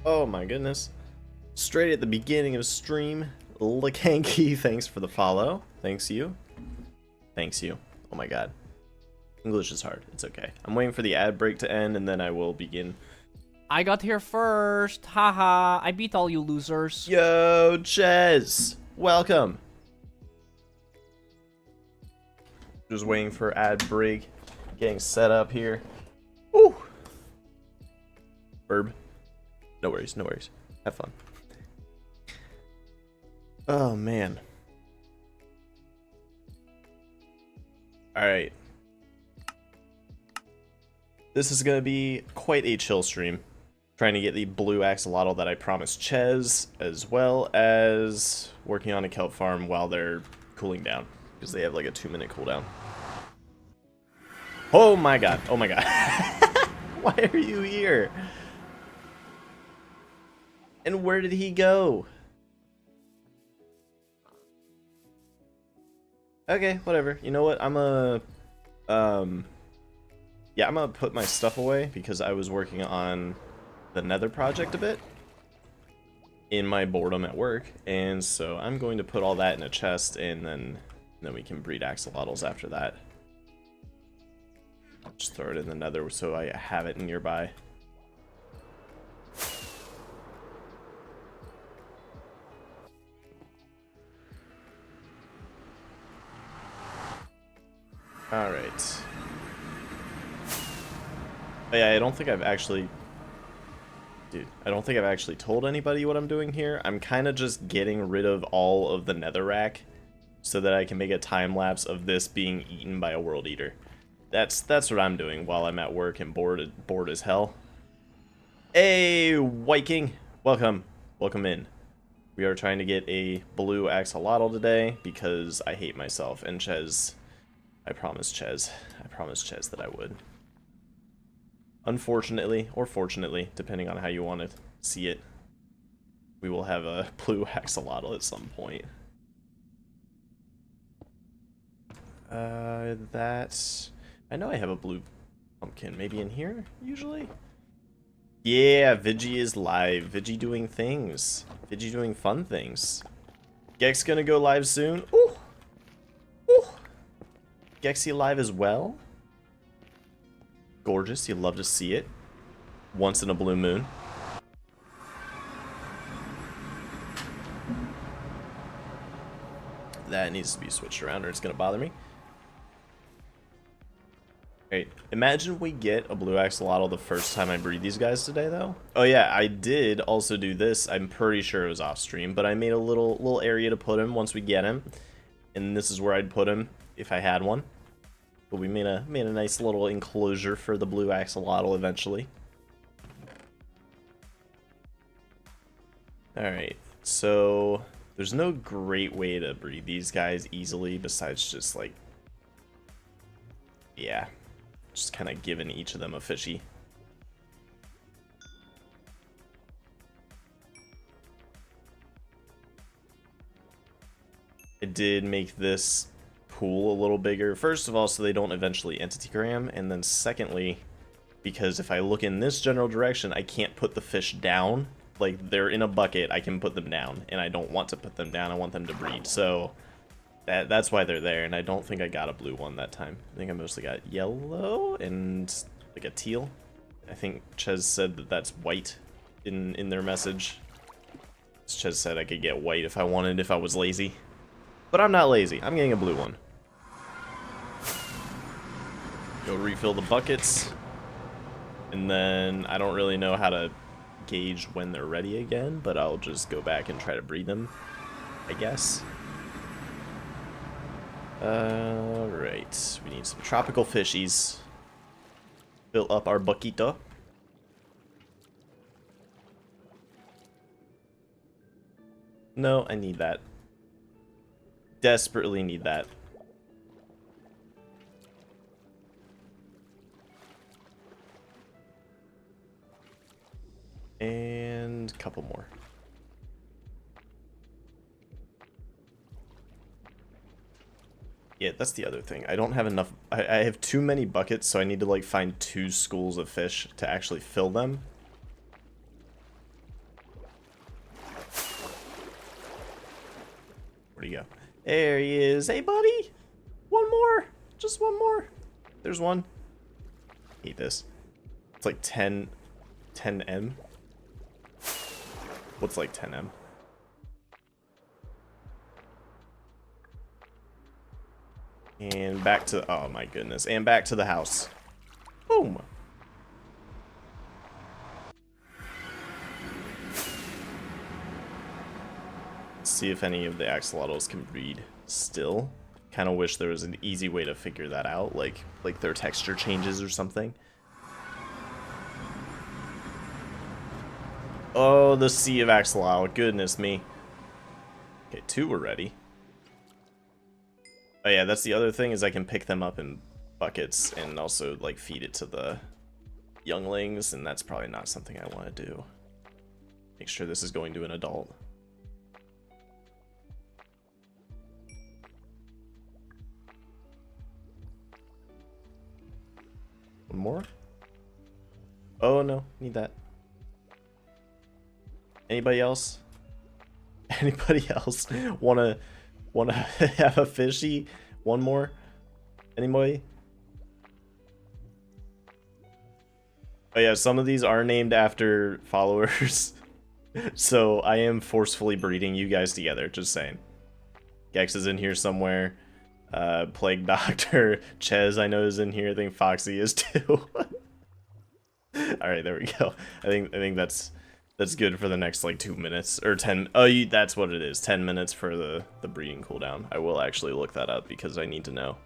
Oh my goodness. Straight at the beginning of stream, Lakanky, thanks for the follow. Thanks you. Thanks you. Oh my god. English is hard. It's okay. I'm waiting for the ad break to end and then I will begin. I got here first. Haha, I beat all you losers. Yo, Ches! Welcome! Just waiting for ad break. Getting set up here. Woo! Burb. No worries, no worries. Have fun. Oh, man. Alright. This is going to be quite a chill stream. Trying to get the blue axolotl that I promised Ches, as well as working on a kelp farm while they're cooling down. Because they have like a 2-minute cooldown. Oh my god, oh my god. Why are you here? And where did he go? Okay, whatever. You know what? I'm gonna put my stuff away because I was working on the Nether project a bit in my boredom at work, and so I'm going to put all that in a chest, and then we can breed axolotls after that. Just throw it in the Nether so I have it nearby. Alright. Oh yeah, I don't think I've actually... Dude, I don't think I've actually told anybody what I'm doing here. I'm kind of just getting rid of all of the netherrack so that I can make a time lapse of this being eaten by a world eater. That's what I'm doing while I'm at work and bored as hell. Hey, Viking! Welcome. Welcome in. We are trying to get a blue axolotl today because I hate myself. And Ches... I promised Ches that I would. Unfortunately, or fortunately, depending on how you want to see it, we will have a blue axolotl at some point. That's... I know I have a blue pumpkin. Maybe in here, usually? Yeah, Vigi is live. Vigi doing things. Vigi doing fun things. Gex gonna go live soon. Ooh! Ooh! Gexy live as well? Gorgeous, you'd love to see it. Once in a blue moon. That needs to be switched around or it's gonna bother me. Alright, imagine we get a blue axolotl the first time I breed these guys today, though. Oh yeah, I did also do this. I'm pretty sure it was off stream, but I made a little area to put him once we get him. And this is where I'd put him if I had one. But we made a nice little enclosure for the blue axolotl eventually. Alright, so there's no great way to breed these guys easily besides just like, yeah, just kind of giving each of them a fishy. I did make this pool a little bigger. First of all, so they don't eventually entity cram, and then secondly, because if I look in this general direction, I can't put the fish down. Like, they're in a bucket, I can put them down, and I don't want to put them down, I want them to breed. So that's why they're there, and I don't think I got a blue one that time. I think I mostly got yellow and like a teal. I think Ches said that that's white in their message. Ches said I could get white if I wanted, if I was lazy. But I'm not lazy. I'm getting a blue one. Go refill the buckets. And then I don't really know how to gauge when they're ready again, but I'll just go back and try to breed them, I guess. Alright. We need some tropical fishies. Fill up our buckito. No, I need that. Desperately need that. And a couple more. Yeah, that's the other thing. I don't have enough. I have too many buckets, so I need to like find 2 schools of fish to actually fill them. you go. There he is. Hey, buddy. One more. Just one more. There's one. Hate this. It's like 10M. What's like 10M? And back to, oh my goodness. And back to the house. Boom. See if any of the axolotls can breed still. Kind of wish there was an easy way to figure that out, like their texture changes or something. Oh, the sea of axolotl, goodness me. Okay, 2 were ready. Oh yeah, that's the other thing, is I can pick them up in buckets and also like feed it to the younglings, and that's probably not something I want to do. Make sure this is going to an adult. One more? Oh no, need that. Anybody else? Anybody else wanna have a fishy? One more? Anybody? Oh yeah, some of these are named after followers. So I am forcefully breeding you guys together, just saying. Gex is in here somewhere. Plague Doctor, Ches I know is in here. I think Foxy is too. Alright, there we go. I think that's good for the next like 2 minutes or 10. Oh, that's what it is. 10 minutes for the breeding cooldown. I will actually look that up because I need to know.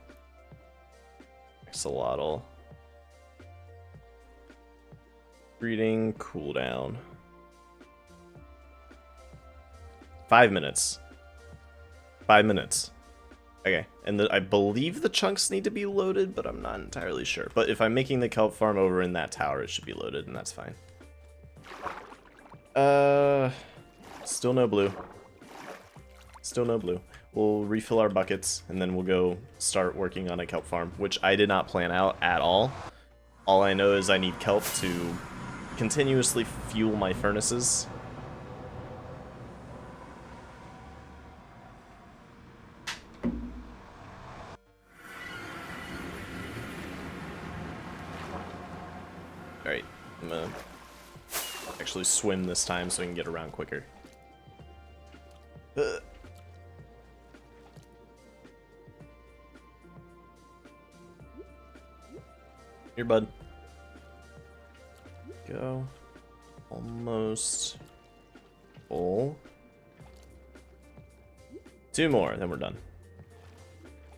Axolotl breeding cooldown. 5 minutes. 5 minutes. Okay, and I believe the chunks need to be loaded, but I'm not entirely sure. But if I'm making the kelp farm over in that tower, it should be loaded, and that's fine. Still no blue. Still no blue. We'll refill our buckets, and then we'll go start working on a kelp farm, which I did not plan out at all. All I know is I need kelp to continuously fuel my furnaces. Alright, I'm gonna actually swim this time so I can get around quicker. Here, bud. Go. Almost full. 2 more, then we're done.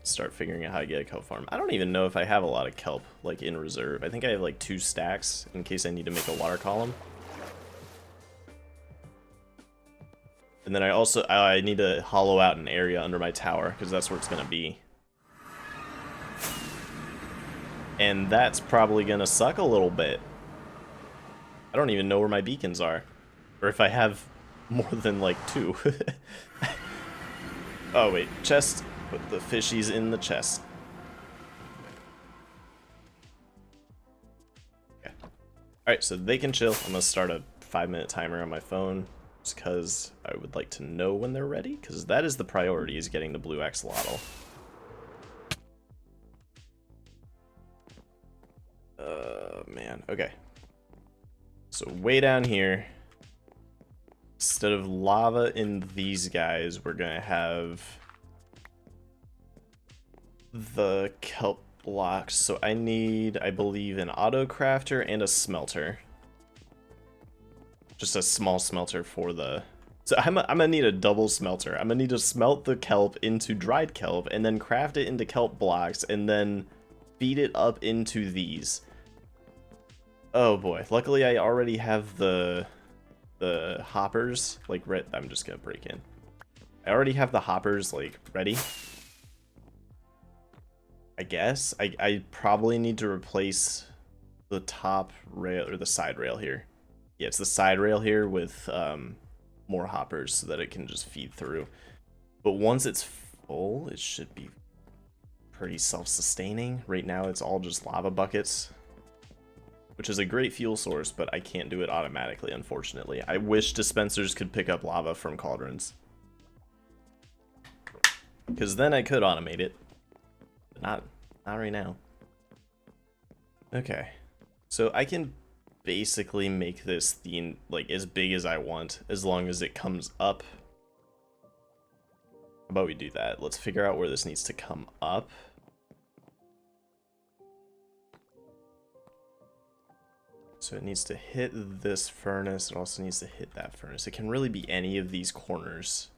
Start figuring out how to get a kelp farm. I don't even know if I have a lot of kelp like in reserve. I think I have like 2 stacks in case I need to make a water column. And then I need to hollow out an area under my tower because that's where it's gonna be. And that's probably gonna suck a little bit. I don't even know where my beacons are, or if I have more than like 2. Oh wait, chest. Put the fishies in the chest. Okay. Alright, so they can chill. I'm gonna start a 5-minute timer on my phone just because I would like to know when they're ready, because that is the priority, is getting the blue axolotl. Man, okay. So way down here, instead of lava in these guys, we're gonna have the kelp blocks. So I need, I believe, an auto crafter and a smelter. Just a small smelter for the... So I'm gonna need a double smelter. I'm gonna need to smelt the kelp into dried kelp and then craft it into kelp blocks and then feed it up into these. Oh boy. Luckily I already have the hoppers like I'm just gonna break in. I already have the hoppers like ready. I guess I probably need to replace the top rail or the side rail here. Yeah, it's the side rail here with more hoppers so that it can just feed through. But once it's full, it should be pretty self-sustaining. Right now it's all just lava buckets, which is a great fuel source, but I can't do it automatically, unfortunately. I wish dispensers could pick up lava from cauldrons. because then I could automate it. But not right now. Okay. So I can basically make this the like as big as I want as long as it comes up. How about we do that? Let's figure out where this needs to come up. So it needs to hit this furnace. It also needs to hit that furnace. It can really be any of these corners.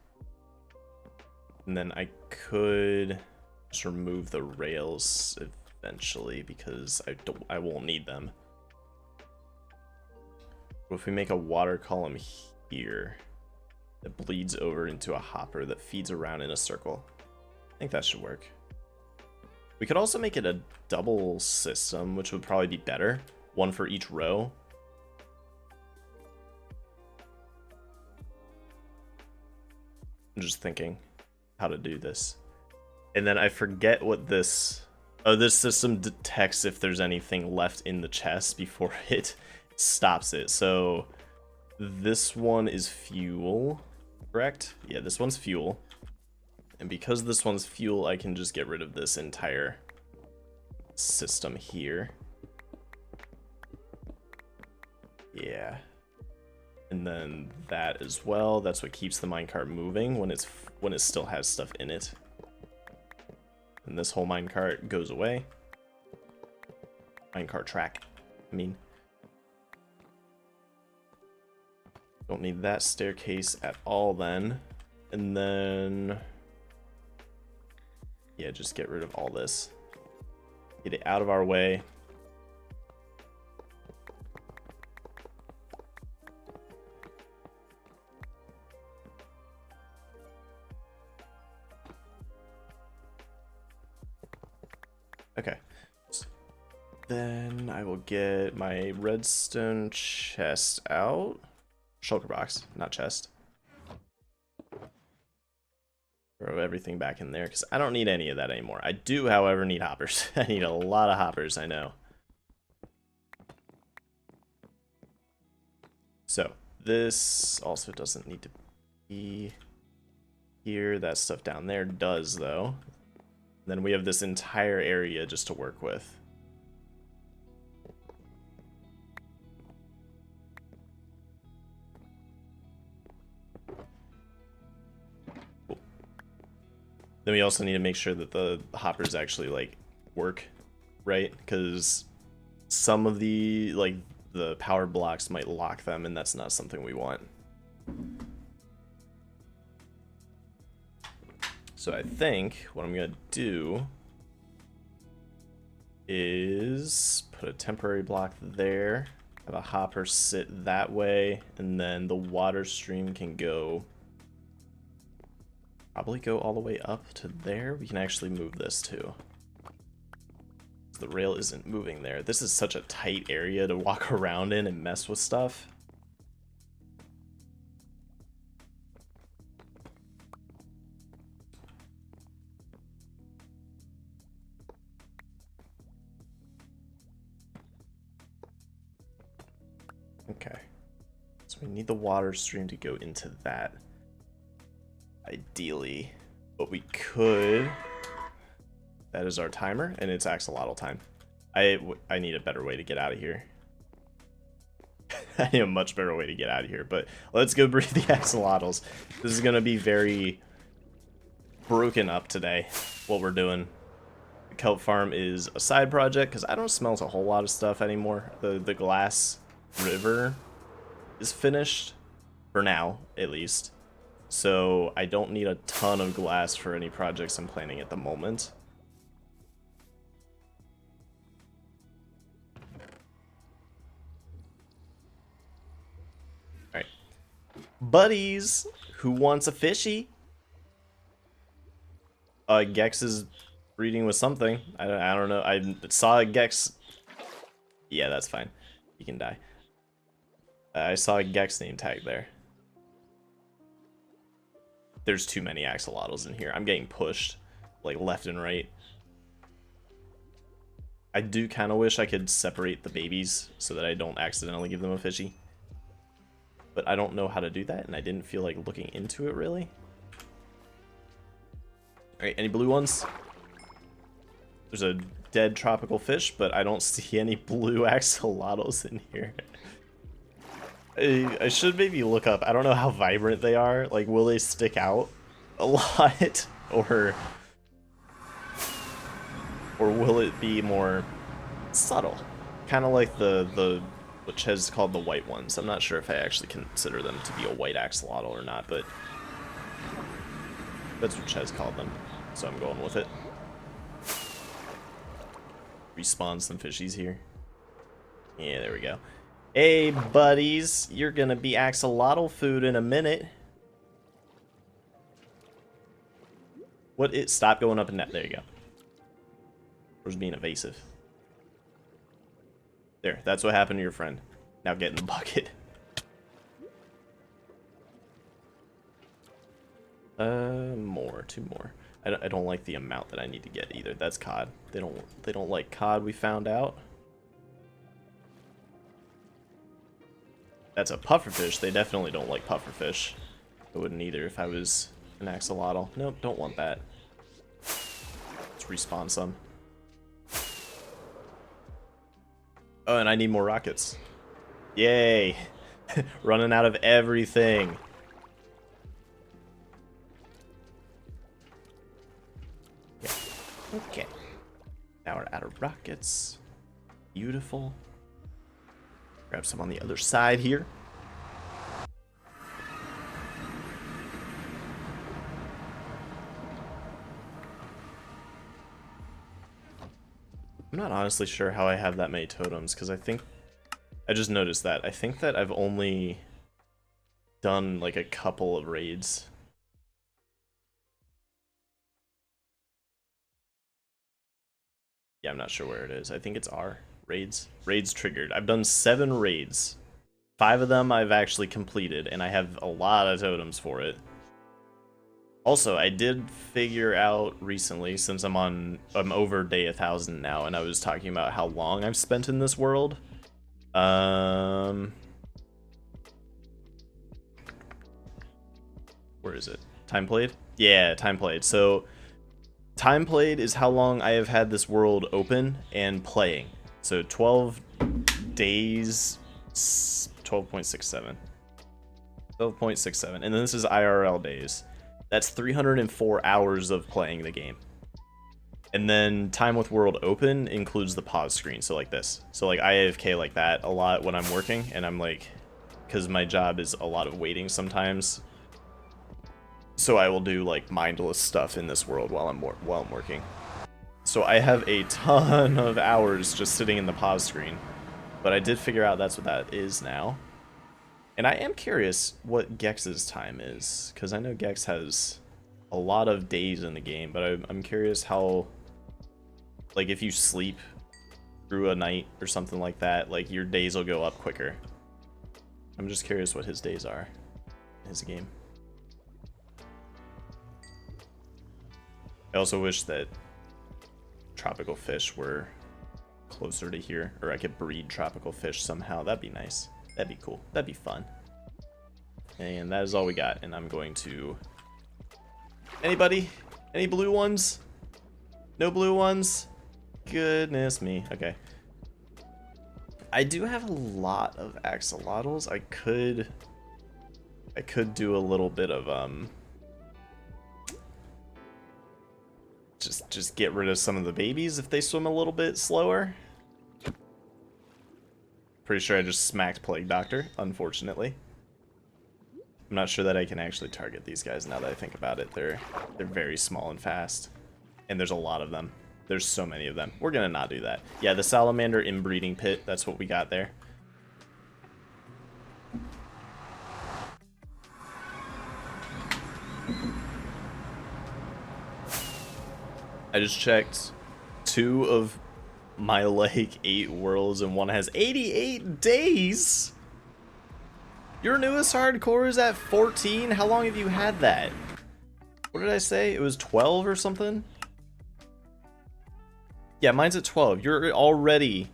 And then I could just remove the rails eventually because I won't need them. But if we make a water column here that bleeds over into a hopper that feeds around in a circle, I think that should work. We could also make it a double system, which would probably be better. One for each row. I'm just thinking how to do this. And then I forget what this... Oh, this system detects if there's anything left in the chest before it stops it. So this one is fuel, correct? Yeah, this one's fuel. And because this one's fuel, I can just get rid of this entire system here. Yeah. And then that as well. That's what keeps the minecart moving when it still has stuff in it. And this whole minecart goes away. Minecart track, I mean. Don't need that staircase at all then. And then... yeah, just get rid of all this. Get it out of our way. Okay. Then I will get my redstone chest out. Shulker box, not chest. Throw everything back in there because I don't need any of that anymore. I do, however, need hoppers. I need a lot of hoppers, I know. So this also doesn't need to be here. That stuff down there does, though. Then we have this entire area just to work with. Cool. Then we also need to make sure that the hoppers actually like work right, because some of the the power blocks might lock them, and that's not something we want. So I think what I'm gonna do is put a temporary block there, have a hopper sit that way, and then the water stream can go, probably go all the way up to there. We can actually move this too. The rail isn't moving there. This is such a tight area to walk around in and mess with stuff. Okay, so we need the water stream to go into that, ideally, but we could, that is our timer, and it's axolotl time. I need a better way to get out of here. I need a much better way to get out of here, but let's go breed the axolotls. This is gonna be very broken up today, what we're doing. The kelp farm is a side project, because I don't smelt a whole lot of stuff anymore. The glass river is finished for now, at least, so I don't need a ton of glass for any projects I'm planning at the moment. All right, buddies, who wants a fishy? Gex is breeding with something. I don't know. I saw a Gex. Yeah, that's fine. He can die. I saw a Gex name tag there. There's too many axolotls in here. I'm getting pushed, like, left and right. I do kind of wish I could separate the babies so that I don't accidentally give them a fishy. But I don't know how to do that, and I didn't feel like looking into it, really. Alright, any blue ones? There's a dead tropical fish, but I don't see any blue axolotls in here. I should maybe look up. I don't know how vibrant they are. Like, will they stick out a lot? Or will it be more subtle? Kind of like the what Chez called the white ones. I'm not sure if I actually consider them to be a white axolotl or not, but that's what Chez called them, so I'm going with it. Respawn some fishies here. Yeah, there we go. Hey, buddies, you're gonna be axolotl food in a minute. What it? Stop going up and down. There you go. Where's being evasive? There, that's what happened to your friend. Now get in the bucket. More, 2 more. I don't like the amount that I need to get either. That's cod. They don't like cod, we found out. That's a pufferfish. They definitely don't like pufferfish. I wouldn't either if I was an axolotl. Nope, don't want that. Let's respawn some. Oh, and I need more rockets. Yay! Running out of everything. Yeah. Okay. Now we're out of rockets. Beautiful. Grab some on the other side here. I'm not honestly sure how I have that many totems, because I just noticed that. I think that I've only done like a couple of raids. Yeah, I'm not sure where it is. I think it's R. Raids. Raids triggered. I've done 7 raids. 5 of them I've actually completed, and I have a lot of totems for it. Also, I did figure out recently, since I'm over day 1000 now, and I was talking about how long I've spent in this world. Where is it? Time played? Yeah, time played. So, time played is how long I have had this world open and playing. So 12 days, 12.67. 12.67, and then this is IRL days. That's 304 hours of playing the game. And then time with world open includes the pause screen, so like this. So like I AFK like that a lot when I'm working, and I'm like, because my job is a lot of waiting sometimes. So I will do like mindless stuff in this world while I'm working. So I have a ton of hours just sitting in the pause screen. But I did figure out that's what that is now. And I am curious what Gex's time is, because I know Gex has a lot of days in the game, but I'm curious how, like, if you sleep through a night or something like that, like, your days will go up quicker. I'm just curious what his days are in his game. I also wish that tropical fish were closer to here, or I could breed tropical fish somehow. That'd be nice. That'd be cool. That'd be fun. And that is all we got. And I'm going to... Anybody? Any blue ones? No blue ones? Goodness me. Okay. I do have a lot of axolotls. I could do a little bit of just get rid of some of the babies if they swim a little bit slower. Pretty sure I just smacked Plague Doctor, unfortunately. I'm not sure that I can actually target these guys now that I think about it. They're very small and fast. And there's a lot of them. There's so many of them. We're gonna not do that. Yeah, the salamander inbreeding pit, that's what we got there. I just checked 2 of my like 8 worlds, and one has 88 days. Your newest hardcore is at 14. How long have you had that? What did I say? It was 12 or something? Yeah, mine's at 12. You already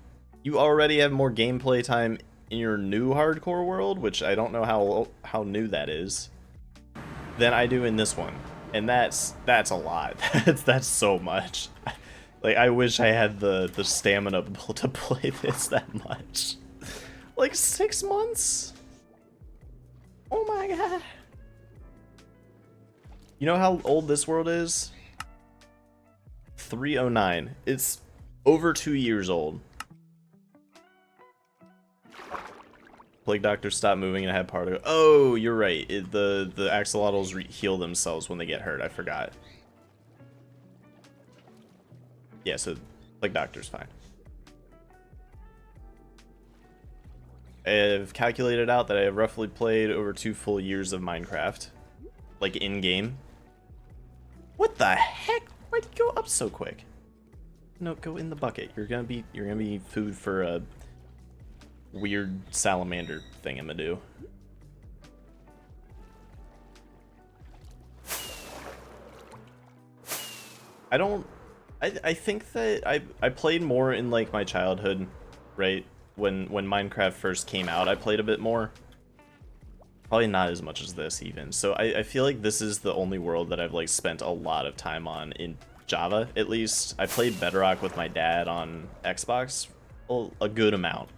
have more gameplay time in your new hardcore world, which I don't know how new that is, than I do in this one. And that's a lot. That's so much. Like, I wish I had the stamina to play this that much. Like 6 months? Oh my god. You know how old this world is? 309. It's over 2 years old. Plague Doctor stopped moving and had particle. Oh, you're right. The axolotls heal themselves when they get hurt. I forgot. Yeah, so Plague Doctor's fine. I've calculated out that I have roughly played over 2 full years of Minecraft, like in game. What the heck? Why'd you go up so quick? No, go in the bucket. You're gonna be food for a weird salamander thingamadoo. I think that I played more in like my childhood, right? When Minecraft first came out, I played a bit more. Probably not as much as this even. So I feel like this is the only world that I've like spent a lot of time on in Java, at least. I played Bedrock with my dad on Xbox a good amount.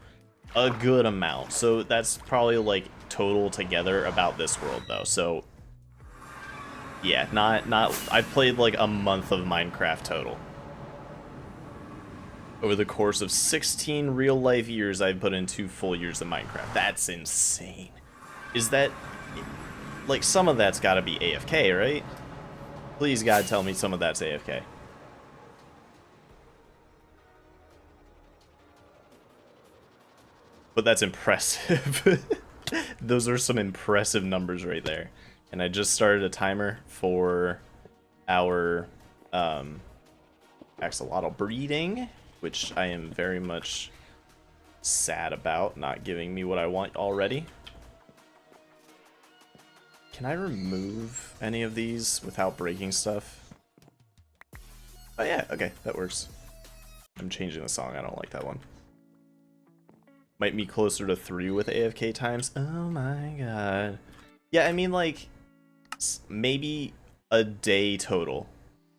A good amount. So that's probably like total together about this world though. So yeah, not I played like a month of Minecraft total. Over the course of 16 real life years, I've put in 2 full years of Minecraft. That's insane. Is that, like, some of that's gotta be AFK, right? Please, God, tell me some of that's AFK. But that's impressive. Those are some impressive numbers right there. And I just started a timer for our axolotl breeding, which I am very much sad about not giving me what I want already. Can I remove any of these without breaking stuff? Oh yeah, okay, that works. I'm changing the song, I don't like that one. Might be closer to 3 with AFK times. Oh my god. Yeah, I mean like, maybe a day total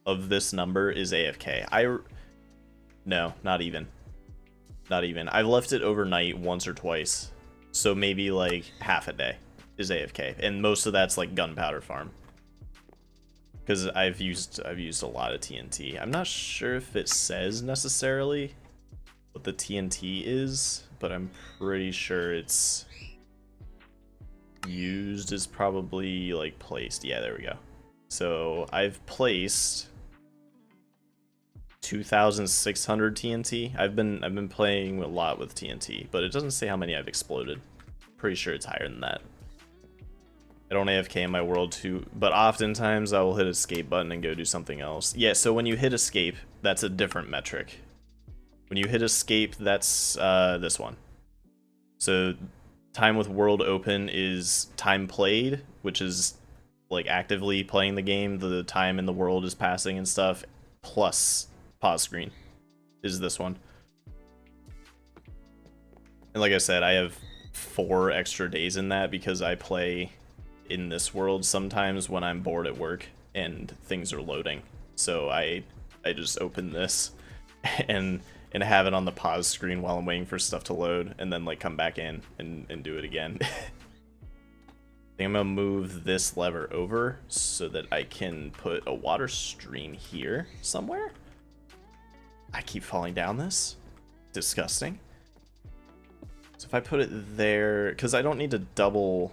of this number is AFK. No, not even. Not even. I've left it overnight once or twice. So maybe like half a day is AFK. And most of that's like gunpowder farm. Because I've used a lot of TNT. I'm not sure if it says necessarily what the TNT is, but I'm pretty sure it's used is probably like placed. Yeah, there we go. So I've placed 2,600 TNT. I've been playing a lot with TNT, but it doesn't say how many I've exploded. Pretty sure it's higher than that. I don't AFK in my world too, but oftentimes I will hit escape button and go do something else. Yeah, so when you hit escape, that's a different metric. When you hit escape, that's this one. So time with world open is time played, which is like actively playing the game, the time in the world is passing and stuff, plus pause screen is this one. And like I said, I have 4 extra days in that because I play in this world sometimes when I'm bored at work and things are loading. So I just open this and have it on the pause screen while I'm waiting for stuff to load, and then like come back in and do it again. I think I'm gonna move this lever over so that I can put a water stream here somewhere. I keep falling down this. Disgusting. So if I put it there, because I don't need to double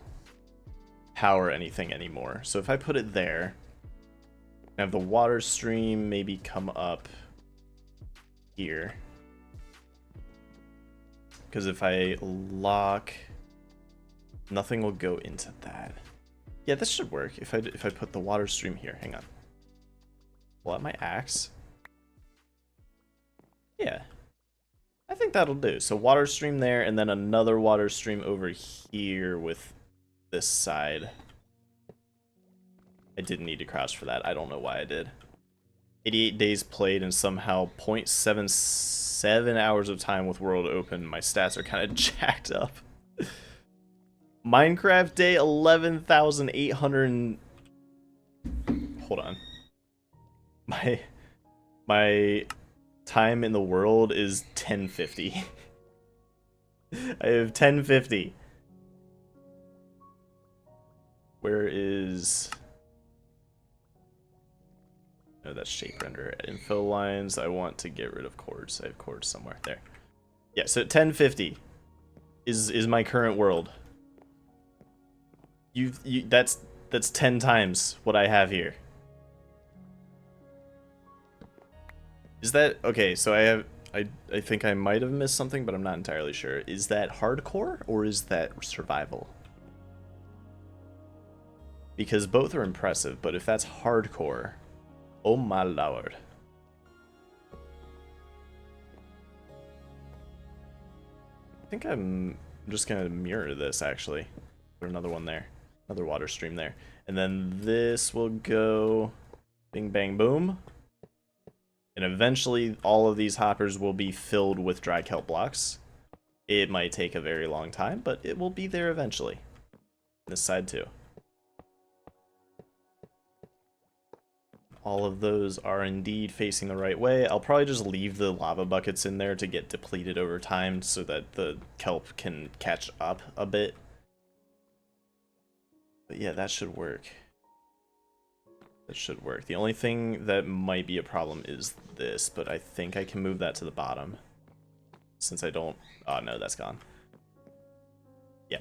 power anything anymore. So if I put it there, I have the water stream maybe come up here. Because if I lock, nothing will go into that. Yeah, this should work. If I put the water stream here, hang on. Pull out my axe. Yeah, I think that'll do. So water stream there, and then another water stream over here with this side. I didn't need to crouch for that. I don't know why I did. 88 days played and somehow 0.77 hours of time with world open. My stats are kind of jacked up. Minecraft day 11,800. hold on. My time in the world is 1050. I have 1050. Where is... No, that's shape render. Info lines. I want to get rid of chords. I have chords somewhere. There. Yeah, so 1050 is my current world. That's 10 times what I have here. Is that okay? So I think I might have missed something, but I'm not entirely sure. Is that hardcore or is that survival? Because both are impressive, but if that's hardcore, oh my lord. I think I'm just gonna mirror this actually. Put another one there. Another water stream there. And then this will go bing bang boom. And eventually all of these hoppers will be filled with dry kelp blocks. It might take a very long time, but it will be there eventually. This side too. All of those are indeed facing the right way. I'll probably just leave the lava buckets in there to get depleted over time so that the kelp can catch up a bit. But yeah, that should work. That should work. The only thing that might be a problem is this, but I think I can move that to the bottom. Since I don't... Oh, no, that's gone. Yeah.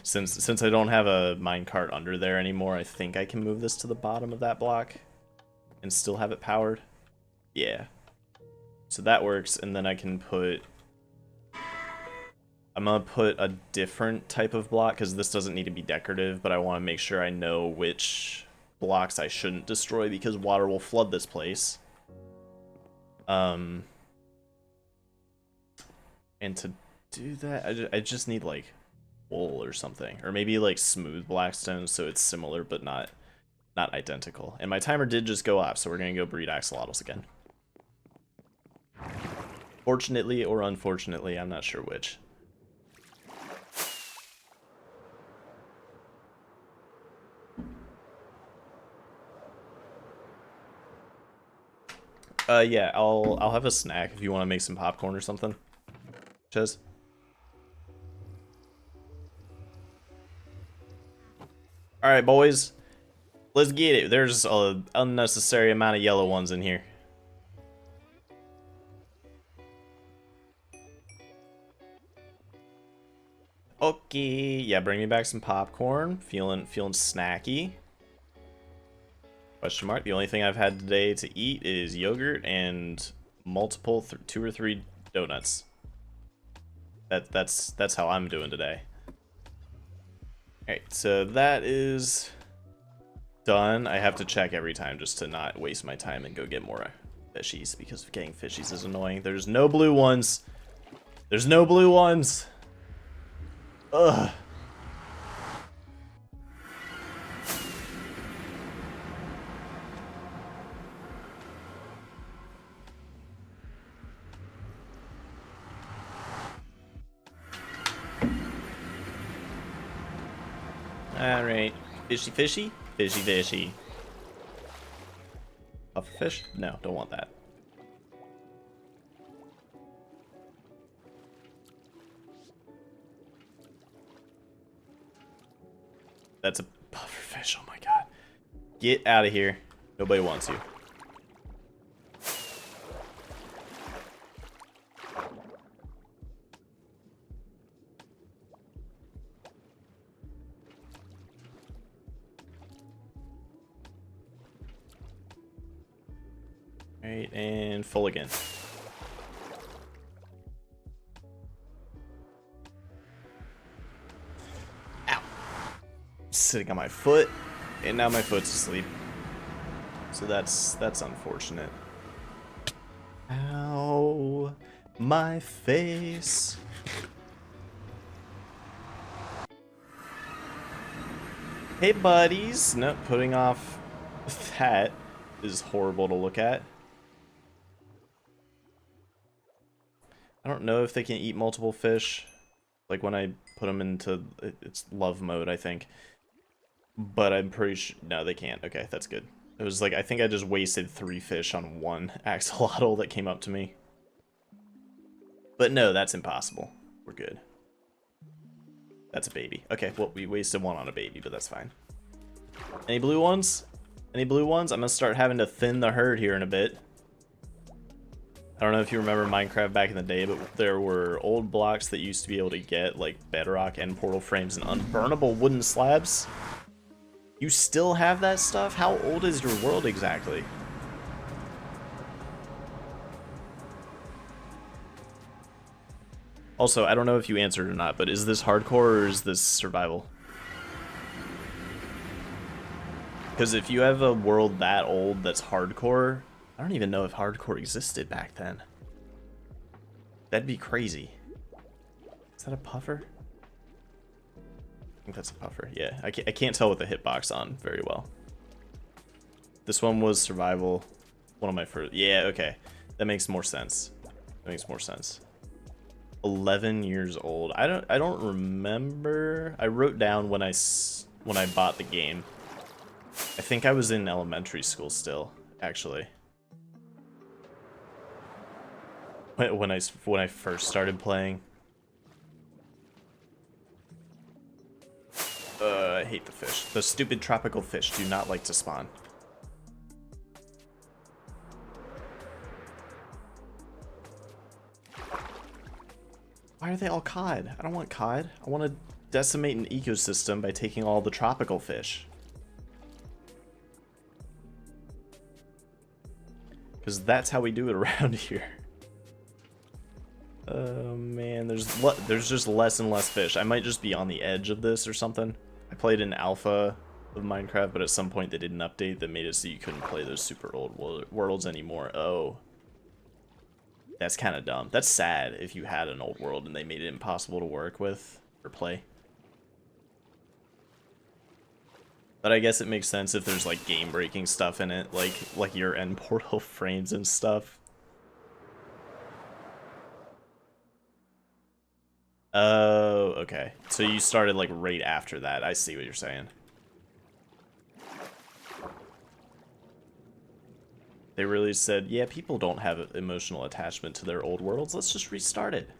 Since I don't have a minecart under there anymore, I think I can move this to the bottom of that block. And still have it powered. Yeah. So that works, and then I can put... I'm gonna put a different type of block, because this doesn't need to be decorative, but I want to make sure I know which blocks I shouldn't destroy, because water will flood this place. And to do that, I just need, like, wool or something. Or maybe, like, smooth blackstone, so it's similar, but not identical. And my timer did just go off, so we're gonna go breed axolotls again. Fortunately or unfortunately, I'm not sure which. Yeah, I'll have a snack if you want to make some popcorn or something. Ches? Alright, boys. Let's get it. There's an unnecessary amount of yellow ones in here. Okay, yeah, bring me back some popcorn. Feeling snacky. Question mark. The only thing I've had today to eat is yogurt and multiple 2 or 3 donuts. That's how I'm doing today. Alright, so that is done. I have to check every time just to not waste my time and go get more fishies, because getting fishies is annoying. There's no blue ones. There's no blue ones. Ugh. Alright. Fishy fishy? Fishy fishy. A fish? No, don't want that. That's a pufferfish, oh my god. Get out of here. Nobody wants you. Alright, and full again. Ow. Sitting on my foot, and now my foot's asleep. So that's unfortunate. Ow, my face. Hey buddies. No, putting off that is horrible to look at. I don't know if they can eat multiple fish, like when I put them into its love mode, I think. But I'm pretty sure, no, they can't. Okay, that's good. It was like, I think I just wasted 3 fish on one axolotl that came up to me. But no, that's impossible. We're good. That's a baby. Okay, well, we wasted one on a baby, but that's fine. Any blue ones? Any blue ones? I'm gonna start having to thin the herd here in a bit. I don't know if you remember Minecraft back in the day, but there were old blocks that used to be able to get, like, bedrock and portal frames and unburnable wooden slabs. You still have that stuff? How old is your world exactly? Also, I don't know if you answered or not, but is this hardcore or is this survival? Because if you have a world that old that's hardcore, I don't even know if hardcore existed back then. That'd be crazy. Is that a puffer? I think that's a puffer. Yeah, I can't tell with the hitbox on very well. This one was survival. One of my first. Yeah, okay. That makes more sense. That makes more sense. 11 years old. I don't remember. I wrote down when I bought the game. I think I was in elementary school still, actually. When I first started playing. I hate the fish. The stupid tropical fish do not like to spawn. Why are they all cod? I don't want cod. I want to decimate an ecosystem by taking all the tropical fish. Because that's how we do it around here. Oh man, there's just less and less fish. I might just be on the edge of this or something. I played an alpha of Minecraft, but at some point they did an update that made it so you couldn't play those super old worlds anymore. Oh. That's kind of dumb. That's sad if you had an old world and they made it impossible to work with or play. But I guess it makes sense if there's like game-breaking stuff in it, like your end portal frames and stuff. Oh, okay. So you started like right after that. I see what you're saying. They really said, yeah, people don't have emotional attachment to their old worlds. Let's just restart it.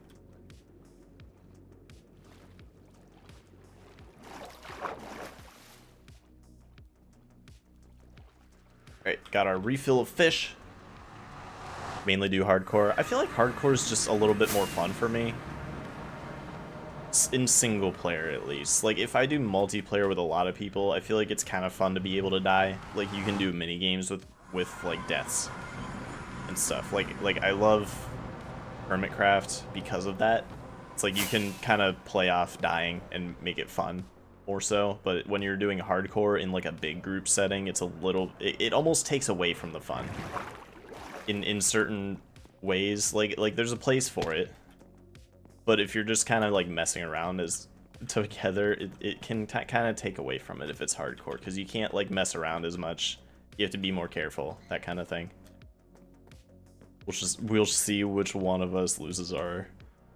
Alright, got our refill of fish. Mainly do hardcore. I feel like hardcore is just a little bit more fun for me. In single player, at least. Like, if I do multiplayer with a lot of people, I feel like it's kind of fun to be able to die. Like, you can do mini games with like, deaths and stuff. Like I love Hermitcraft because of that. It's like you can kind of play off dying and make it fun. Or so, but when you're doing hardcore in like a big group setting, it's a little, it almost takes away from the fun in certain ways. Like there's a place for it, but if you're just kind of like messing around as together, it can kind of take away from it if it's hardcore, because you can't like mess around as much. You have to be more careful, that kind of thing. We'll see which one of us loses our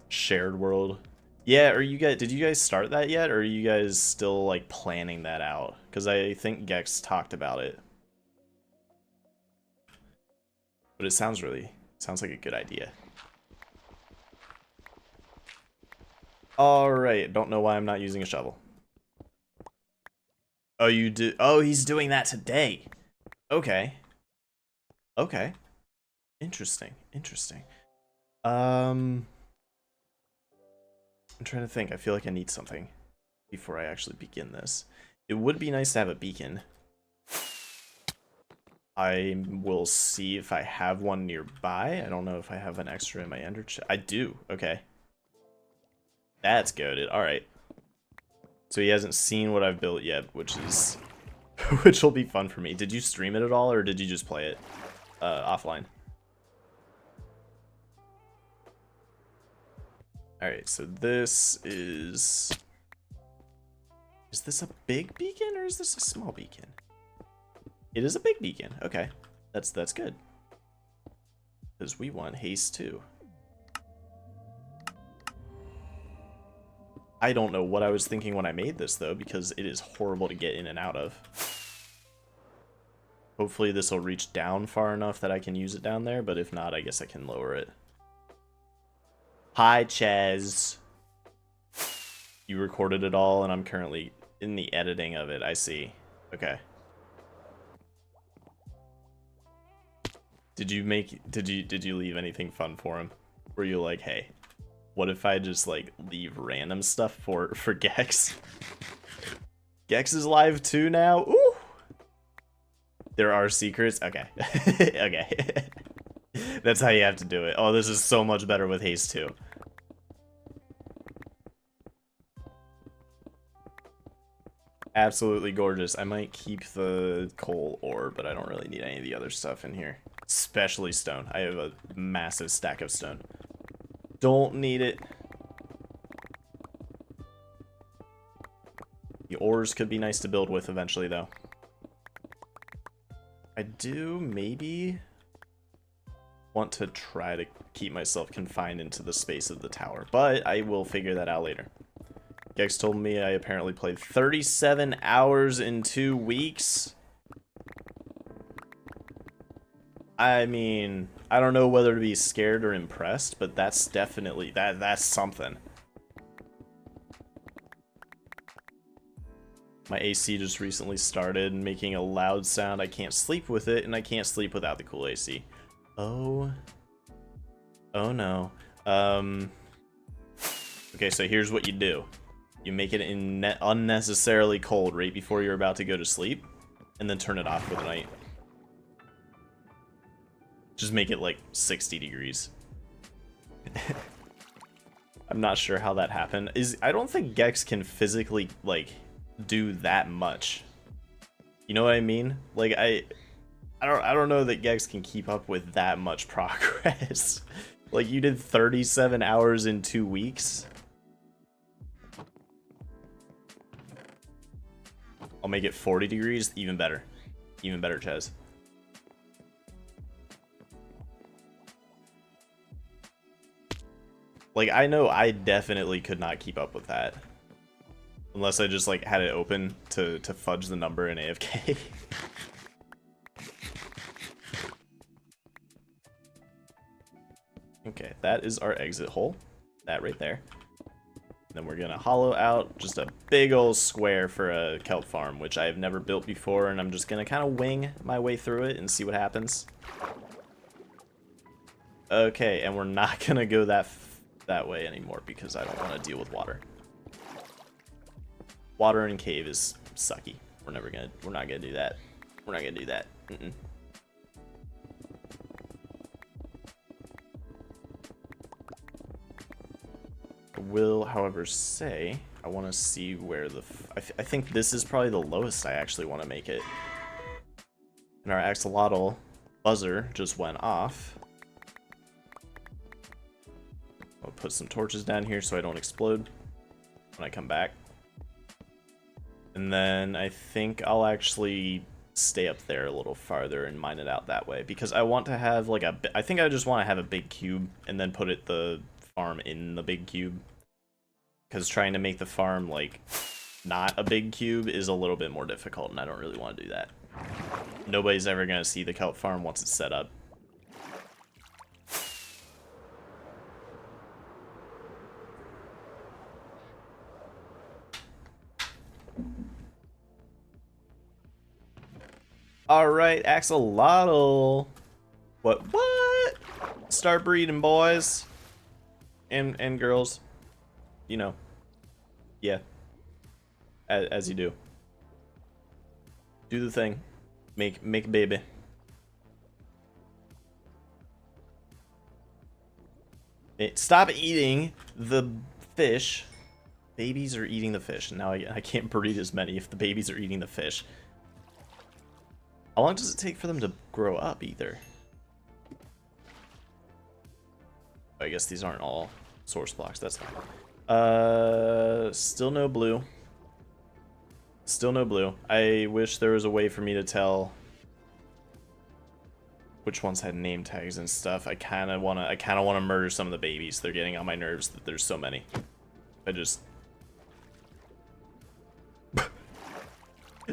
shared world. Yeah, did you guys start that yet, or are you guys still like planning that out? Because I think Gex talked about it. But it sounds like a good idea. Alright, don't know why I'm not using a shovel. Oh, you do? Oh, he's doing that today. Okay. Okay. Interesting. I'm trying to think. I feel like I need something before I actually begin this. It would be nice to have a beacon. I will see if I have one nearby. I don't know if I have an extra in my ender chest. I do. Okay. That's goated. Alright. So he hasn't seen what I've built yet, which is... which will be fun for me. Did you stream it at all, or did you just play it offline? Alright, so this is... Is this a big beacon, or is this a small beacon? It is a big beacon. Okay. That's good. Because we want haste too. I don't know what I was thinking when I made this, though, because it is horrible to get in and out of. Hopefully this will reach down far enough that I can use it down there, but if not, I guess I can lower it. Hi, Ches. You recorded it all, and I'm currently in the editing of it. I see. Okay. Did you leave anything fun for him? Were you like, hey, what if I just like leave random stuff for Gex? Gex is live too now. Ooh. There are secrets. Okay. Okay. That's how you have to do it. Oh, this is so much better with haste too. Absolutely gorgeous. I might keep the coal ore, but I don't really need any of the other stuff in here. Especially stone. I have a massive stack of stone. Don't need it. The ores could be nice to build with eventually, though. I do maybe want to try to keep myself confined into the space of the tower, but I will figure that out later. Gex told me I apparently played 37 hours in 2 weeks. I mean, I don't know whether to be scared or impressed, but that's definitely, that's something. My AC just recently started making a loud sound. I can't sleep with it, and I can't sleep without the cool AC. Oh. Oh no. Okay, so here's what you do. You make it unnecessarily cold right before you're about to go to sleep, and then turn it off for the night. Just make it like 60 degrees. I'm not sure how that happened. I don't think Gex can physically like do that much. You know what I mean? Like I don't know that Gex can keep up with that much progress. Like you did 37 hours in 2 weeks. I'll make it 40 degrees, even better. Even better, Ches. Like, I know I definitely could not keep up with that. Unless I just, like, had it open to fudge the number in AFK. Okay, that is our exit hole. That right there. Then we're gonna hollow out just a big old square for a kelp farm, which I've never built before, and I'm just gonna kind of wing my way through it and see what happens. Okay, and we're not gonna go that way anymore because I don't want to deal with water. Water in cave is sucky. We're not gonna do that. We're not gonna do that. I will, however, say I want to see where the I think this is probably the lowest I actually want to make it. And our axolotl buzzer just went off. I'll put some torches down here so I don't explode when I come back. And then I think I'll actually stay up there a little farther and mine it out that way, because I want to have like I think I just want to have a big cube and then put the farm in the big cube, because trying to make the farm like not a big cube is a little bit more difficult, and I don't really want to do that. Nobody's ever going to see the kelp farm once it's set up. Alright, axolotl. What? Start breeding, boys. And girls. You know. Yeah. As you do. Do the thing. Make a baby. Stop eating the fish. Babies are eating the fish. Now I can't breed as many if the babies are eating the fish. How long does it take for them to grow up, either? I guess these aren't all source blocks. That's fine. Still no blue. Still no blue. I wish there was a way for me to tell which ones had name tags and stuff. I kind of want to murder some of the babies. They're getting on my nerves that there's so many.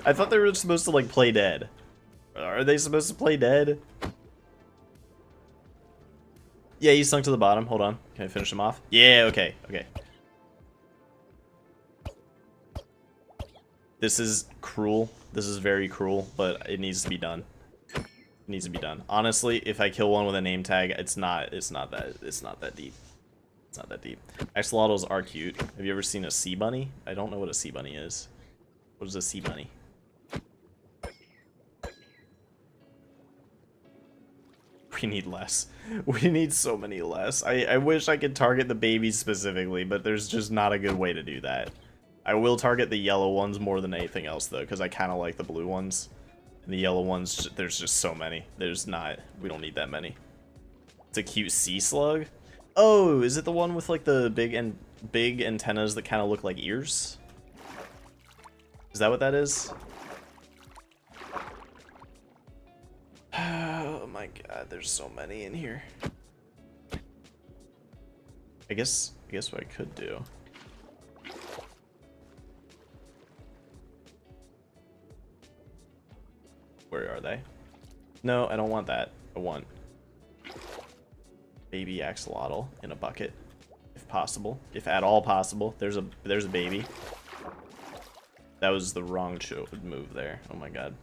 I thought they were supposed to like play dead. Are they supposed to play dead? Yeah, he sunk to the bottom. Hold on. Can I finish him off? Yeah, okay, okay. This is cruel. This is very cruel, but it needs to be done. It needs to be done. Honestly, if I kill one with a name tag, it's not that deep. It's not that deep. Axolotls are cute. Have you ever seen a sea bunny? I don't know what a sea bunny is. What is a sea bunny? We need less. We need so many less. I wish I could target the babies specifically, but there's just not a good way to do that. I will target the yellow ones more than anything else, though, because I kind of like the blue ones. And the yellow ones, there's just so many. There's not... We don't need that many. It's a cute sea slug. Oh, is it the one with, like, the big antennas that kind of look like ears? Is that what that is? Oh my god, there's so many in here. I guess what I could do. Where are they? No, I don't want that. I want baby axolotl in a bucket, if possible, if at all possible. There's a baby. That was the wrong move there. Oh my god.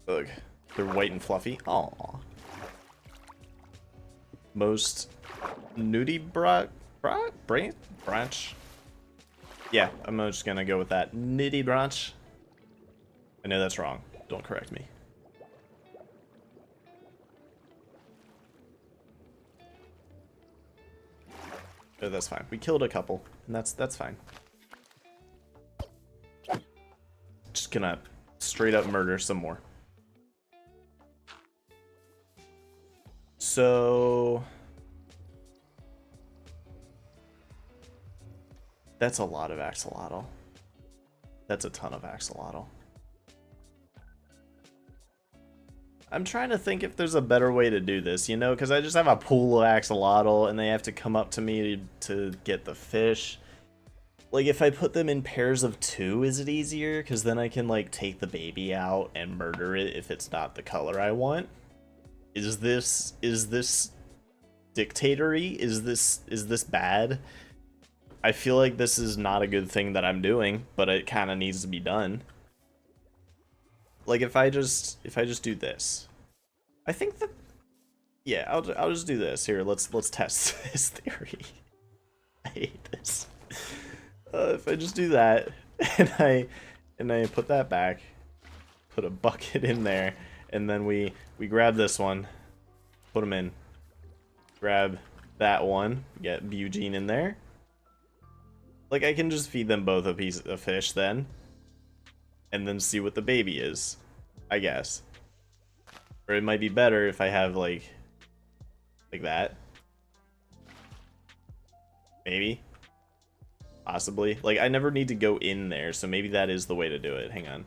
Ugh, they're white and fluffy. Aww. Most nudibranch. Yeah, I'm just gonna go with that. Nudibranch. I know that's wrong. Don't correct me. Oh, that's fine. We killed a couple, and that's fine. Just gonna straight up murder some more. So that's a lot of axolotl. That's a ton of axolotl. I'm trying to think if there's a better way to do this, you know, because I just have a pool of axolotl and they have to come up to me to get the fish. Like, if I put them in pairs of 2, is it easier? Because then I can, like, take the baby out and murder it if it's not the color I want. Is this dictatory? Is this bad? I feel like this is not a good thing that I'm doing, but it kind of needs to be done. Like, if I just do this, I think that, yeah, I'll just do this. Here, let's test this theory. I hate this. If I just do that and I put that back, put a bucket in there, and then we grab this one, put them in, grab that one, get Bugene in there. Like, I can just feed them both a piece of fish then, and then see what the baby is, I guess. Or it might be better if I have like that. Maybe. Possibly. Like, I never need to go in there, so maybe that is the way to do it. Hang on.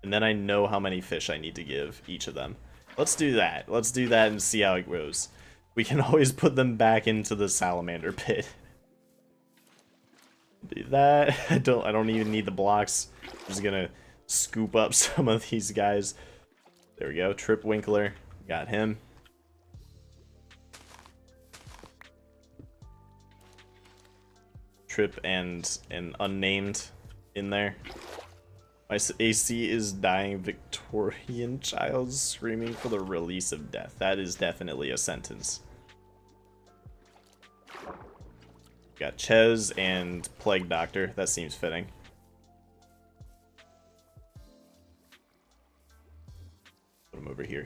And then I know how many fish I need to give each of them. Let's do that. Let's do that and see how it goes. We can always put them back into the salamander pit. Do that. I don't even need the blocks. I'm just gonna scoop up some of these guys. There we go. Trip Winkler. Got him. Trip and an unnamed in there. My AC is dying. Victorian child screaming for the release of death. That is definitely a sentence. Got Ches and Plague Doctor. That seems fitting. Put him over here.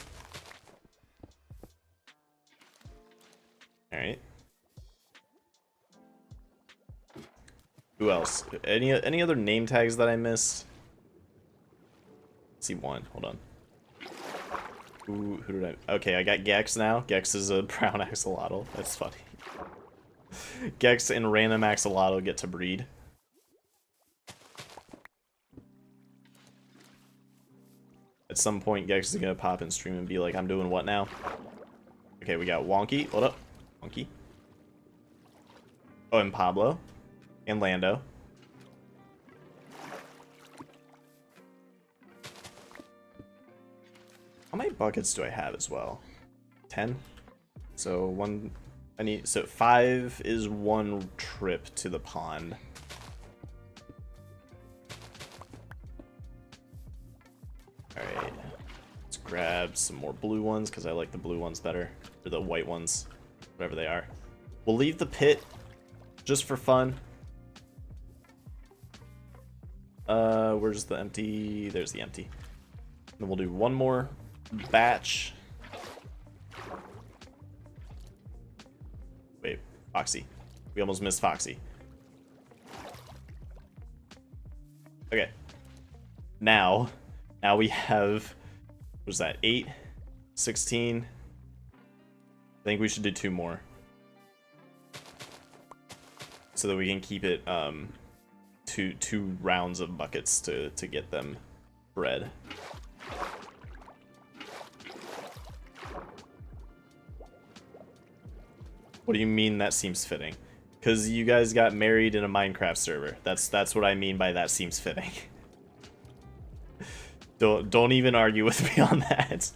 Alright. Who else? Any other name tags that I missed? Let's see one. Hold on. Who did I... Okay, I got Gex now. Gex is a brown axolotl. That's funny. Gex and random axolotl get to breed. At some point, Gex is gonna pop in stream and be like, I'm doing what now? Okay, we got Wonky. Hold up. Wonky. Oh, and Pablo. And Lando. How many buckets do I have as well? 10? So one, so 5 is one trip to the pond. Alright, let's grab some more blue ones because I like the blue ones better. Or the white ones, whatever they are. We'll leave the pit just for fun. Where's the empty? There's the empty. Then we'll do one more batch. Wait, Foxy. We almost missed Foxy. Okay. Now we have, what was that, 8, 16. I think we should do 2 more. So that we can keep it, two rounds of buckets to get them bred. What do you mean that seems fitting? Because you guys got married in a Minecraft server. That's what I mean by that seems fitting. Don't even argue with me on that.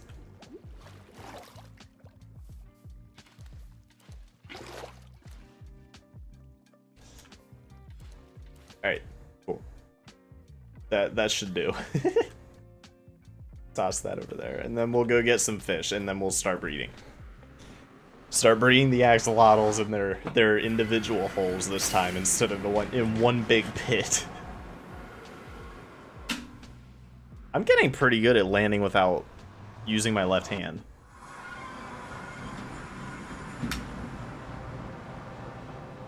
Alright, cool. That should do. Toss that over there, and then we'll go get some fish, and then we'll start breeding. Start breeding the axolotls in their individual holes this time instead of in one big pit. I'm getting pretty good at landing without using my left hand.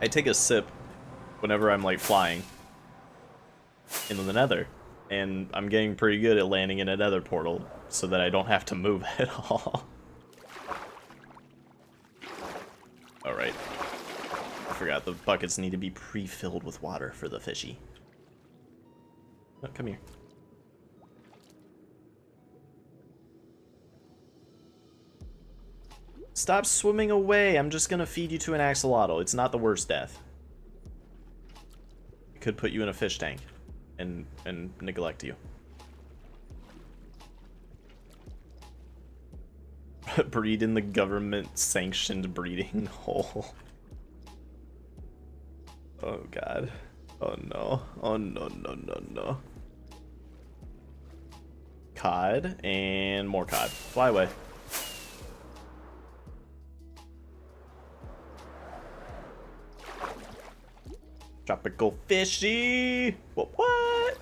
I take a sip whenever I'm like flying in the nether, and I'm getting pretty good at landing in a nether portal so that I don't have to move at all. Alright. I forgot the buckets need to be pre-filled with water for the fishy. Oh, come here. Stop swimming away. I'm just gonna feed you to an axolotl. It's not the worst death. I could put you in a fish tank and neglect you. Breed in the government-sanctioned breeding hole. Oh god. Oh no. Oh no, no, no, no. Cod and more cod. Fly away. Tropical fishy. What?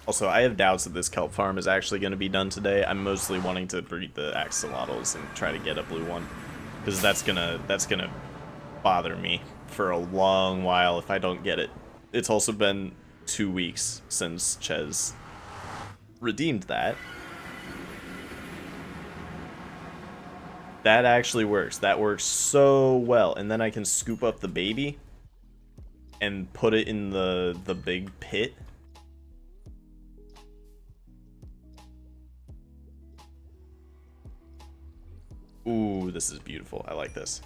Also, I have doubts that this kelp farm is actually going to be done today. I'm mostly wanting to breed the axolotls and try to get a blue one, because that's gonna bother me for a long while if I don't get it. It's also been 2 weeks since Ches redeemed that. That actually works. That works so well. And then I can scoop up the baby and put it in the big pit. Ooh, this is beautiful. I like this.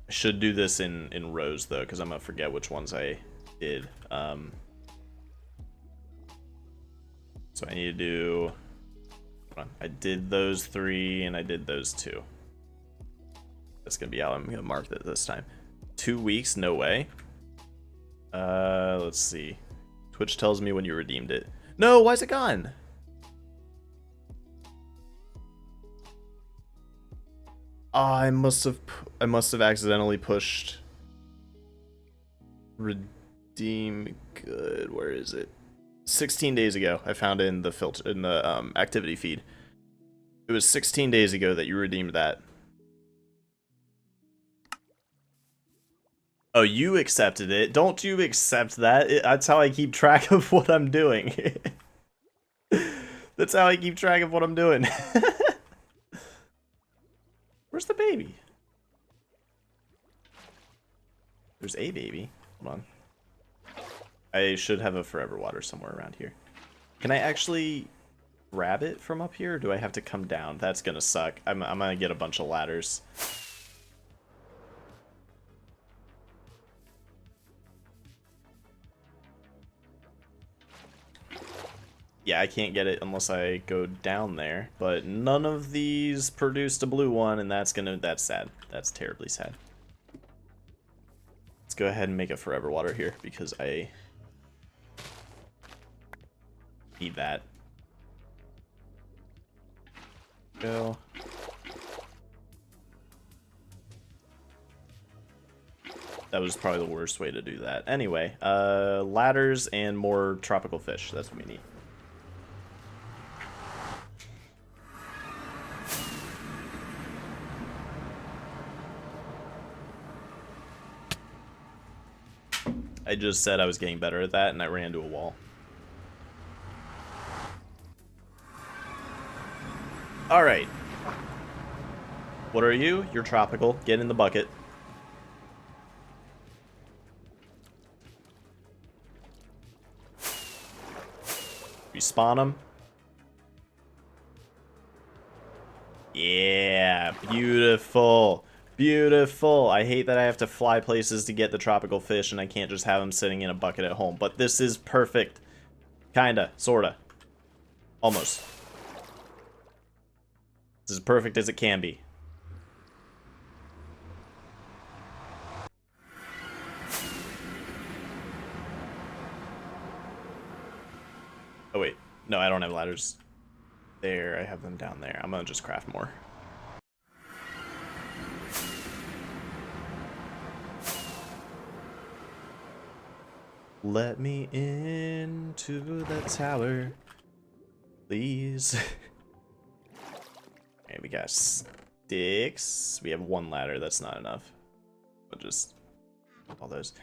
I should do this in rows though, because I'm gonna forget which ones I did. So I need to do, hold on. I did those 3 and I did those 2. That's gonna be how I'm gonna mark that this time. 2 weeks? No way. Let's see. Twitch tells me when you redeemed it. No, why is it gone? Oh, I must have accidentally pushed redeem good. Where is it? 16 days ago. I found it in the filter in the activity feed. It was 16 days ago that you redeemed that. Oh, you accepted it. Don't you accept that? That's how I keep track of what I'm doing. That's how I keep track of what I'm doing. Where's the baby? There's a baby. Hold on. I should have a forever water somewhere around here. Can I actually grab it from up here, or do I have to come down? That's gonna suck. I'm gonna get a bunch of ladders. Yeah, I can't get it unless I go down there. But none of these produced a blue one, and that's sad. That's terribly sad. Let's go ahead and make a forever water here, because I need that. Go. That was probably the worst way to do that. Anyway, ladders and more tropical fish. That's what we need. I just said I was getting better at that, and I ran into a wall. Alright. What are you? You're tropical. Get in the bucket. Respawn them. Yeah, beautiful. Beautiful. I hate that I have to fly places to get the tropical fish and I can't just have them sitting in a bucket at home. But this is perfect. Kinda. Sorta. Almost. This is perfect as it can be. Oh wait. No, I don't have ladders there. I have them down there. I'm gonna just craft more. Let me into the tower, please. Okay, we got sticks. We have one ladder. That's not enough. We'll just all those.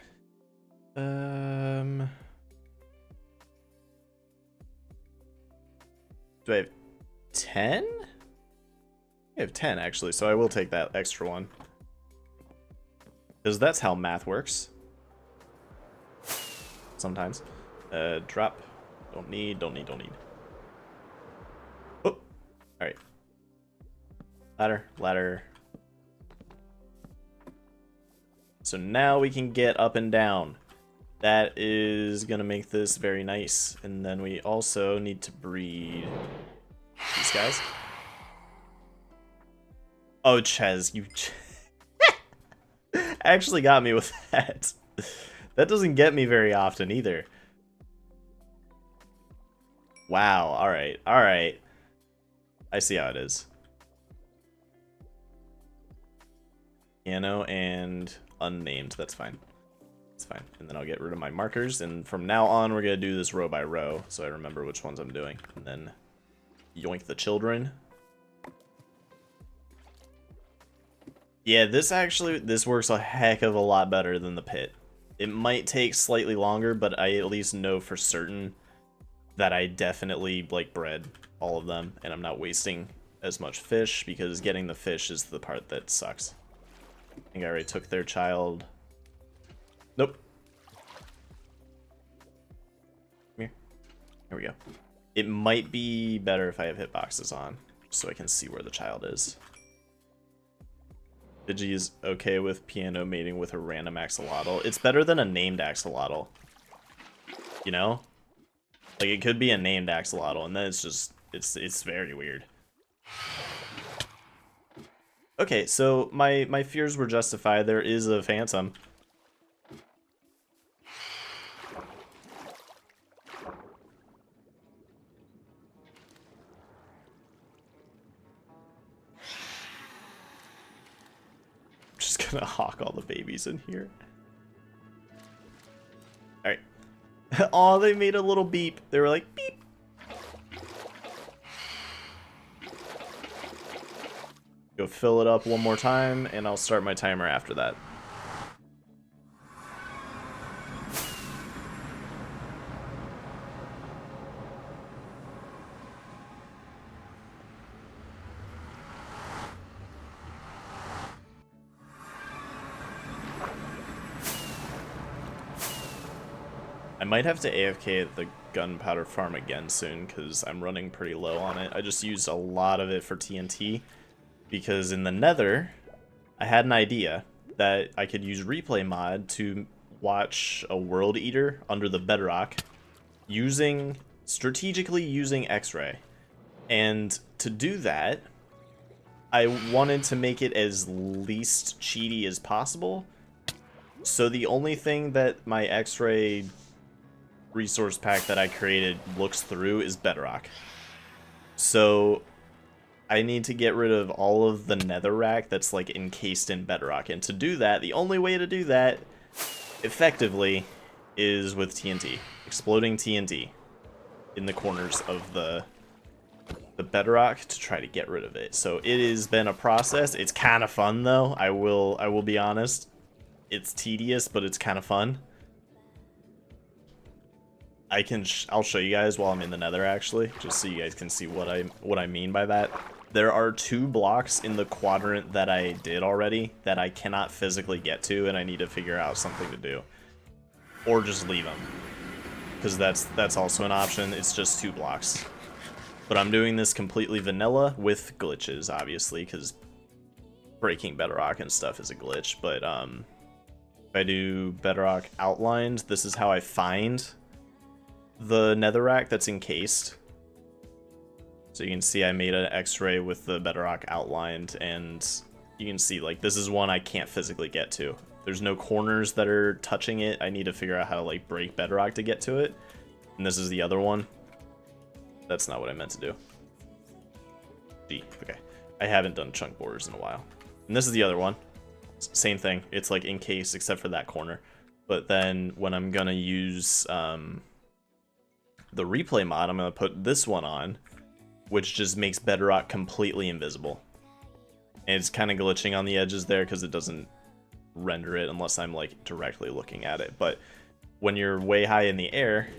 Do I have 10? I have 10 actually, so I will take that extra one. Because that's how math works. Sometimes. Drop. Don't need. Oh! Alright. Ladder. So now we can get up and down. That is gonna make this very nice. And then we also need to breed these guys. Oh, Ches, you actually got me with that. That doesn't get me very often either. Wow, alright. I see how it is. Piano and unnamed, that's fine. That's fine. And then I'll get rid of my markers, and from now on we're gonna do this row by row, so I remember which ones I'm doing. And then yoink the children. Yeah, this works a heck of a lot better than the pit. It might take slightly longer, but I at least know for certain that I definitely, like, bred all of them, and I'm not wasting as much fish, because getting the fish is the part that sucks. I think I already took their child. Nope. Come here. Here we go. It might be better if I have hitboxes on, so I can see where the child is. Digi is okay with piano mating with a random axolotl. It's better than a named axolotl. You know? Like, it could be a named axolotl, and then it's just, it's very weird. Okay, so my fears were justified. There is a phantom. Just gonna hawk all the babies in here. Alright. Aw, they made a little beep. They were like, beep. Go fill it up one more time, and I'll start my timer after that. I might have to AFK at the gunpowder farm again soon, because I'm running pretty low on it. I just used a lot of it for TNT, because in the nether, I had an idea that I could use replay mod to watch a world eater under the bedrock using strategically using X-ray. And to do that, I wanted to make it as least cheaty as possible. So the only thing that my X-ray resource pack that I created looks through is bedrock. So I need to get rid of all of the netherrack that's like encased in bedrock. And to do that, the only way to do that effectively is with TNT. Exploding TNT in the corners of the bedrock to try to get rid of it. So it has been a process. It's kind of fun though. I will be honest. It's tedious, but it's kind of fun. I'll show you guys while I'm in the nether actually, just so you guys can see what I mean by that. There are 2 blocks in the quadrant that I did already that I cannot physically get to, and I need to figure out something to do. Or just leave them. Because that's also an option. It's just 2 blocks. But I'm doing this completely vanilla with glitches, obviously, because breaking bedrock and stuff is a glitch. But if I do bedrock outlined, this is how I find the netherrack that's encased. So you can see I made an X-ray with the bedrock outlined, and you can see like this is one I can't physically get to. There's no corners that are touching it. I need to figure out how to like break bedrock to get to it. And this is the other one. That's not what I meant to do. Gee, okay. I haven't done chunk borders in a while. And this is the other one. Same thing. It's like encased except for that corner. But then when I'm gonna use the replay mod, I'm gonna put this one on, which just makes bedrock completely invisible. And it's kind of glitching on the edges there because it doesn't render it unless I'm like directly looking at it. But when you're way high in the air,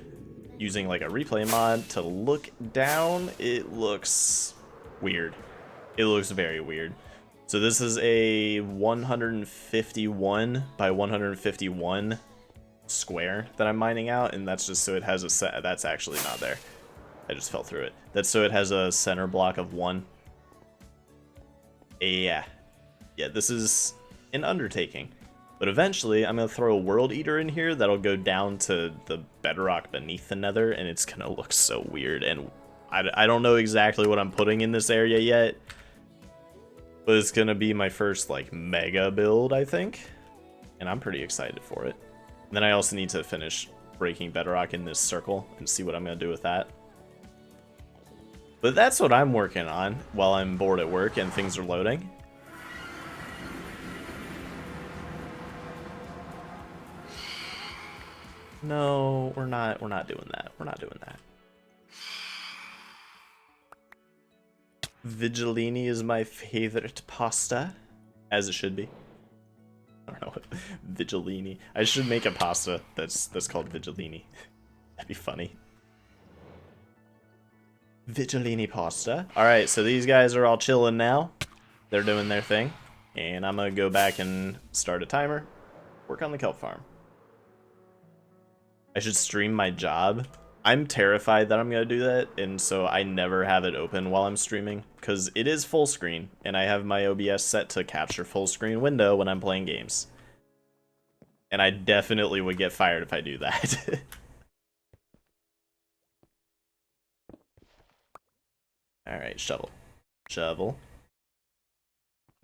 using like a replay mod to look down, it looks weird. It looks very weird. So this is a 151 by 151 square that I'm mining out, and that's just so it has a set. That's actually not there. I just fell through it. That's so it has a center block of 1. Yeah, this is an undertaking. But eventually, I'm going to throw a World Eater in here that'll go down to the bedrock beneath the nether, and it's going to look so weird. And I don't know exactly what I'm putting in this area yet, but it's going to be my first, like, mega build, I think. And I'm pretty excited for it. And then I also need to finish breaking bedrock in this circle and see what I'm going to do with that. But that's what I'm working on while I'm bored at work and things are loading. No, we're not doing that. We're not doing that. Vigilini is my favorite pasta, as it should be. I don't know what Vigilini. I should make a pasta that's called Vigilini. That'd be funny. Vigilini pasta. Alright, so these guys are all chilling now. They're doing their thing. And I'm gonna go back and start a timer. Work on the kelp farm. I should stream my job. I'm terrified that I'm gonna do that, and so I never have it open while I'm streaming, because it is full screen, and I have my OBS set to capture full screen window when I'm playing games. And I definitely would get fired if I do that. Alright, shovel. Shovel.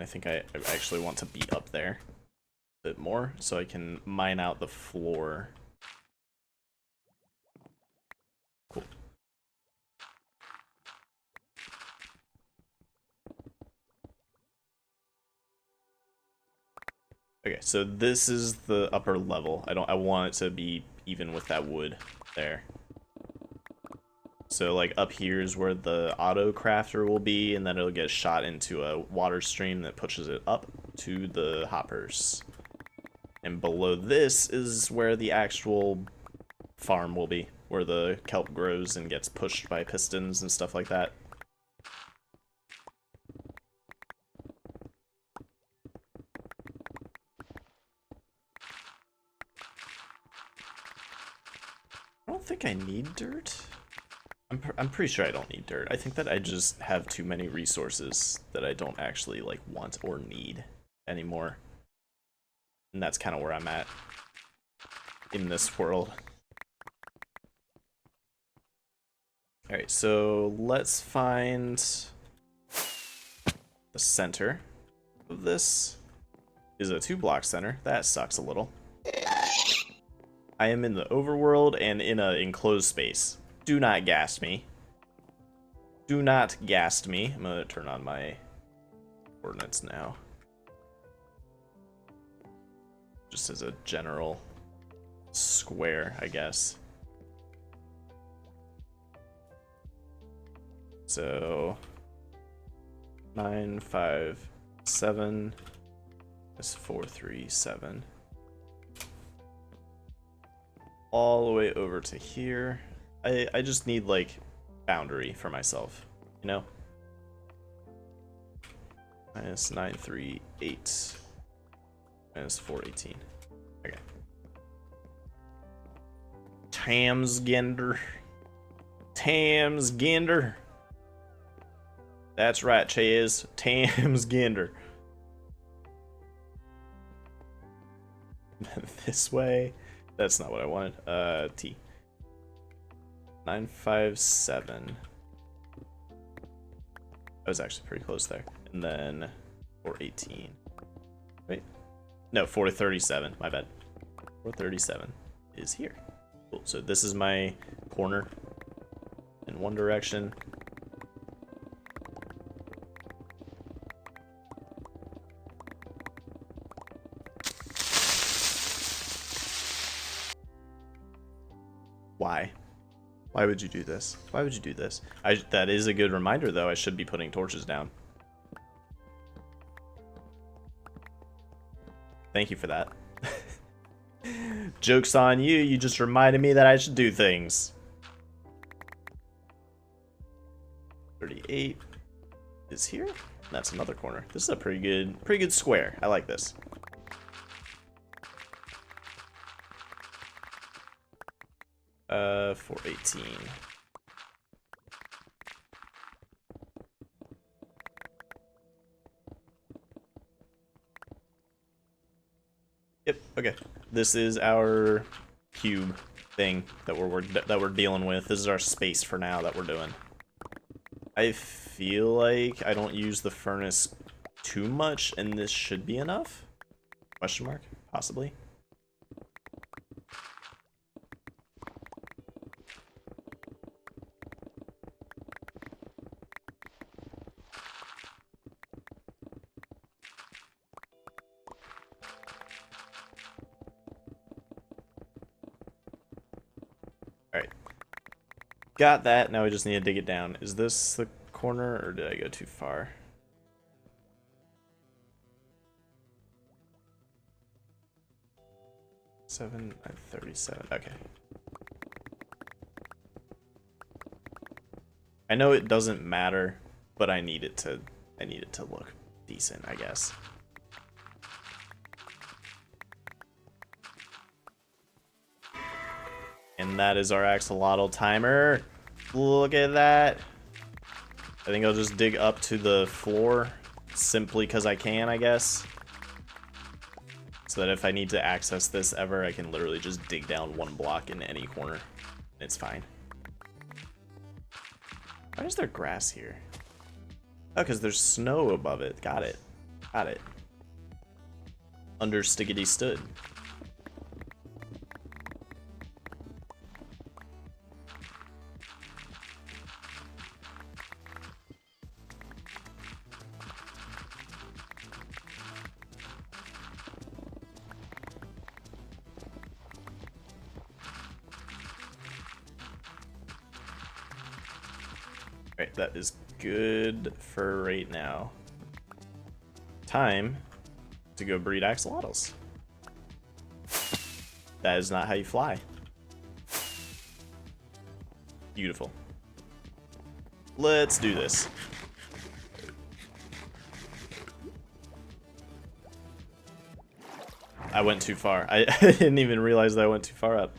I think I actually want to be up there a bit more, so I can mine out the floor. Cool. Okay, so this is the upper level. I want it to be even with that wood there. So like up here is where the auto crafter will be, and then it'll get shot into a water stream that pushes it up to the hoppers. And below this is where the actual farm will be, where the kelp grows and gets pushed by pistons and stuff like that. I don't think I need dirt. I'm pretty sure I don't need dirt. I think that I just have too many resources that I don't actually like want or need anymore. And that's kind of where I'm at in this world. Alright, so let's find the center of this. Is a 2-block center. That sucks a little. I am in the overworld and in an enclosed space. Do not gas me. Do not gas me. I'm gonna turn on my coordinates now. Just as a general square, I guess. So 9, 5, 7 is 4, 3, 7. All the way over to here. I just need like boundary for myself, you know? Minus 9, 3, 8. Minus 4, 18. Okay. Tamsgender. Tamsgender. That's right, Chaz. Tamsgender. This way. That's not what I wanted. T. 957. I was actually pretty close there. And then 418. Wait. No, 437. My bad. 437 is here. Cool. So this is my corner in one direction. Why? Why would you do this? Why would you do this? That is a good reminder, though. I should be putting torches down. Thank you for that. Joke's on you. You just reminded me that I should do things. 38 is here. That's another corner. This is a pretty good square. I like this. Uh, 418. Yep. Okay. This is our cube thing that we're dealing with. This is our space for now that we're doing. I feel like I don't use the furnace too much, and this should be enough? Question mark? Possibly. Alright. Got that. Now we just need to dig it down. Is this the corner, or did I go too far? Seven and 37. Okay. I know it doesn't matter, but I need it to look decent, I guess. And that is our axolotl timer. Look at that. I think I'll just dig up to the floor simply because I can, I guess. So that if I need to access this ever, I can literally just dig down one block in any corner. And it's fine. Why is there grass here? Oh, because there's snow above it. Got it. Got it. Under stickety stood. Alright, that is good for right now. Time to go breed axolotls. That is not how you fly. Beautiful. Let's do this. I went too far. I didn't even realize that I went too far up.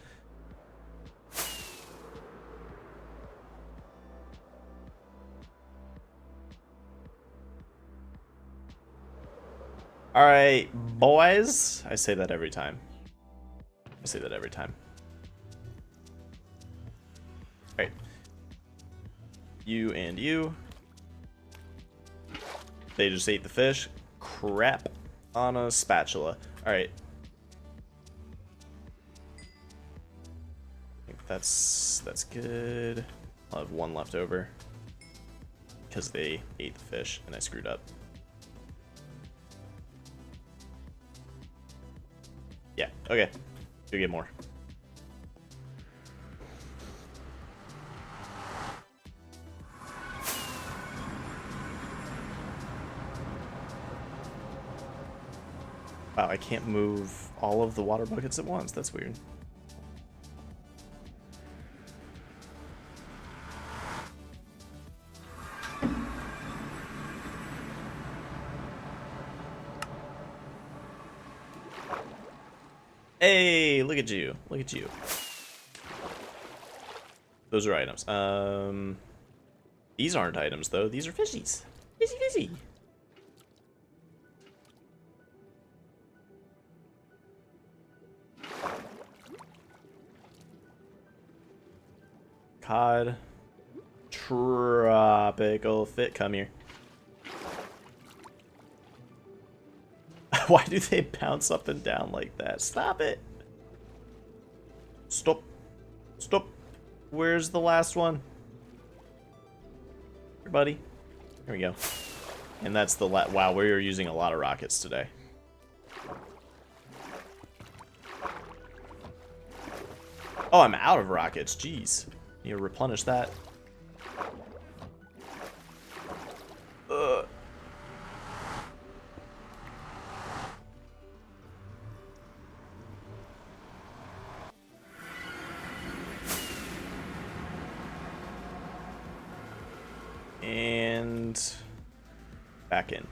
Alright, boys. I say that every time. I say that every time. Alright. You and you. They just ate the fish. Crap on a spatula. Alright. I think that's good. I'll have one left over. Because they ate the fish and I screwed up. Yeah, okay. Do get more. Wow, I can't move all of the water buckets at once. That's weird. Hey, look at you. Look at you. Those are items. These aren't items, though. These are fishies. Fishy, fishy. Cod. Tropical fit. Come here. Why do they bounce up and down like that? Stop it. Stop. Stop. Where's the last one? Here, buddy. Here we go. And that's the wow, we are using a lot of rockets today. Oh, I'm out of rockets. Jeez. Need to replenish that. Ugh. And back in.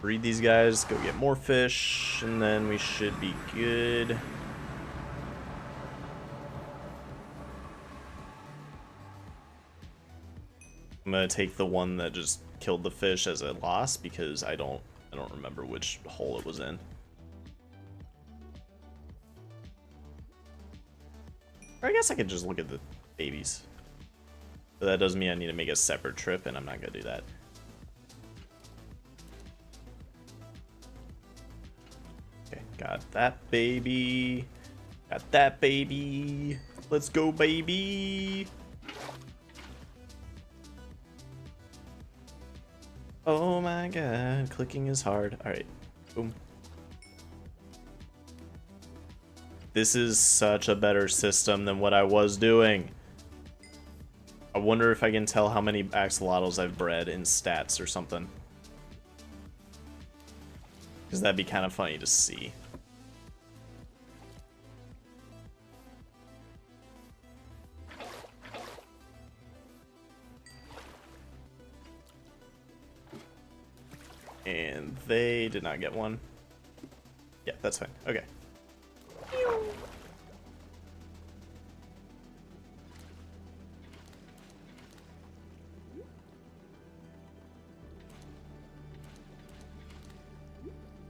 Breed these guys, go get more fish, and then we should be good. I'm gonna take the one that just killed the fish as a loss because I don't remember which hole it was in. Or I guess I could just look at the babies. But that doesn't mean I need to make a separate trip, and I'm not gonna do that. Okay, got that baby. Got that baby. Let's go, baby. Oh my god, clicking is hard. Alright, boom. This is such a better system than what I was doing. I wonder if I can tell how many axolotls I've bred in stats or something. Because that'd be kind of funny to see. And they did not get one. Yeah, that's fine. Okay.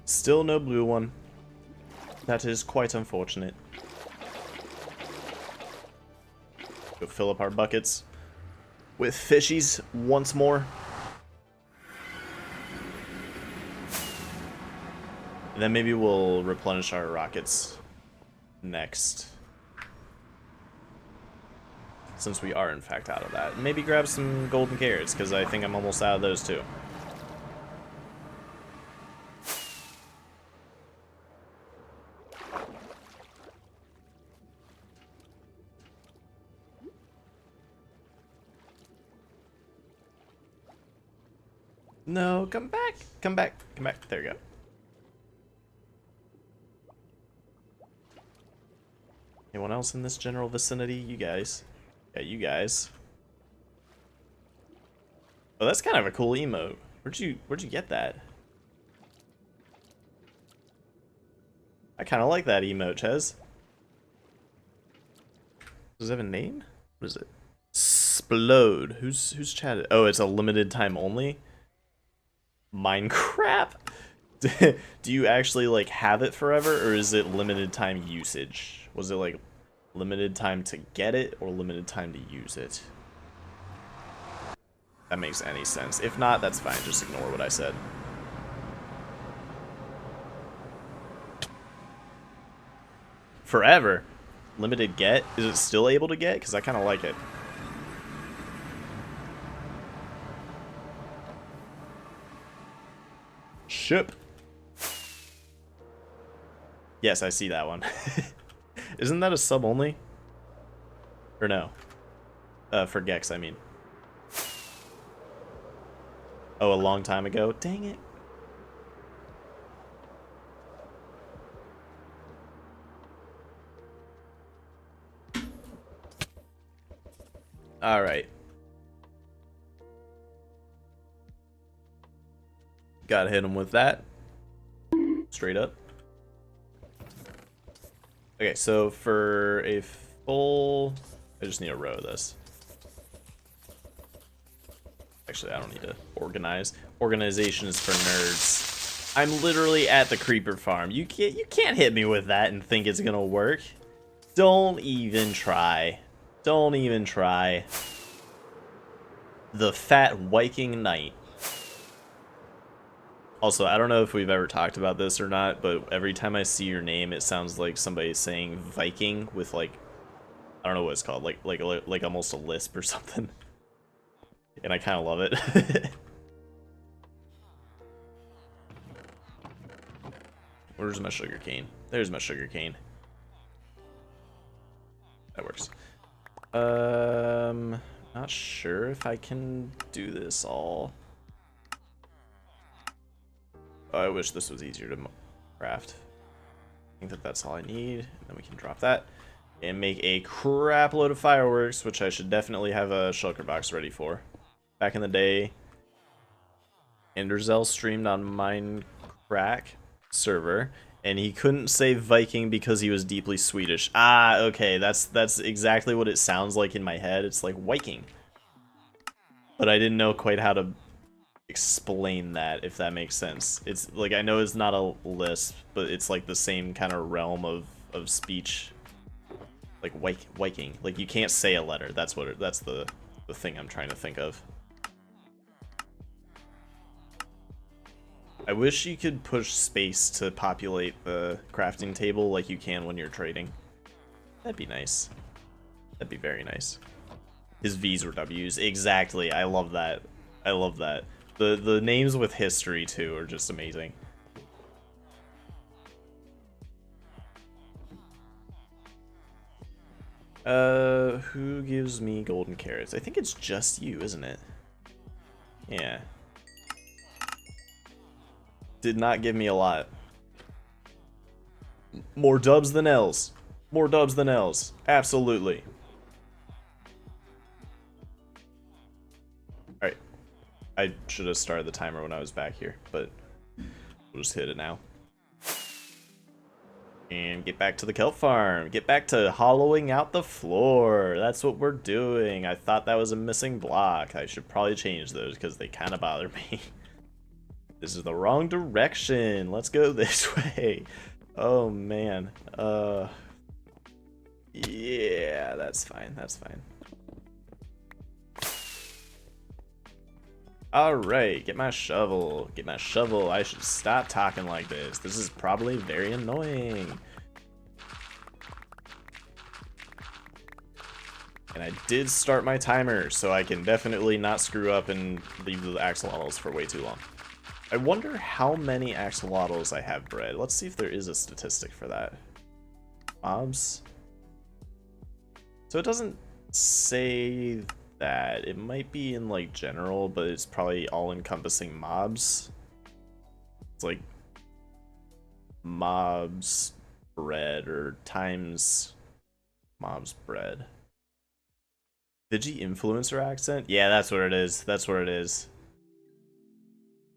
Still no blue one. That is quite unfortunate. Go fill up our buckets with fishies once more. And then maybe we'll replenish our rockets next. Since we are in fact out of that. Maybe grab some golden carrots, because I think I'm almost out of those too. No, come back. Come back. Come back. There you go. Anyone else in this general vicinity? You guys. Yeah, you guys. Oh, that's kind of a cool emote. Where'd you get that? I kind of like that emote, Ches. Does it have a name? What is it? Splode. Who's chatted? Oh, it's a limited time only? Minecraft? Do you actually like have it forever, or is it limited time usage? Was it like limited time to get it or limited time to use it? That makes any sense. If not, that's fine. Just ignore what I said. Forever. Limited get? Is it still able to get? Because I kind of like it. Ship. Yes, I see that one. Isn't that a sub only? Or no? For Gex, I mean. Oh, a long time ago? Dang it. Alright. Gotta hit him with that. Straight up. Okay, so for a full... I just need to row this. Actually, I don't need to organize. Organization is for nerds. I'm literally at the creeper farm. You can't hit me with that and think it's gonna work. Don't even try. Don't even try. The Fat Viking Knight. Also, I don't know if we've ever talked about this or not, but every time I see your name, it sounds like somebody saying Viking with like, I don't know what it's called, like almost a lisp or something. And I kind of love it. Where's my sugar cane? There's my sugar cane. That works. Not sure if I can do this all. Oh, I wish this was easier to craft. I think that that's all I need. And then we can drop that and make a crap load of fireworks, which I should definitely have a shulker box ready for. Back in the day, Enderzel streamed on Minecraft server, and he couldn't say Viking because he was deeply Swedish. Ah, okay, that's exactly what it sounds like in my head. It's like Viking. But I didn't know quite how to explain that, if that makes sense. It's like, I know it's not a lisp, but it's like the same kind of realm of speech. Like Viking. Like you can't say a letter. That's what that's the thing I'm trying to think of. I wish you could push space to populate the crafting table like you can when you're trading. That'd be nice. That'd be very nice. His V's were W's. Exactly. I love that. I love that. The names with history too are just amazing. Who gives me golden carrots? I think it's just you, isn't it? Yeah. Did not give me a lot. More dubs than L's. More dubs than L's. Absolutely. Alright. I should have started the timer when I was back here, but we'll just hit it now. And get back to the kelp farm. Get back to hollowing out the floor. That's what we're doing. I thought that was a missing block. I should probably change those because they kind of bother me. This is the wrong direction. Let's go this way. Oh, man. Yeah, that's fine. That's fine. Alright, get my shovel. Get my shovel. I should stop talking like this. This is probably very annoying. And I did start my timer, so I can definitely not screw up and leave the axolotls for way too long. I wonder how many axolotls I have bred. Let's see if there is a statistic for that. Mobs. So it doesn't say that. It might be in like general, but it's probably all-encompassing mobs. It's like mobs bred or times mobs bred. Digi influencer accent? Yeah, that's what it is. That's what it is.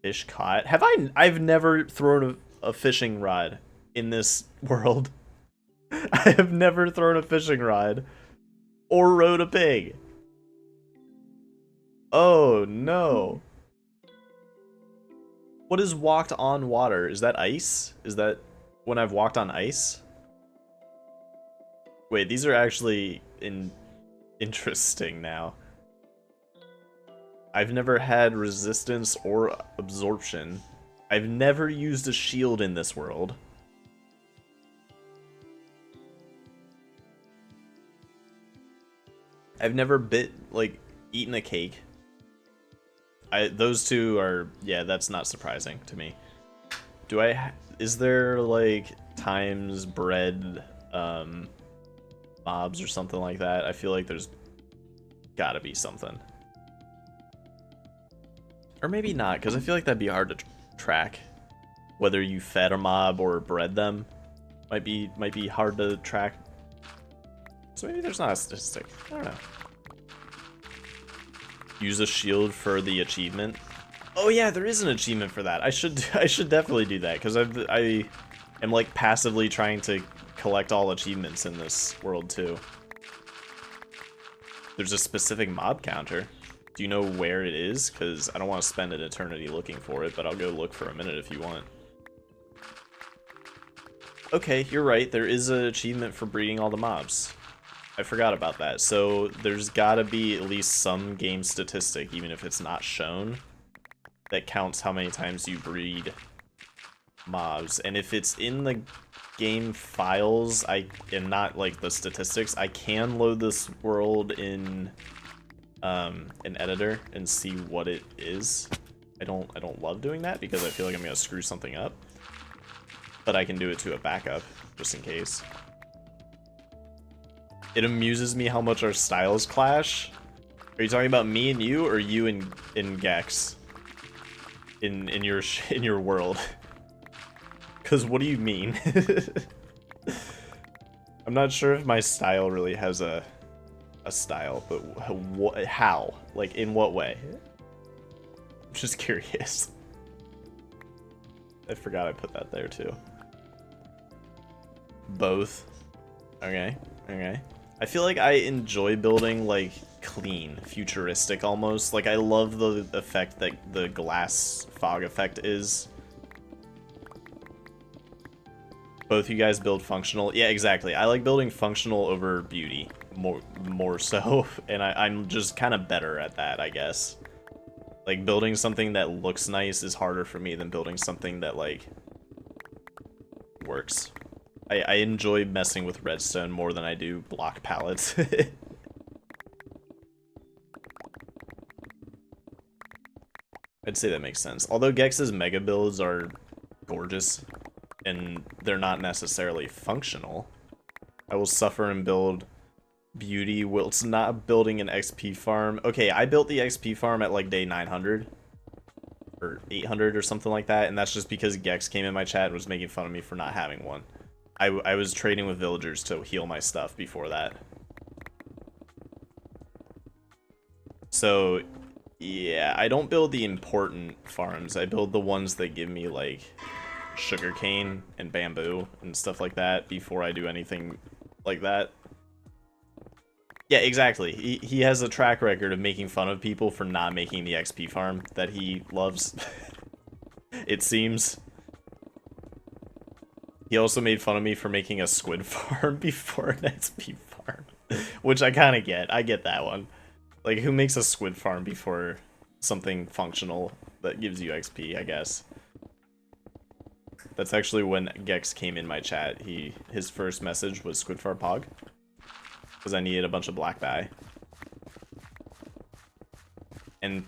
Fish caught. I've never thrown a fishing rod in this world. I have never thrown a fishing rod or rode a pig. Oh no. What is walked on water? Is that ice? Is that when I've walked on ice? Wait, these are actually interesting now. I've never had resistance or absorption. I've never used a shield in this world. I've never eaten a cake. Those two are, yeah, that's not surprising to me. Is there, like, times bread, mobs or something like that? I feel like there's gotta be something. Or maybe not, because I feel like that'd be hard to track. Whether you fed a mob or bred them might be hard to track. So maybe there's not a statistic. I don't know. Use a shield for the achievement. Oh yeah, there is an achievement for that. I should definitely do that, because I am like passively trying to collect all achievements in this world too. There's a specific mob counter. Do you know where it is? Because I don't want to spend an eternity looking for it, but I'll go look for a minute if you want. Okay, you're right. There is an achievement for breeding all the mobs. I forgot about that. So there's gotta be at least some game statistic, even if it's not shown, that counts how many times you breed mobs. And if it's in the game files, and not like the statistics, I can load this world in an editor and see what it is. I don't love doing that because I feel like I'm gonna screw something up. But I can do it to a backup, just in case. It amuses me how much our styles clash. Are you talking about me and you, or you and Gex? In your world? Because what do you mean? I'm not sure if my style really has a style, but how? Like, in what way? I'm just curious. I forgot I put that there too. Both. Okay, okay. I feel like I enjoy building, like, clean, futuristic almost. Like, I love the effect that the glass fog effect is. Both you guys build functional. Yeah, exactly. I like building functional over beauty more so, and I'm just kind of better at that, I guess. Like, building something that looks nice is harder for me than building something that, like, works. I enjoy messing with redstone more than I do block pallets. I'd say that makes sense. Although Gex's mega builds are gorgeous, and they're not necessarily functional. I will suffer and build beauty whilst not building an XP farm. Okay, I built the XP farm at like day 900 or 800 or something like that, and that's just because Gex came in my chat and was making fun of me for not having one. I was trading with villagers to heal my stuff before that. So, yeah, I don't build the important farms. I build the ones that give me, like, sugarcane and bamboo and stuff like that before I do anything like that. Yeah, exactly. He has a track record of making fun of people for not making the XP farm that he loves. It seems. He also made fun of me for making a squid farm before an XP farm. Which I kind of get. I get that one. Like, who makes a squid farm before something functional that gives you XP, I guess. That's actually when Gex came in my chat. His first message was squid farm pog. Because I needed a bunch of black dye. And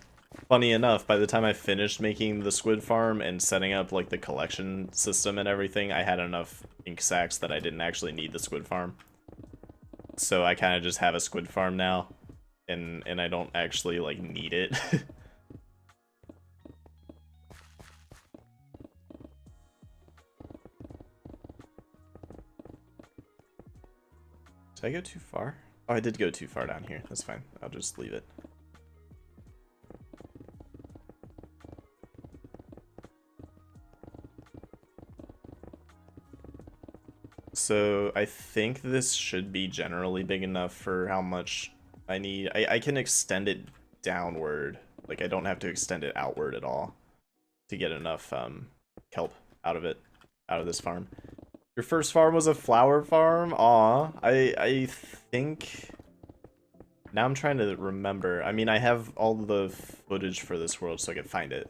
funny enough, by the time I finished making the squid farm and setting up like the collection system and everything, I had enough ink sacks that I didn't actually need the squid farm. So I kind of just have a squid farm now, and I don't actually like need it. Did I go too far? Oh, I did go too far down here. That's fine. I'll just leave it. So I think this should be generally big enough for how much I need. I can extend it downward. Like, I don't have to extend it outward at all to get enough kelp out of it, out of this farm. Your first farm was a flower farm? Aw, I think Now I'm trying to remember. I mean, I have all the footage for this world so I could find it.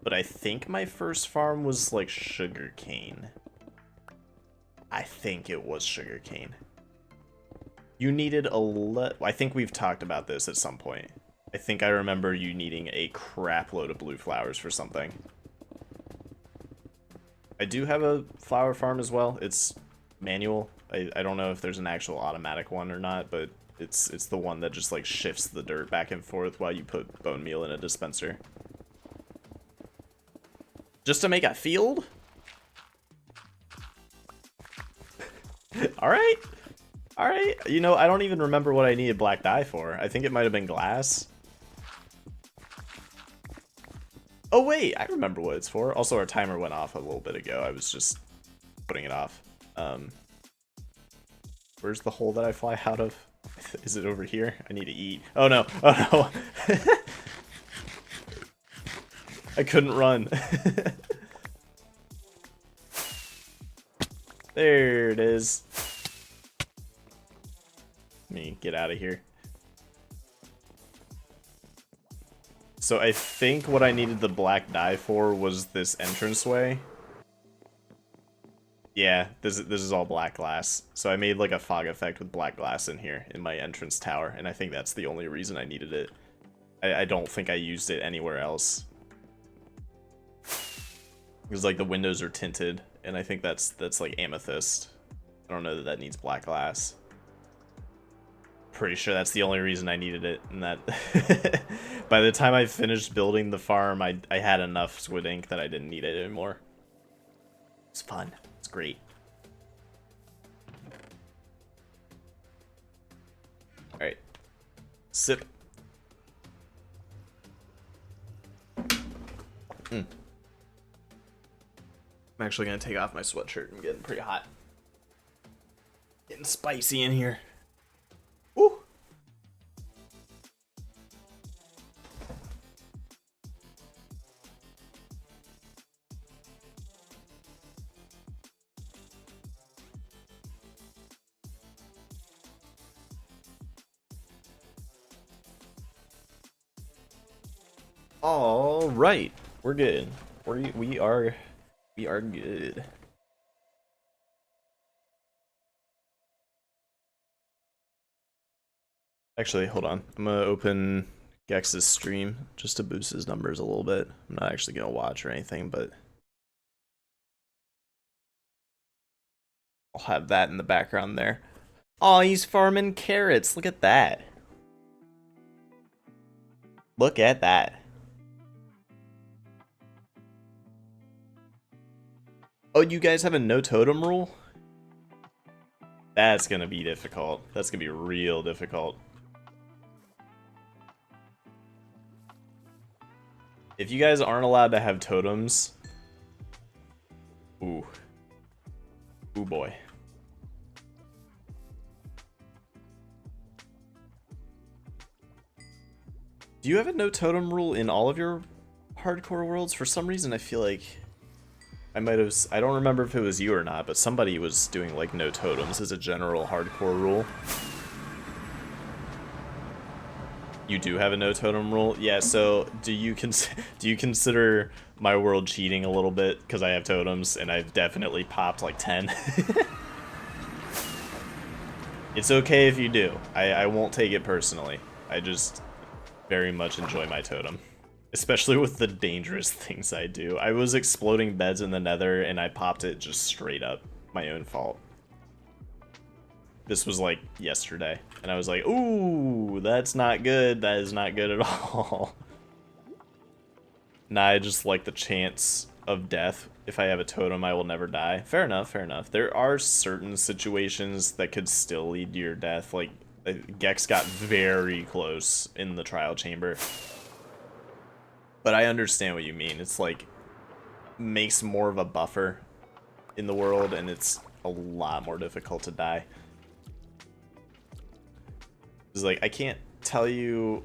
But I think my first farm was like sugarcane. I think it was sugarcane. You needed I think we've talked about this at some point. I think I remember you needing a crap load of blue flowers for something. I do have a flower farm as well. It's manual. I don't know if there's an actual automatic one or not, but it's the one that just like shifts the dirt back and forth while you put bone meal in a dispenser. Just to make a field? Alright. Alright. You know, I don't even remember what I needed black dye for. I think it might have been glass. Oh wait, I remember what it's for. Also, our timer went off a little bit ago. I was just putting it off. Where's the hole that I fly out of? Is it over here? I need to eat. Oh no. Oh no. I couldn't run. There it is. Let me get out of here. So I think what I needed the black dye for was this entranceway. Yeah, this is all black glass. So I made like a fog effect with black glass in here in my entrance tower, and I think that's the only reason I needed it. I don't think I used it anywhere else. Because like the windows are tinted, and I think that's like amethyst. I don't know that that needs black glass. Pretty sure that's the only reason I needed it, and that by the time I finished building the farm, I had enough squid ink that I didn't need it anymore. It's fun. It's great. All right, sip. I'm actually gonna take off my sweatshirt. I'm getting pretty hot. Getting spicy in here. Woo! All right, we're good. We are good. Actually, hold on. I'm gonna open Gex's stream just to boost his numbers a little bit. I'm not actually gonna watch or anything, but I'll have that in the background there. Oh, he's farming carrots. Look at that. Look at that. Oh, you guys have a no totem rule? That's gonna be difficult. That's gonna be real difficult. If you guys aren't allowed to have totems... Ooh. Ooh boy. Do you have a no totem rule in all of your hardcore worlds? For some reason I feel like I might have... I don't remember if it was you or not, but somebody was doing like no totems as a general hardcore rule. You do have a no totem rule? Yeah, so do you consider my world cheating a little bit because I have totems and I've definitely popped like 10? It's okay if you do. I won't take it personally. I just very much enjoy my totem. Especially with the dangerous things I do. I was exploding beds in the nether and I popped it just straight up. My own fault. This was like yesterday, and I was like, ooh, that's not good. That is not good at all. Nah, I just like the chance of death. If I have a totem, I will never die. Fair enough, fair enough. There are certain situations that could still lead to your death. Like, Gex got very close in the trial chamber. But I understand what you mean. It's like, makes more of a buffer in the world, and it's a lot more difficult to die. It's like, I can't tell you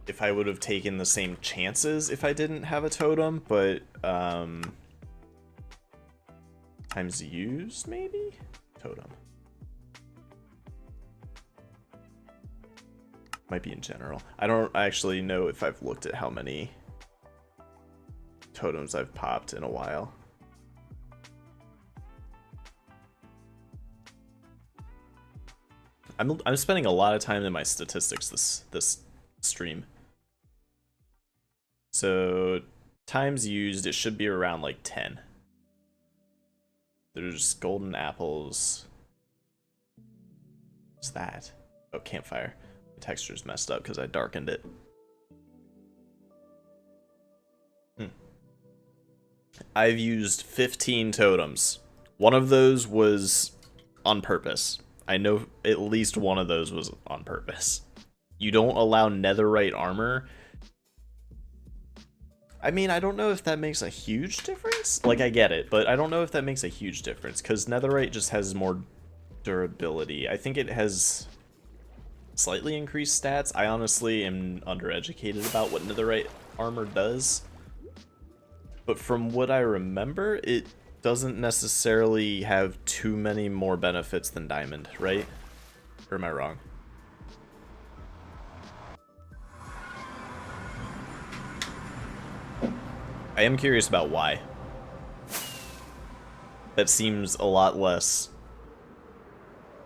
if I would have taken the same chances if I didn't have a totem, but, times used, maybe? Totem. Might be in general. I don't actually know if I've looked at how many totems I've popped in a while. I'm spending a lot of time in my statistics this stream. So times used, it should be around like 10. There's golden apples. What's that? Oh, campfire. The texture's messed up because I darkened it. I've used 15 totems. One of those was on purpose. I know at least one of those was on purpose. You don't allow netherite armor. I mean, I don't know if that makes a huge difference. Like, I get it, but I don't know if that makes a huge difference because netherite just has more durability. I think it has slightly increased stats. I honestly am undereducated about what netherite armor does. But from what I remember, it doesn't necessarily have too many more benefits than diamond, right? Or am I wrong? I am curious about why. That seems a lot less,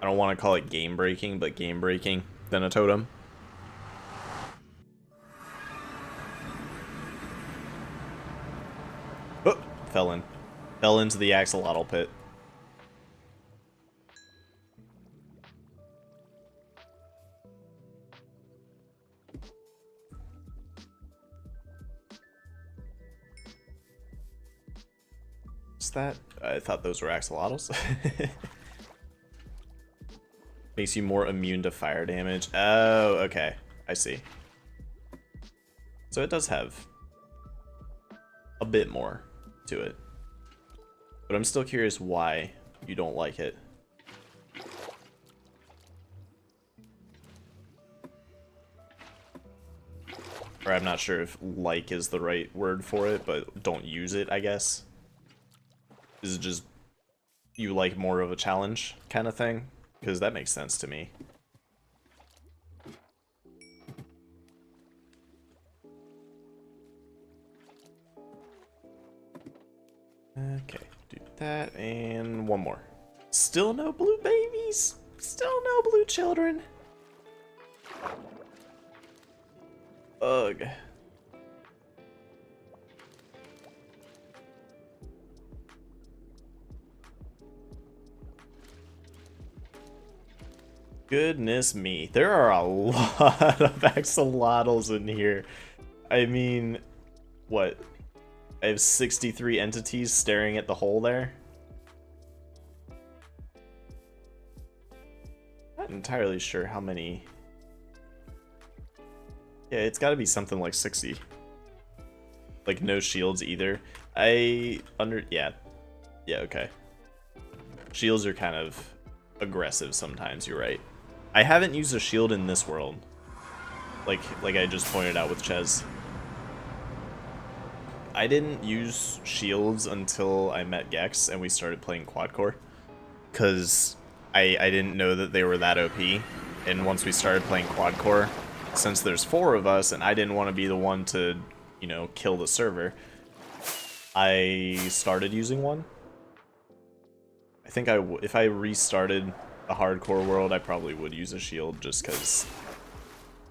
I don't want to call it game breaking, but game breaking than a totem. Oh, fell into the axolotl pit. What's that? I thought those were axolotls. Makes you more immune to fire damage. Oh, okay. I see. So it does have a bit more to it. But I'm still curious why you don't like it. Or I'm not sure if like is the right word for it, but don't use it, I guess. Is it just you like more of a challenge kind of thing? Because that makes sense to me. Okay, do that and one more. Still no blue babies. Still no blue children. Ugh. Goodness me. There are a lot of axolotls in here. I mean, what? I have 63 entities staring at the hole there. Not entirely sure how many. Yeah, it's got to be something like 60. Like no shields either. Yeah, okay. Shields are kind of aggressive sometimes, you're right. I haven't used a shield in this world. Like I just pointed out with Ches. I didn't use shields until I met Gex and we started playing quadcore. Because I didn't know that they were that OP. And once we started playing quadcore, since there's 4 of us and I didn't want to be the one to, you know, kill the server, I started using one. I think if I restarted a hardcore world, I probably would use a shield just because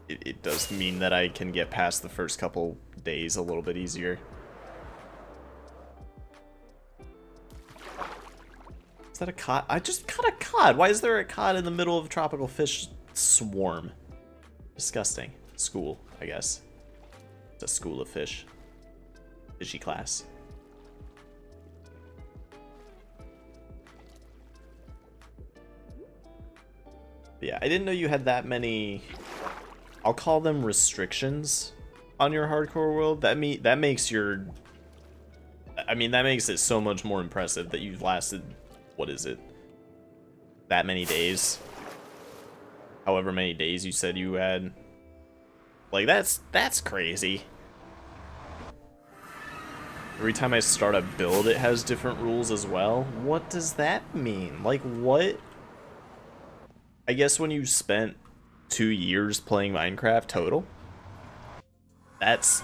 it does mean that I can get past the first couple days a little bit easier. Is that a cod? I just caught a cod. Why is there a cod in the middle of a tropical fish swarm? Disgusting. School, I guess. It's a school of fish. Fishy class. But yeah, I didn't know you had that many, I'll call them restrictions on your hardcore world. That makes your, I mean, that makes it so much more impressive that you've lasted, what is it, that many days? However many days you said you had. Like, that's crazy. Every time I start a build, it has different rules as well. What does that mean? Like, what? I guess when you spent 2 years playing Minecraft total. That's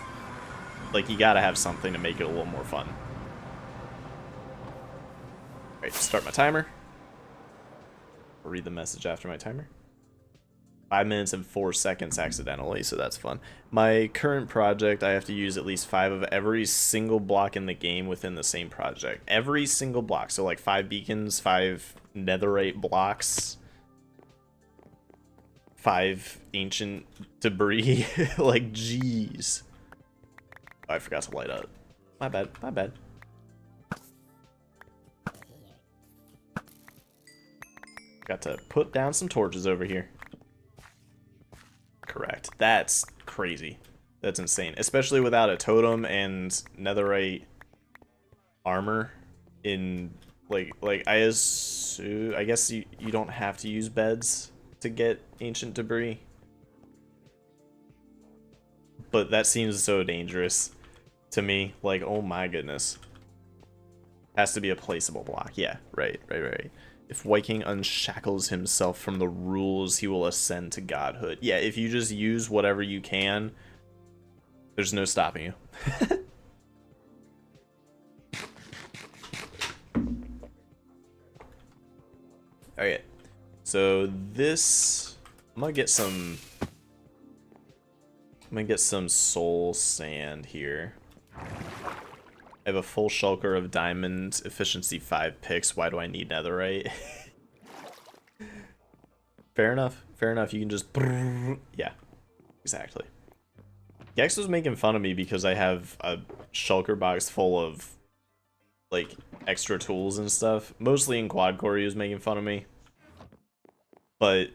like, you gotta have something to make it a little more fun. Alright, start my timer. I'll read the message after my timer. 5 minutes and 4 seconds accidentally, so that's fun. My current project, I have to use at least 5 of every single block in the game within the same project. Every single block, so like 5 beacons, 5 netherite blocks, 5 ancient debris. Like, jeez. Oh, I forgot to light up. My bad, my bad. Got to put down some torches over here. Correct. That's crazy. That's insane. Especially without a totem and netherite armor in, like I guess you don't have to use beds to get ancient debris. But that seems so dangerous to me. Like, oh my goodness. Has to be a placeable block. Yeah, right. If Viking unshackles himself from the rules, he will ascend to godhood. Yeah, if you just use whatever you can, there's no stopping you. Alright, so this, I'm gonna get some soul sand here. I have a full shulker of diamond, efficiency 5 picks. Why do I need netherite? Fair enough. You can just... Yeah, exactly. Gex was making fun of me because I have a shulker box full of, like, extra tools and stuff. Mostly in quadcore he was making fun of me. But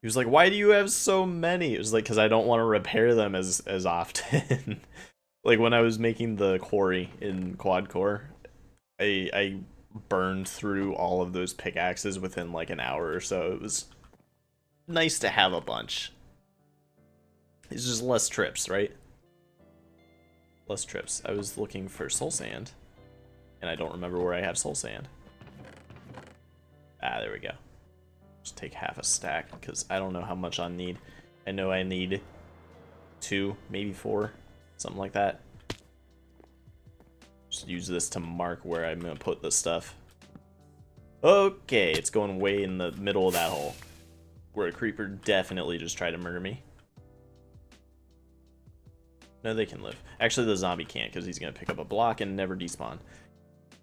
he was like, why do you have so many? It was like, because I don't want to repair them as often. Like, when I was making the quarry in quadcore, I burned through all of those pickaxes within like an hour or so. It was nice to have a bunch. It's just less trips, right? Less trips. I was looking for soul sand, and I don't remember where I have soul sand. Ah, there we go. Just take half a stack, because I don't know how much I need. I know I need 2, maybe 4. Something like that. Just use this to mark where I'm gonna put this stuff. Okay, it's going way in the middle of that hole, where a creeper definitely just tried to murder me. No, they can live. Actually, the zombie can't, because he's gonna pick up a block and never despawn.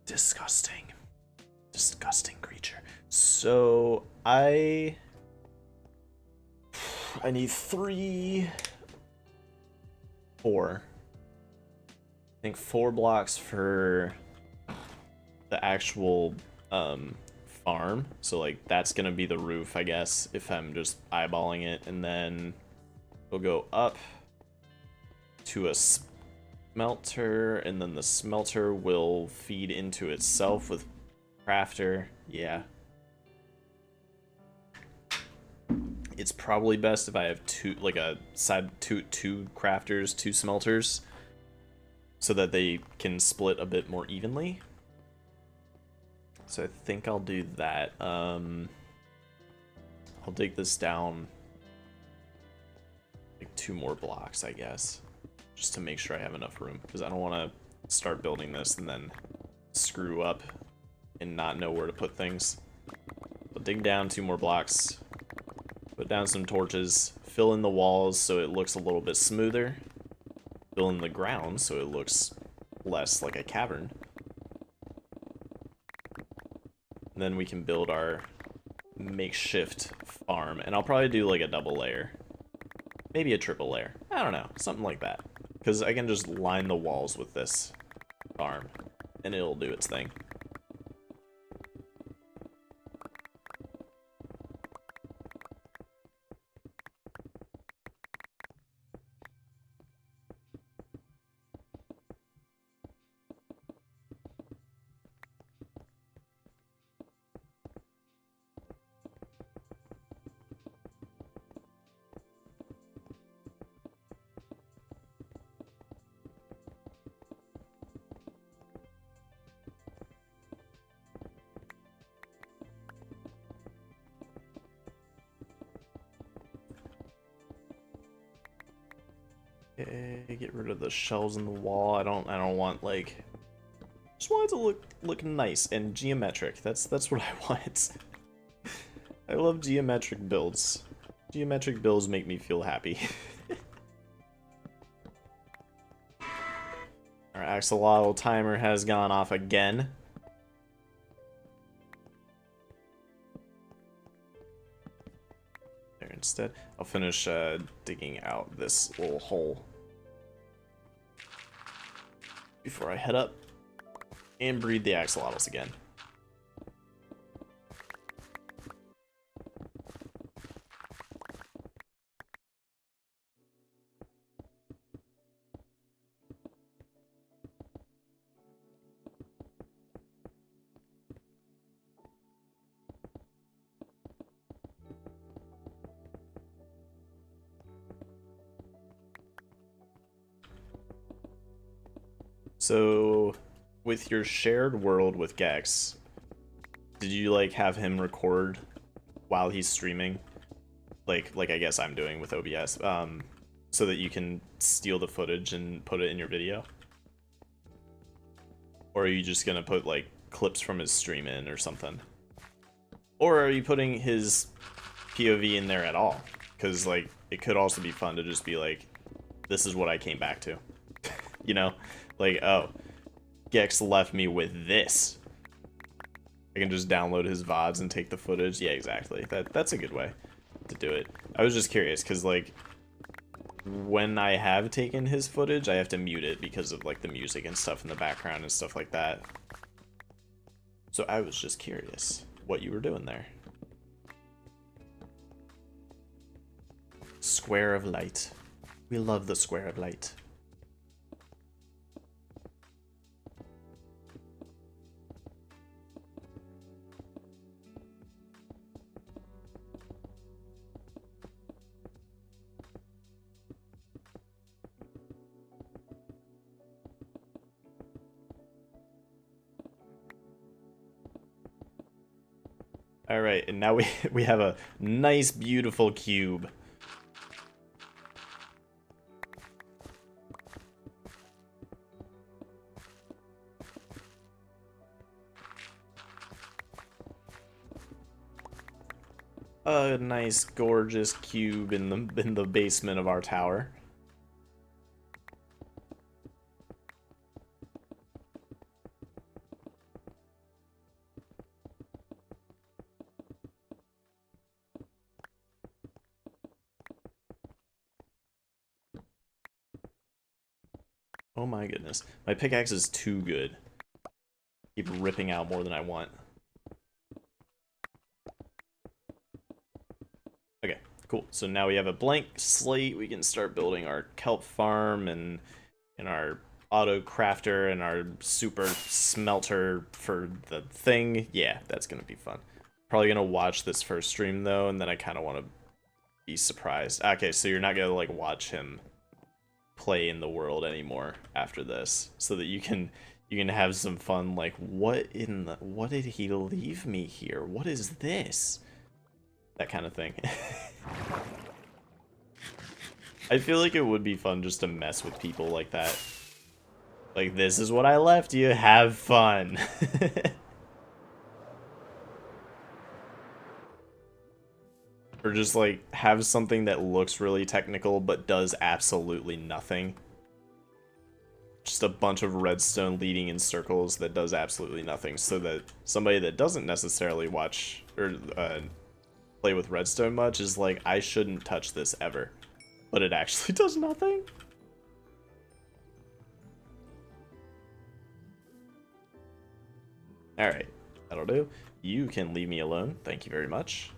Disgusting. Disgusting creature. So, I need 3... 4. I think 4 blocks for the actual farm. So like that's gonna be the roof, I guess, if I'm just eyeballing it, and then we'll go up to a smelter, and then the smelter will feed into itself with crafter. Yeah. It's probably best if I have 2, like a side two crafters, 2 smelters, so that they can split a bit more evenly. So I think I'll do that. I'll dig this down like 2 more blocks, I guess, just to make sure I have enough room, because I don't want to start building this and then screw up and not know where to put things. I'll dig down 2 more blocks, put down some torches, fill in the walls so it looks a little bit smoother, fill in the ground so it looks less like a cavern. And then we can build our makeshift farm, and I'll probably do like a double layer, maybe a triple layer, I don't know, something like that, because I can just line the walls with this farm and it'll do its thing. Okay, get rid of the shells in the wall. I don't want like, just want it to look nice and geometric. That's what I want. I love geometric builds. Geometric builds make me feel happy. Our axolotl timer has gone off again. There instead. I'll finish digging out this little hole before I head up and breed the axolotls again. So, with your shared world with Gex, did you like have him record while he's streaming? Like I guess I'm doing with OBS, so that you can steal the footage and put it in your video? Or are you just gonna put like clips from his stream in or something? Or are you putting his POV in there at all? Because like it could also be fun to just be like, this is what I came back to. You know? Like, oh, Gex left me with this. I can just download his VODs and take the footage. Yeah, exactly. That's a good way to do it. I was just curious, because, like, when I have taken his footage, I have to mute it because of, like, the music and stuff in the background and stuff like that. So I was just curious what you were doing there. Square of light. We love the square of light. All right, and now we have a nice, beautiful cube. A nice, gorgeous cube in the basement of our tower. Oh my goodness. My pickaxe is too good. Keep ripping out more than I want. Okay, cool. So now we have a blank slate. We can start building our kelp farm and our auto crafter and our super smelter for the thing. Yeah, that's gonna be fun. Probably gonna watch this first stream though, and then I kind of want to be surprised. Okay, so you're not gonna like watch him play in the world anymore after this, so that you can have some fun. Like, what did he leave me here? What is this? That kind of thing. I feel like it would be fun just to mess with people like that. Like, this is what I left you. Have fun. Or just like have something that looks really technical but does absolutely nothing. Just a bunch of redstone leading in circles that does absolutely nothing, so that somebody that doesn't necessarily watch or play with redstone much is like, I shouldn't touch this ever. But it actually does nothing. Alright, that'll do. You can leave me alone. Thank you very much.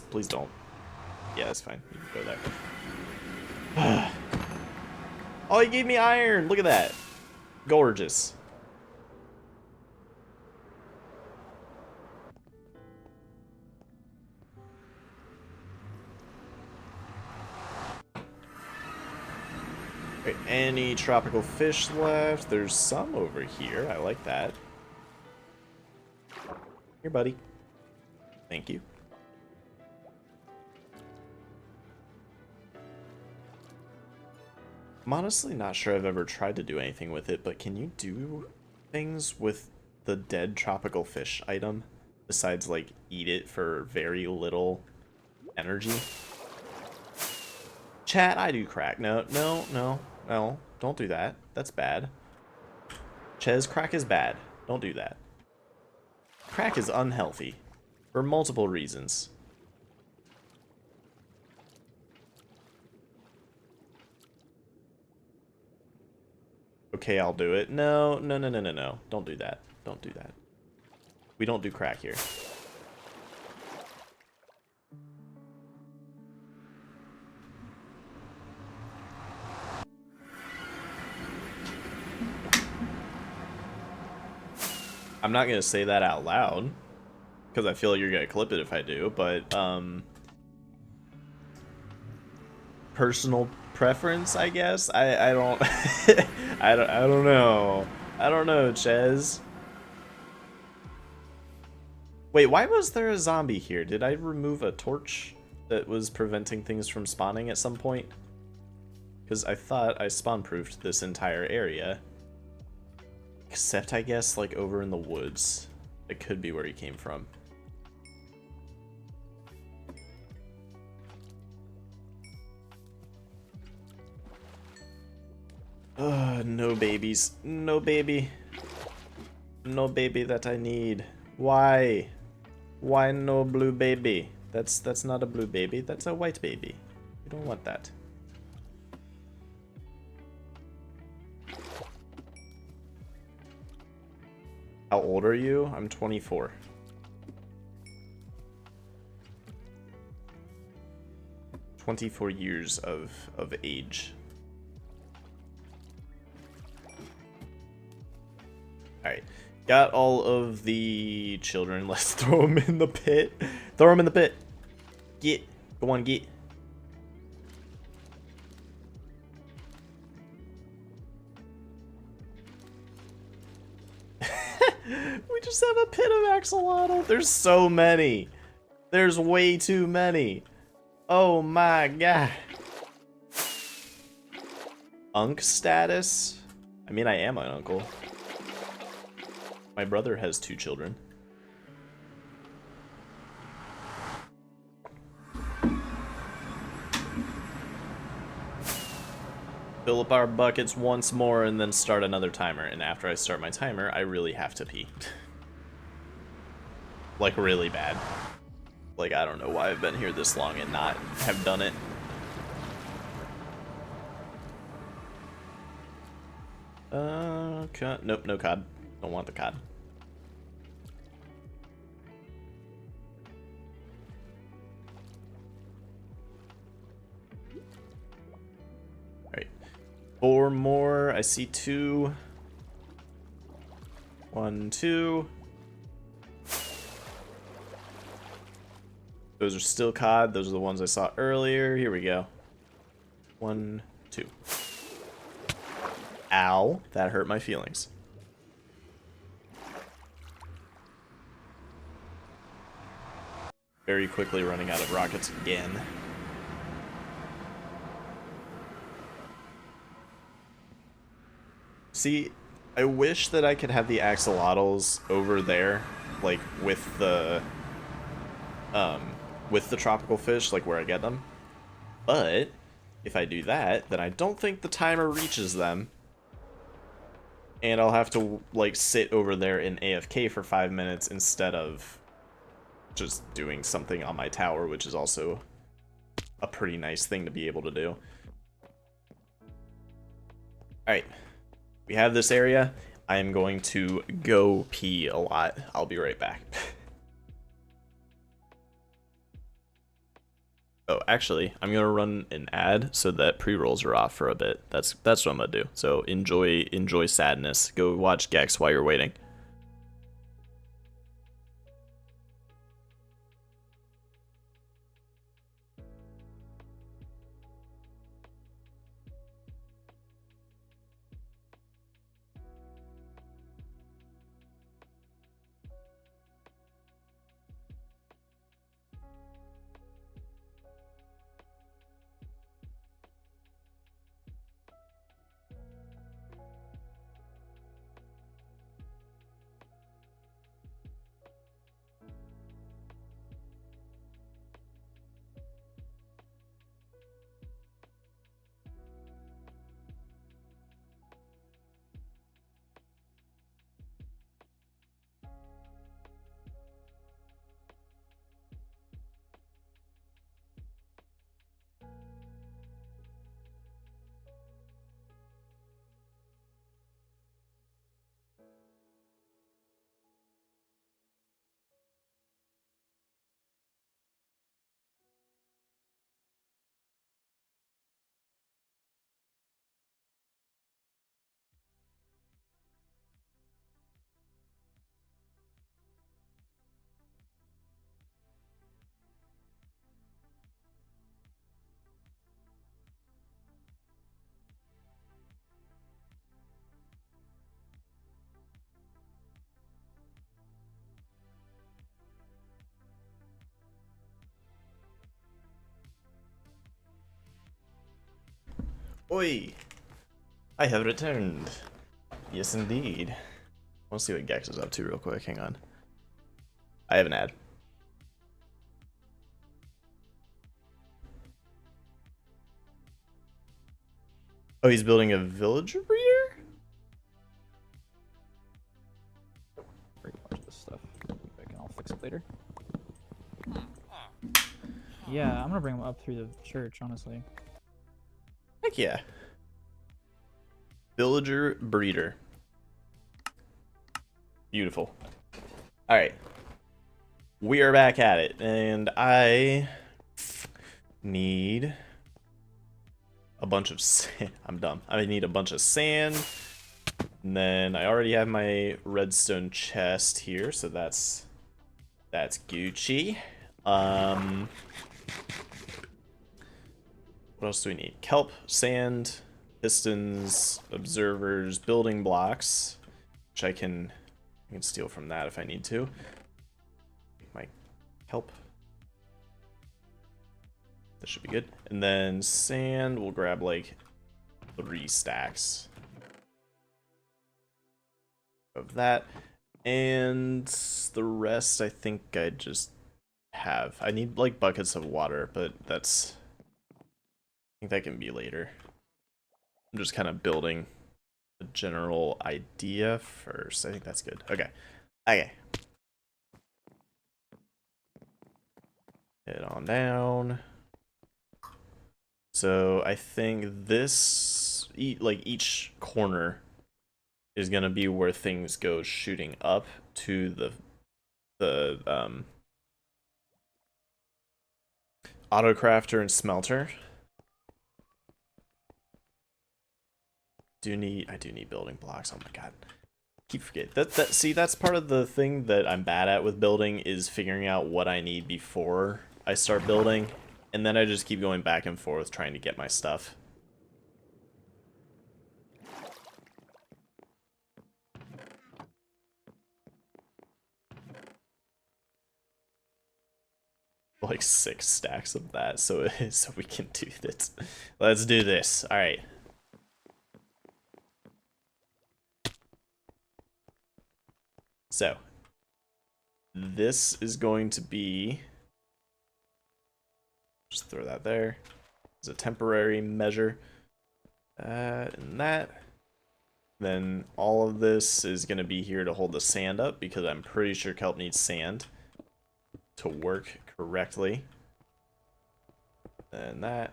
Please don't. Yeah, that's fine. You can go there. Oh, he gave me iron! Look at that. Gorgeous. Okay, any tropical fish left? There's some over here. I like that. Here, buddy. Thank you. I'm honestly not sure I've ever tried to do anything with it, but can you do things with the dead tropical fish item besides like eat it for very little energy? Chat, I do crack. No, no, no, no. Don't do that. That's bad. Ches, crack is bad. Don't do that. Crack is unhealthy for multiple reasons. Okay, I'll do it. No, no, no, no, no, no. Don't do that. Don't do that. We don't do crack here. I'm not gonna say that out loud because I feel like you're gonna clip it if I do, but personal preference, I guess. I don't I don't know. I don't know, Ches. Wait, why was there a zombie here? Did I remove a torch that was preventing things from spawning at some point? Because I thought I spawn-proofed this entire area. Except, I guess, like, over in the woods. It could be where he came from. No babies. No baby. No baby that I need. Why? Why no blue baby? That's not a blue baby, that's a white baby. You don't want that. How old are you? I'm 24. $24 of age. Alright. Got all of the children. Let's throw them in the pit. Throw them in the pit. Get. Go on, get. We just have a pit of axolotl. There's so many. There's way too many. Oh my god. Unk status? I mean, I am an uncle. My brother has 2 children. Fill up our buckets once more and then start another timer. And after I start my timer, I really have to pee. Like, really bad. Like, I don't know why I've been here this long and not have done it. Cod. Nope, no cod. Don't want the cod. Alright. 4 more. I see 2. 1, 2. Those are still cod. Those are the ones I saw earlier. Here we go. 1, 2. Ow. That hurt my feelings. Very quickly running out of rockets again. See, I wish that I could have the axolotls over there, like with the tropical fish, like where I get them. But if I do that, then I don't think the timer reaches them. And I'll have to like sit over there in AFK for 5 minutes instead of just doing something on my tower, which is also a pretty nice thing to be able to do. Alright, we have this area. I am going to go pee a lot. I'll be right back. Oh, actually, I'm gonna run an ad so that pre-rolls are off for a bit. That's what I'm gonna do. So enjoy sadness. Go watch Gex while you're waiting. Oi! I have returned. Yes, indeed. I want to see what Gex is up to real quick. Hang on. I have an ad. Oh, he's building a villager breeder? Pretty much this stuff. I'll fix it later. Yeah, I'm gonna bring him up through the church, honestly. Heck yeah. Villager breeder. Beautiful. Alright. We are back at it, and I need a bunch of sand. I'm dumb. I need a bunch of sand. And then I already have my redstone chest here, so that's Gucci. What else do we need? Kelp, sand, pistons, observers, building blocks, which I can steal from that if I need to. My kelp. That should be good. And then sand, we'll grab like 3 stacks of that. And the rest I think I just have. I need like buckets of water, but that's... I think that can be later. I'm just kind of building a general idea first. I think that's good. Okay. Okay. Head on down. So I think this, like each corner is gonna be where things go shooting up to the auto crafter and smelter. I do need building blocks. Oh my god. Keep forgetting that see, that's part of the thing that I'm bad at with building, is figuring out what I need before I start building, and then I just keep going back and forth trying to get my stuff. Like 6 stacks of that, so we can do this. Let's do this. All right. So this is going to be, just throw that there as a temporary measure. And that. Then all of this is going to be here to hold the sand up, because I'm pretty sure kelp needs sand to work correctly. And that.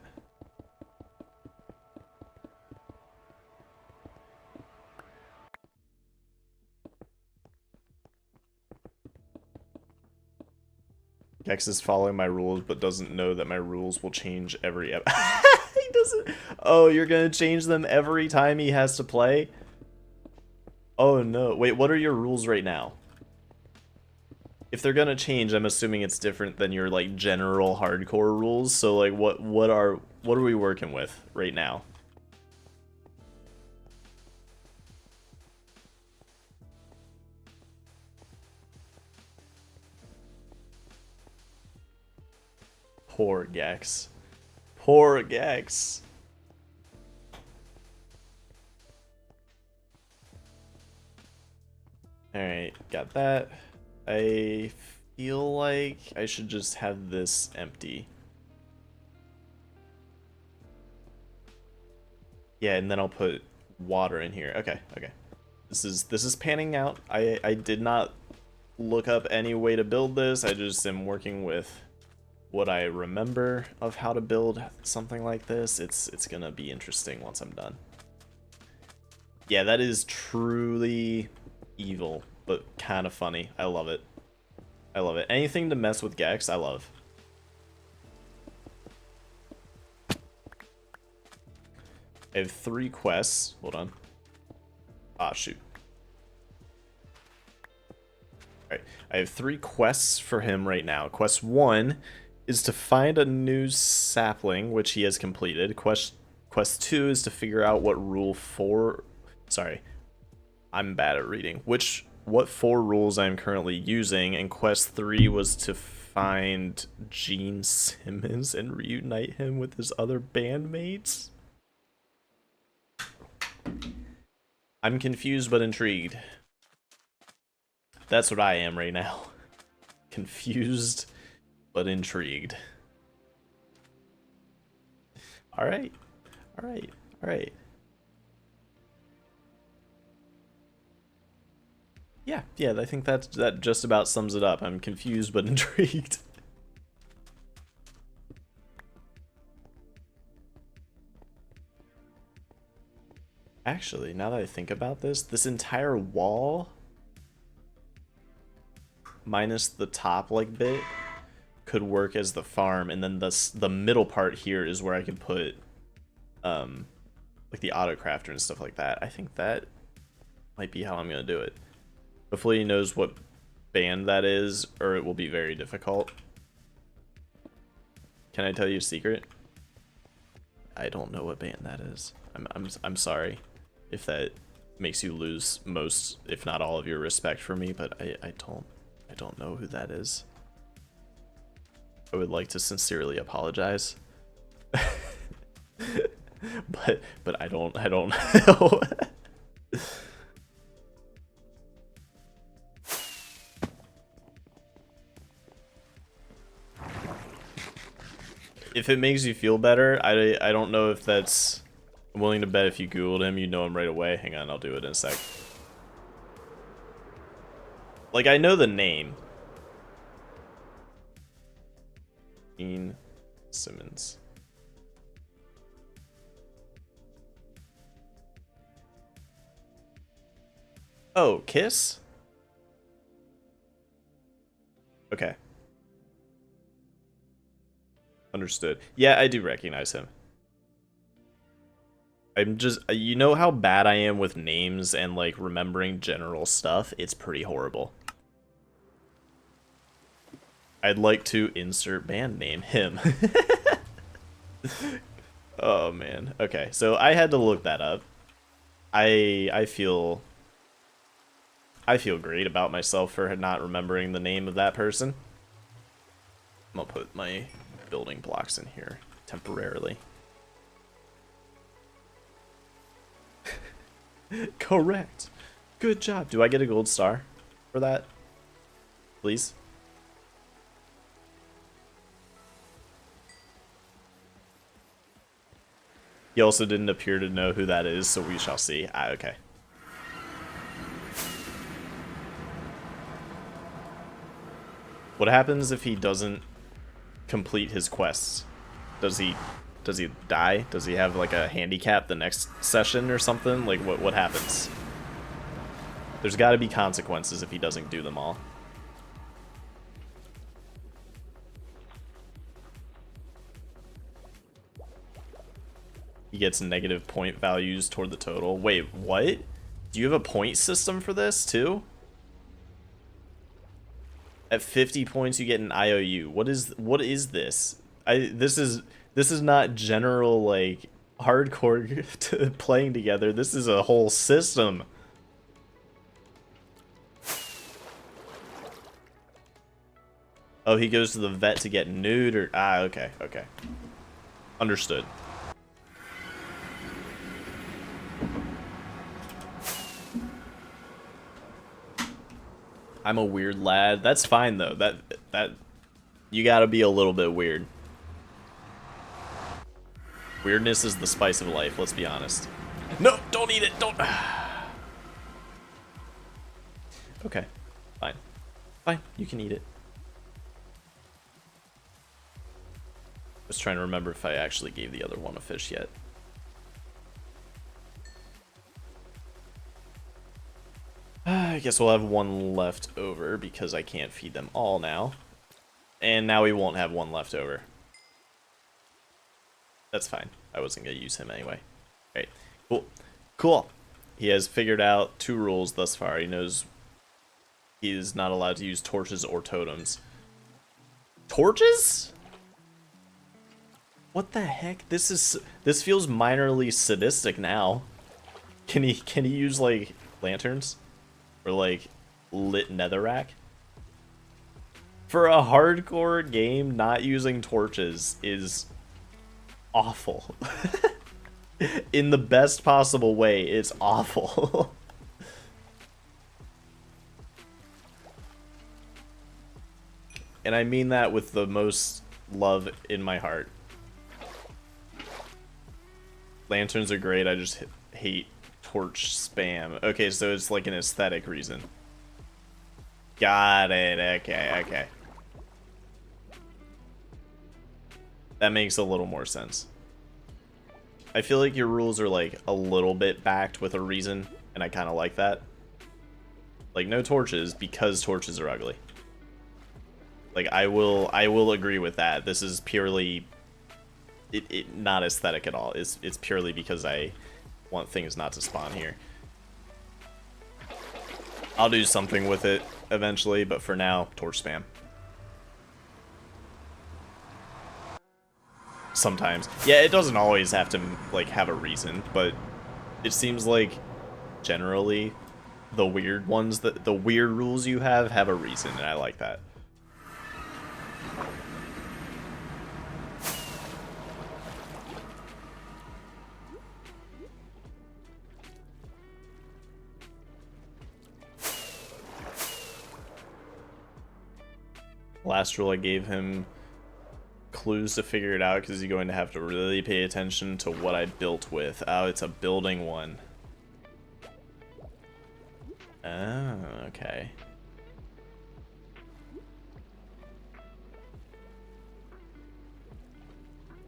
Gex is following my rules, but doesn't know that my rules will change every he doesn't. Oh, you're gonna change them every time he has to play? Oh no. Wait, what are your rules right now? If they're gonna change, I'm assuming it's different than your like general hardcore rules. So like what are we working with right now? Poor Gex. Poor Gex. Alright, got that. I feel like I should just have this empty. Yeah, and then I'll put water in here. Okay, okay. This is panning out. I did not look up any way to build this. I just am working with what I remember of how to build something like this. It's gonna be interesting once I'm done. Yeah, that is truly evil, but kind of funny. I love it. I love it. Anything to mess with Gex, I love. I have 3 quests. Hold on. Ah, shoot. Alright, I have 3 quests for him right now. Quest 1 is to find a new sapling, which he has completed. Quest 2 is to figure out what rule 4... Sorry, I'm bad at reading. What 4 rules I'm currently using, and quest 3 was to find Gene Simmons and reunite him with his other bandmates. I'm confused but intrigued. That's what I am right now. Confused but intrigued. Alright. Alright. Alright. Yeah, I think that just about sums it up. I'm confused but intrigued. Actually, now that I think about this entire wall, minus the top like bit, could work as the farm, and then the middle part here is where I could put like the auto crafter and stuff like that. I think that might be how I'm gonna do it. Hopefully he knows what band that is, or it will be very difficult. Can I tell you a secret? I don't know what band that is. I'm sorry if that makes you lose most, if not all, of your respect for me, but I don't know who that is. I would like to sincerely apologize. but I don't know. If it makes you feel better, I don't know if that's... I'm willing to bet if you Googled him, you know him right away. Hang on, I'll do it in a sec. Like, I know the name. Gene Simmons. Oh, Kiss? Okay. Understood. Yeah, I do recognize him. I'm just, you know how bad I am with names and like remembering general stuff? It's pretty horrible. I'd like to insert band name him. Oh man. Okay, so I had to look that up. I feel great about myself for not remembering the name of that person. I'm gonna put my building blocks in here temporarily. Correct. Good job. Do I get a gold star for that? Please? He also didn't appear to know who that is, so we shall see. Ah, okay. What happens if he doesn't complete his quests? Does he die? Does he have like a handicap the next session or something? Like what happens? There's got to be consequences if he doesn't do them all. He gets negative point values toward the total. Wait, what? Do you have a point system for this too? At 50 points you get an IOU. What is this? This is not general like hardcore playing together. This is a whole system. Oh, he goes to the vet to get neutered. Ah, okay, okay. Understood. I'm a weird lad. That's fine though. That you gotta be a little bit weird. Weirdness is the spice of life, let's be honest. No, don't eat it, don't. Okay, fine. Fine, you can eat it. I was trying to remember if I actually gave the other one a fish yet. I guess we'll have one left over because I can't feed them all now. And now we won't have one left over. That's fine. I wasn't going to use him anyway. Alright, cool. Cool. He has figured out 2 rules thus far. He knows he is not allowed to use torches or totems. Torches? What the heck? This feels minorly sadistic now. Can he use like lanterns? Or like lit netherrack? For a hardcore game, not using torches is awful. In the best possible way, it's awful. And I mean that with the most love in my heart. Lanterns are great, I just hate torch spam. Okay, so it's like an aesthetic reason. Got it, okay. That makes a little more sense. I feel like your rules are like a little bit backed with a reason, and I kind of like that. Like no torches because torches are ugly. Like I will agree with that. This is purely it not aesthetic at all. It's purely because I want things not to spawn here. I'll do something with it eventually, but for now, torch spam. Sometimes. Yeah, it doesn't always have to like have a reason, but it seems like generally the weird ones, the weird rules you have a reason, and I like that. Last rule I gave him clues to figure it out because he's going to have to really pay attention to what I built with. Oh, it's a building one. Oh, okay.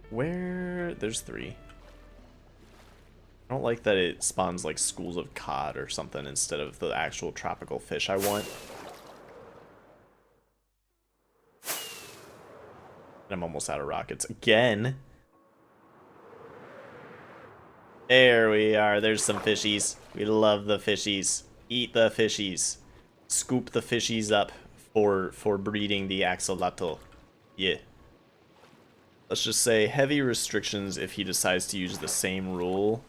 Where? There's 3. I don't like that it spawns like schools of cod or something instead of the actual tropical fish I want. I'm almost out of rockets again. There we are. There's some fishies. We love the fishies. Eat the fishies. Scoop the fishies up for breeding the axolotl. Yeah. Let's just say heavy restrictions if he decides to use the same rule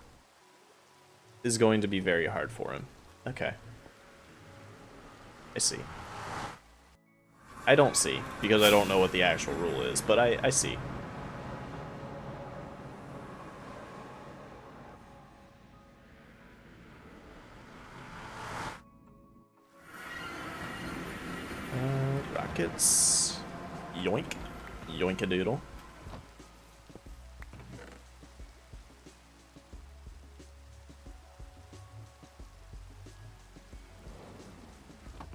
is going to be very hard for him. Okay. I see. I don't see, because I don't know what the actual rule is, but I see. Rockets. Yoink. Yoink-a-doodle.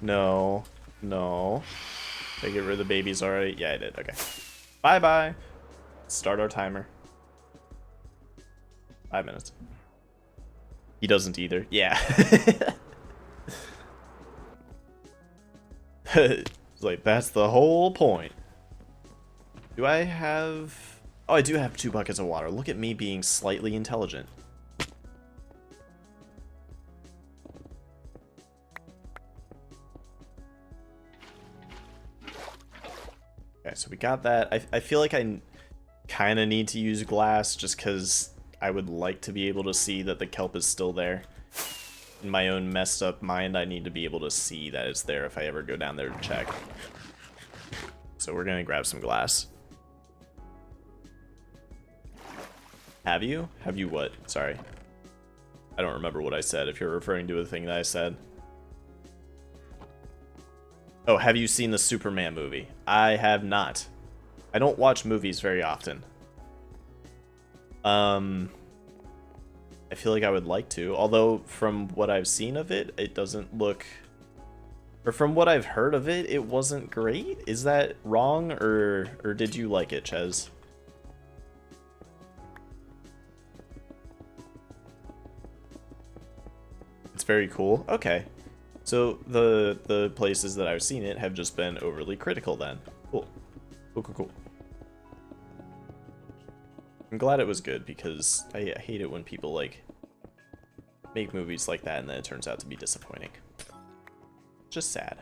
No. No. Did I get rid of the babies already? Yeah, I did. Okay. Bye-bye. Start our timer. 5 minutes. He doesn't either. Yeah. It's like, that's the whole point. Do I have... Oh, I do have 2 buckets of water. Look at me being slightly intelligent. Okay, so we got that. I feel like I kind of need to use glass just because I would like to be able to see that the kelp is still there. In my own messed up mind, I need to be able to see that it's there if I ever go down there to check. So we're gonna grab some glass. Have you? Have you what? Sorry. I don't remember what I said if you're referring to a thing that I said. Oh, have you seen the Superman movie? I have not. I don't watch movies very often. I feel like I would like to, although from what I've seen of it, it doesn't look... Or from what I've heard of it, it wasn't great? Is that wrong, or did you like it, Ches? It's very cool. Okay. So the places that I've seen it have just been overly critical then. Cool. Cool. I'm glad it was good because I hate it when people like make movies like that and then it turns out to be disappointing. Just sad.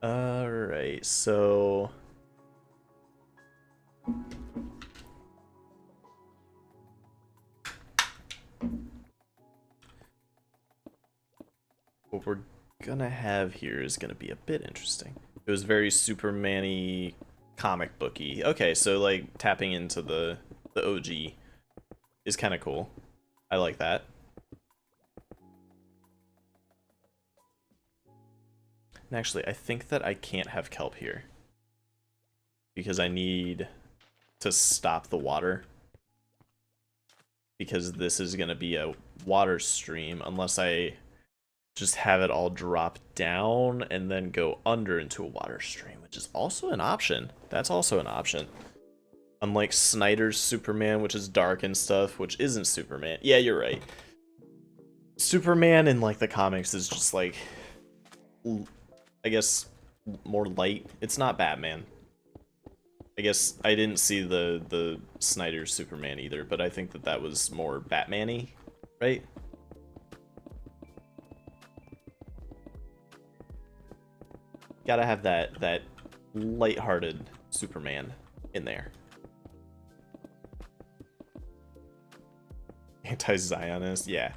Alright, so... what we're gonna have here is gonna be a bit interesting. It was very Superman-y comic booky. Okay, so like tapping into the OG is kind of cool. I like that. And actually, I think that I can't have kelp here because I need to stop the water, because this is going to be a water stream unless I just have it all drop down and then go under into a water stream, which is also an option. That's also an option. Unlike Snyder's Superman, which is dark and stuff, which isn't Superman. Yeah, you're right. Superman in like the comics is just like, I guess, more light. It's not Batman. I guess I didn't see the Snyder's Superman either, but I think that that was more Batman-y, right? Gotta have that lighthearted Superman in there. Anti-Zionist, yeah.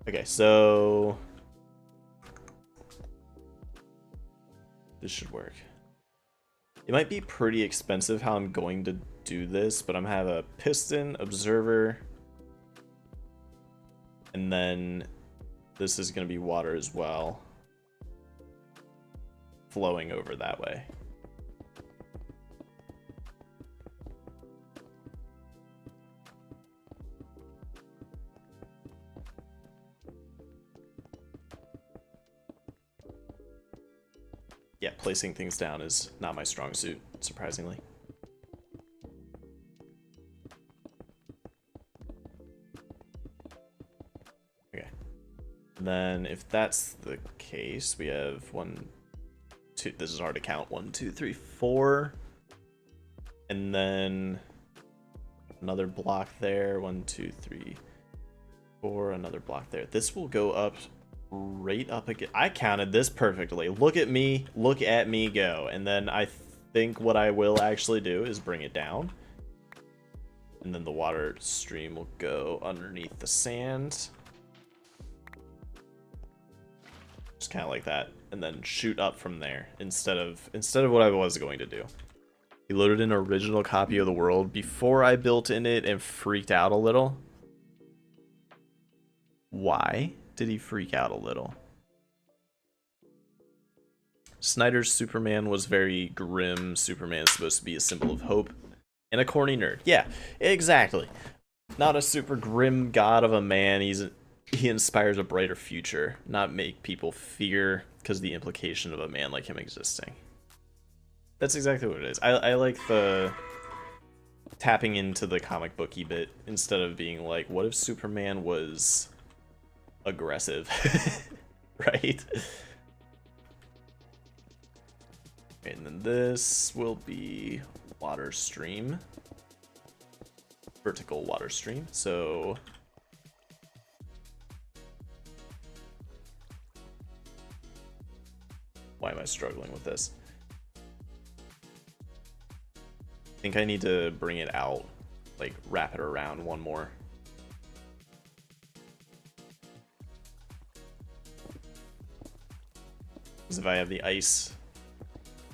Okay, so this should work. It might be pretty expensive how I'm going to do this, but I'm gonna have a piston, observer, and then this is gonna be water as well, flowing over that way. Yeah, placing things down is not my strong suit, surprisingly. Okay. And then if that's the case, we have 1, 2, this is hard to count, 1, 2, 3, 4. And then another block there, 1, 2, 3, 4, another block there. This will go up right up again. I counted this perfectly. Look at me go. And then I think what I will actually do is bring it down, and then the water stream will go underneath the sand, just kind of like that, and then shoot up from there instead of what I was going to do. He loaded an original copy of the world before I built in it and freaked out a little. Why did he freak out a little? Snyder's Superman was very grim. Superman's supposed to be a symbol of hope and a corny nerd. Yeah, exactly. Not a super grim god of a man. He inspires a brighter future, not make people fear because the implication of a man like him existing. That's exactly what it is. I like the tapping into the comic booky bit instead of being like, what if Superman was aggressive? Right? And then this will be water stream, vertical water stream. So why am I struggling with this? I think I need to bring it out, like wrap it around one more. Because if I have the ice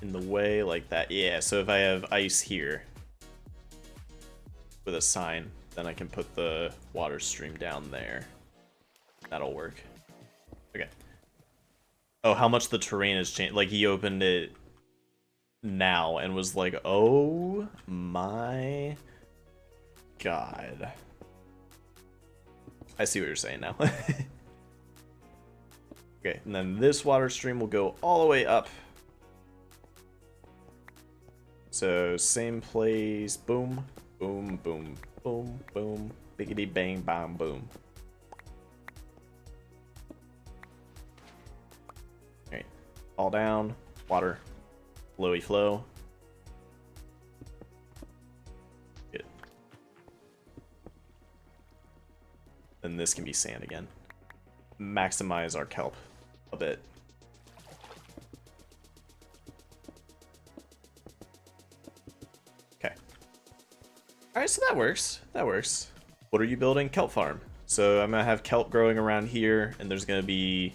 in the way like that, yeah, so if I have ice here with a sign, then I can put the water stream down there. That'll work. Okay. Oh, how much the terrain has changed. Like, he opened it now and was like, oh my god. I see what you're saying now. Okay, and then this water stream will go all the way up. So same place, boom, boom, boom, boom, boom, biggity bang, bang, boom. Alright, all down, water, flowy flow. Good. Then this can be sand again. Maximize our kelp a bit. Okay. Alright, so that works. That works. What are you building? Kelp farm. So I'm gonna have kelp growing around here, and there's gonna be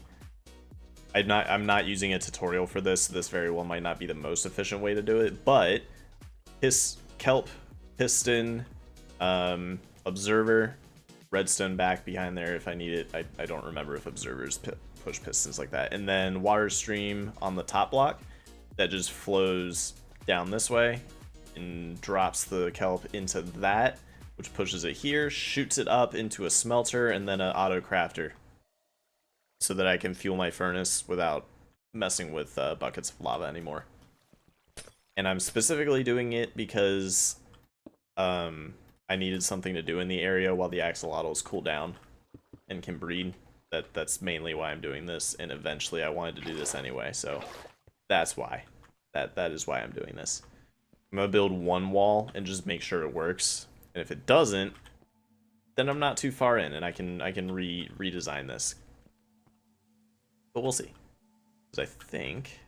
I'm not using a tutorial for this. This very well might not be the most efficient way to do it, but kelp, piston, observer, redstone back behind there if I need it. I don't remember if observers push pistons like that. And then water stream on the top block that just flows down this way and drops the kelp into that, which pushes it here, shoots it up into a smelter and then an auto crafter, so that I can fuel my furnace without messing with buckets of lava anymore. And I'm specifically doing it because I needed something to do in the area while the axolotls cool down and can breed. That's mainly why I'm doing this, and eventually I wanted to do this anyway, so that's why. That is why I'm doing this. I'm gonna build one wall and just make sure it works. And if it doesn't, then I'm not too far in, and I can redesign this. But we'll see. Because I think,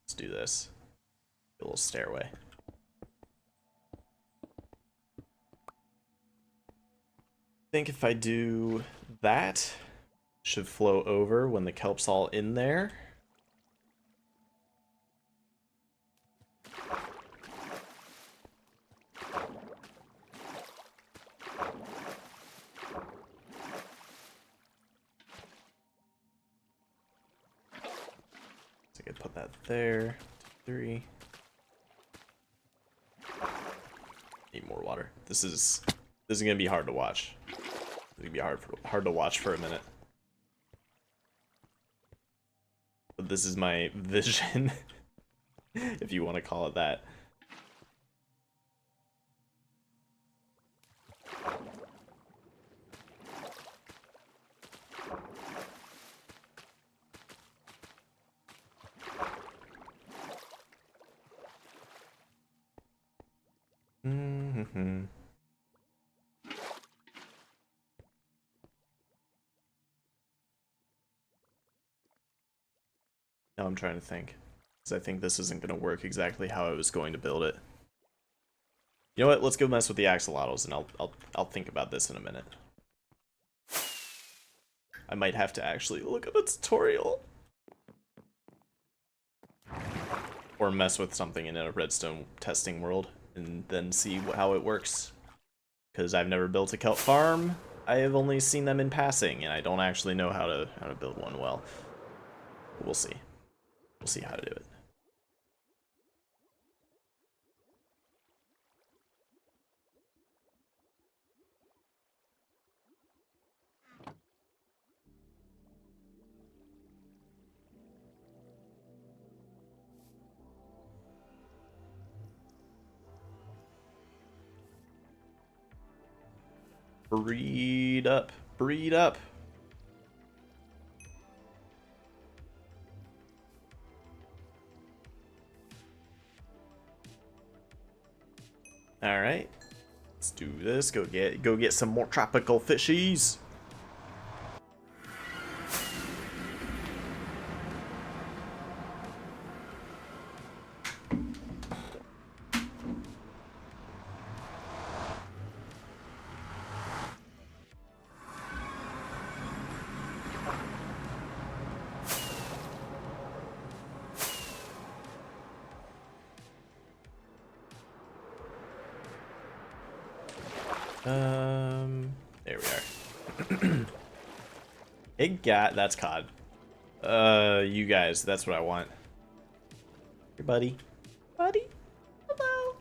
let's do this. A little stairway. I think if I do that, it should flow over when the kelp's all in there. So I could put that there. 2, 3. Need more water. This is gonna be hard to watch. It's gonna be hard to watch for a minute. But this is my vision, if you want to call it that. Mm-hmm. Now I'm trying to think, because I think this isn't going to work exactly how I was going to build it. You know what? Let's go mess with the axolotls, and I'll think about this in a minute. I might have to actually look up a tutorial, or mess with something in a redstone testing world, and then see how it works. Because I've never built a kelp farm. I have only seen them in passing, and I don't actually know how to build one well. But we'll see. We'll see how to do it. Breed up. Breed up. All right. Let's do this. Go get some more tropical fishies. There we are. That's cod. You guys, that's what I want. Hey, buddy. Buddy. Hello.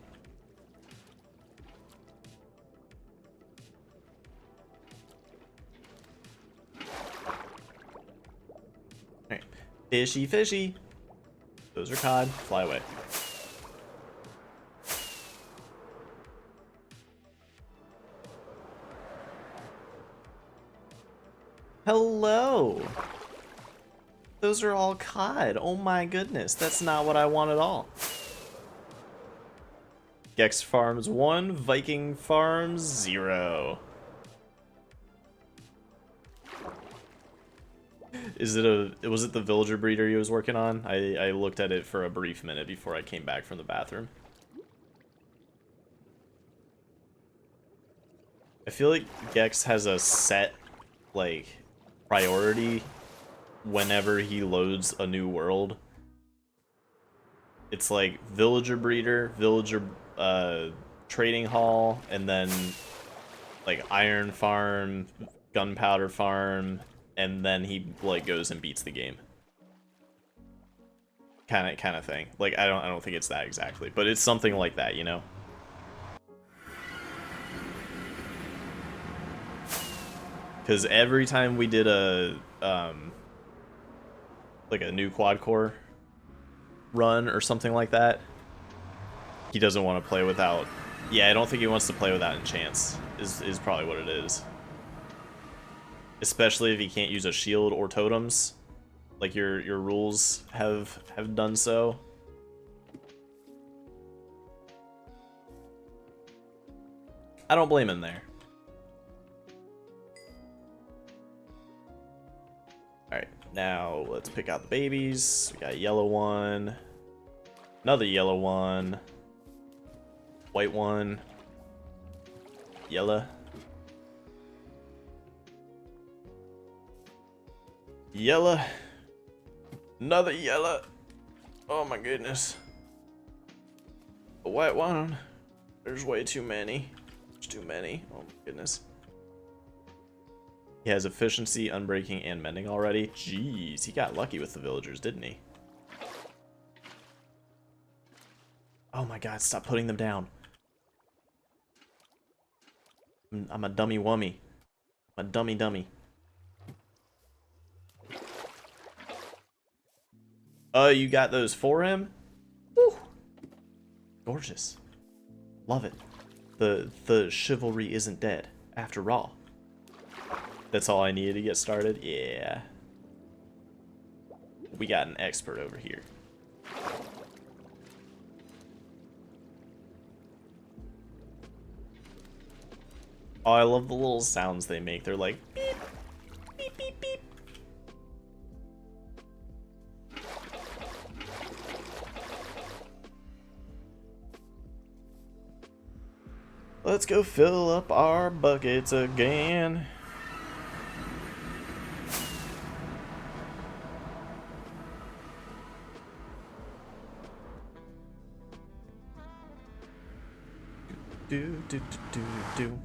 Alright. Fishy, fishy. Those are cod. Fly away. Hello. Those are all cod. Oh my goodness. That's not what I want at all. Gex Farms 1, Viking Farms 0. Was it the villager breeder he was working on? I looked at it for a brief minute before I came back from the bathroom. I feel like Gex has a set, like, priority whenever he loads a new world, it's like villager breeder, villager trading hall, and then like iron farm, gunpowder farm, and then he like goes and beats the game. Kind of thing. Like I don't think it's that exactly, but it's something like that, you know. Because every time we did a like a new quad core run or something like that, he doesn't want to play without. Yeah, I don't think he wants to play without enchants. Is probably what it is. Especially if he can't use a shield or totems, like your rules have done so. I don't blame him there. Alright, now let's pick out the babies. We got a yellow one, another yellow one, white one, yellow, yellow, another yellow. Oh my goodness. A white one. There's way too many. There's too many. Oh my goodness. He has efficiency, unbreaking, and mending already. Jeez, he got lucky with the villagers, didn't he? Oh my god, stop putting them down. I'm a dummy wummy. I'm a dummy. Oh, you got those for him? Woo. Gorgeous. Love it. The chivalry isn't dead, after all. That's all I needed to get started? Yeah. We got an expert over here. Oh, I love the little sounds they make. They're like beep, beep, beep, beep. Let's go fill up our buckets again. Do.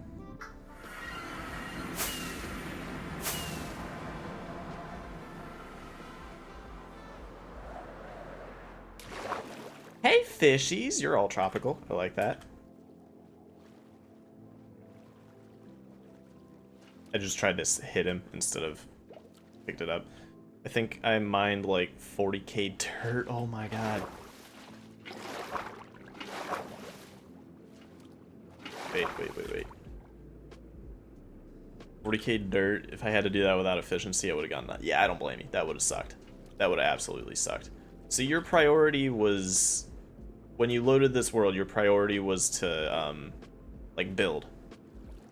Hey fishies, you're all tropical. I like that. I just tried to hit him instead of picked it up. I think I mined like 40k dirt. Oh my god. Wait. 40k dirt. If I had to do that without efficiency, I would have gotten that. Yeah, I don't blame you. That would have sucked. That would have absolutely sucked. So your priority was, when you loaded this world, your priority was to, like, build.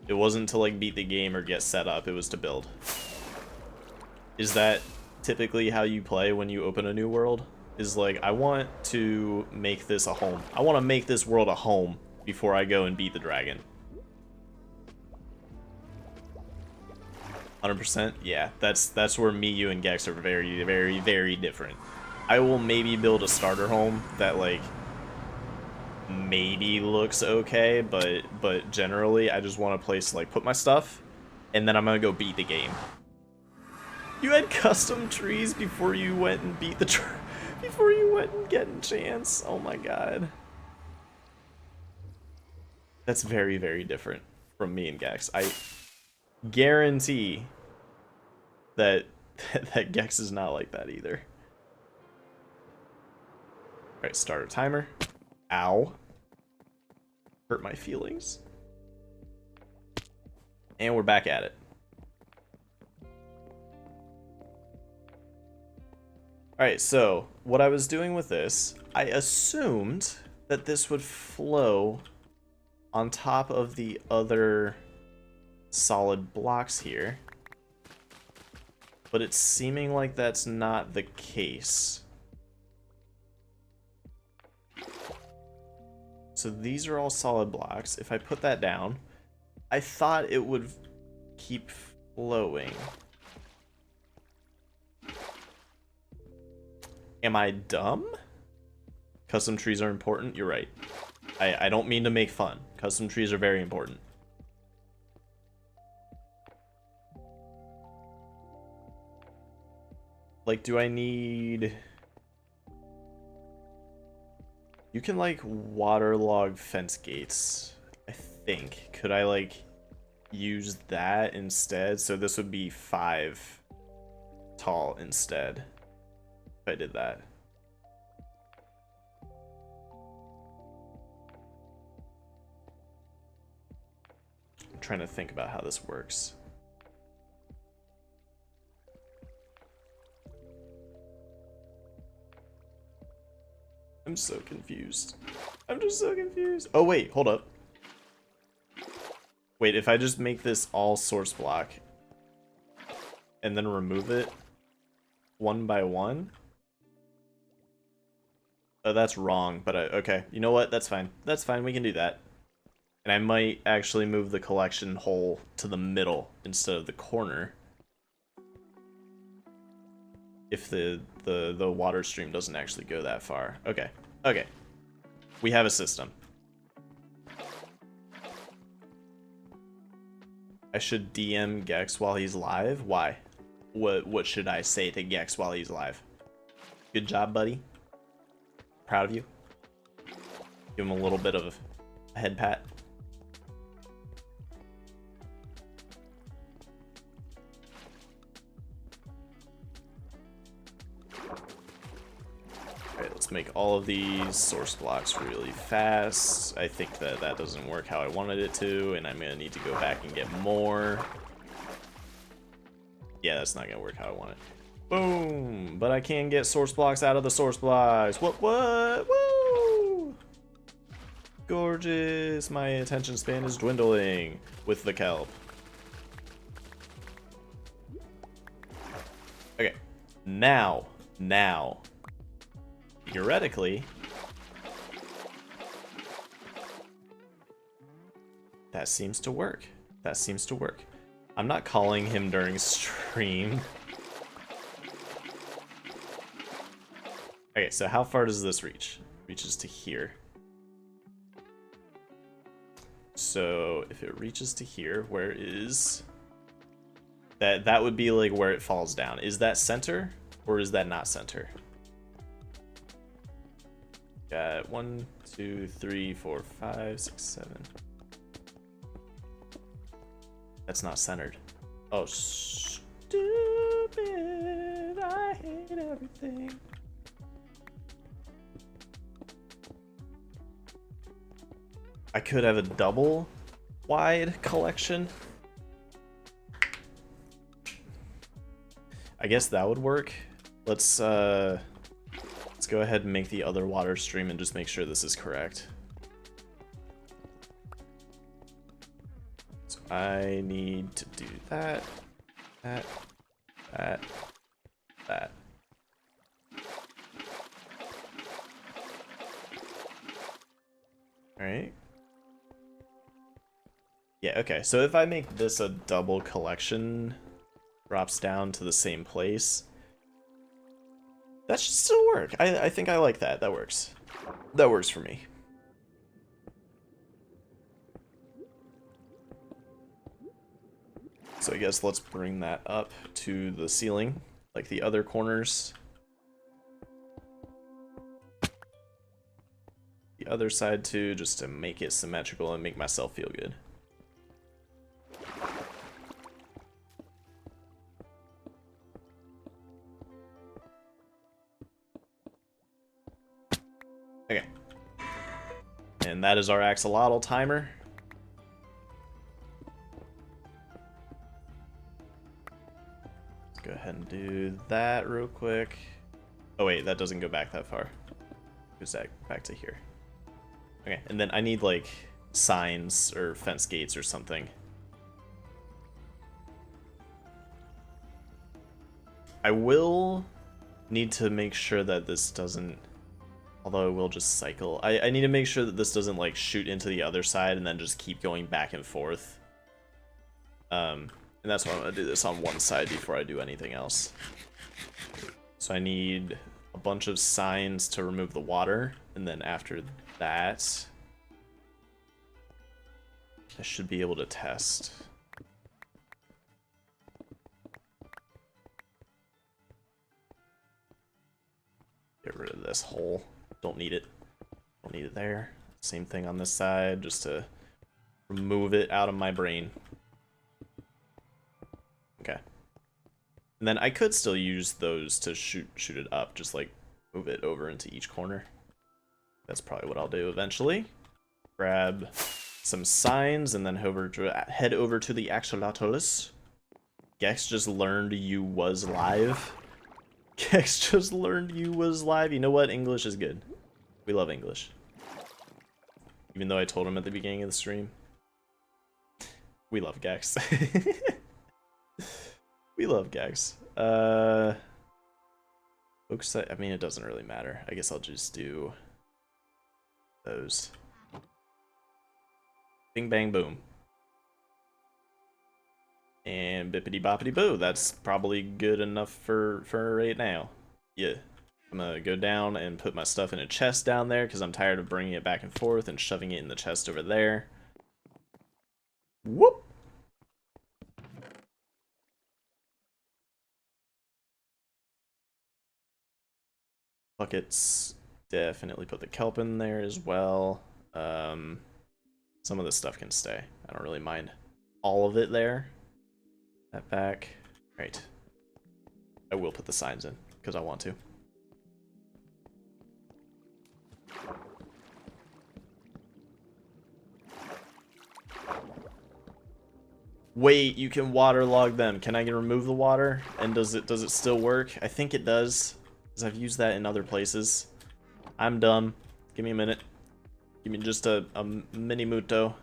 It wasn't to, like, beat the game or get set up. It was to build. Is that typically how you play when you open a new world? Is like, I want to make this a home. I want to make this world a home before I go and beat the dragon. 100%? Yeah, that's where me, you, and Gex are very different. I will maybe build a starter home that, like, maybe looks okay, but generally I just want a place to, like, put my stuff, and then I'm gonna go beat the game. You had custom trees before you went and beat the before you went and get enchants. Oh my god. That's very different from me and Gex. I guarantee that that Gex is not like that either. Alright, start a timer. Ow. Hurt my feelings. And we're back at it. Alright, so what I was doing with this, I assumed that this would flow on top of the other solid blocks here. But it's seeming like that's not the case. So these are all solid blocks. If I put that down, I thought it would keep flowing. Am I dumb? Custom trees are important? You're right. I don't mean to make fun. Custom trees are very important. Like, do I need... You can, like, waterlog fence gates, I think. Could I, like, use that instead? So this would be 5 tall instead, if I did that. I'm trying to think about how this works. I'm so confused. I'm just so confused. Oh, wait, hold up. Wait, if I just make this all source block and then remove it one by one? Oh, that's wrong, but okay. You know what? That's fine. That's fine. We can do that. And I might actually move the collection hole to the middle instead of the corner. If the water stream doesn't actually go that far. Okay. Okay. We have a system. I should DM Gex while he's live? Why? What should I say to Gex while he's live? Good job, buddy. Proud of you. Give him a little bit of a head pat. Alright, let's make all of these source blocks really fast. I think that that doesn't work how I wanted it to, and I'm gonna need to go back and get more. Yeah, that's not gonna work how I want it. Boom! But I can get source blocks out of the source blocks. What? Woo! Gorgeous! My attention span is dwindling with the kelp. Okay. Now. Theoretically, that seems to work. That seems to work. I'm not calling him during stream. Okay, so how far does this reach? Reaches to here. So if it reaches to here, where is that? That would be like where it falls down. Is that center or is that not center? Got 1, 2, 3, 4, 5, 6, 7. That's not centered. Oh, stupid! I hate everything. I could have a double wide collection. I guess that would work. Let's go ahead and make the other water stream and just make sure this is correct. So I need to do that. Alright. Yeah, okay, so if I make this a double collection, drops down to the same place, that should still work. I think I like that. That works. That works for me. So I guess let's bring that up to the ceiling, like the other corners. The other side too, just to make it symmetrical and make myself feel good. Okay. And that is our axolotl timer. Let's go ahead and do that real quick. Oh wait, that doesn't go back that far. Goes back to here. Okay, and then I need like signs or fence gates or something. I will need to make sure that this doesn't, although it will just cycle. I need to make sure that this doesn't like shoot into the other side and then just keep going back and forth. And that's why I'm gonna do this on one side before I do anything else. So I need a bunch of signs to remove the water, and then after that, I should be able to test. Get rid of this hole. Don't need it. Don't need it there. Same thing on this side, just to remove it out of my brain. Okay. And then I could still use those to shoot it up, just like move it over into each corner. That's probably what I'll do eventually. Grab some signs and then head over to the axolotls. Gex just learned you was live. Gex just learned you was live. You know what? English is good. We love English. Even though I told him at the beginning of the stream. We love Gex. We love Gex. Focus, I mean, it doesn't really matter. I guess I'll just do those. Bing, bang, boom. And bippity boppity boo. That's probably good enough for right now. Yeah. I'm gonna go down and put my stuff in a chest down there because I'm tired of bringing it back and forth and shoving it in the chest over there. Whoop! Buckets. Definitely put the kelp in there as well. Some of this stuff can stay. I don't really mind all of it there. That back. Right. I will put the signs in because I want to. Wait, you can waterlog them. Can I remove the water? And does it still work? I think it does, because I've used that in other places. I'm dumb. Give me a minute. Give me just a mini muto.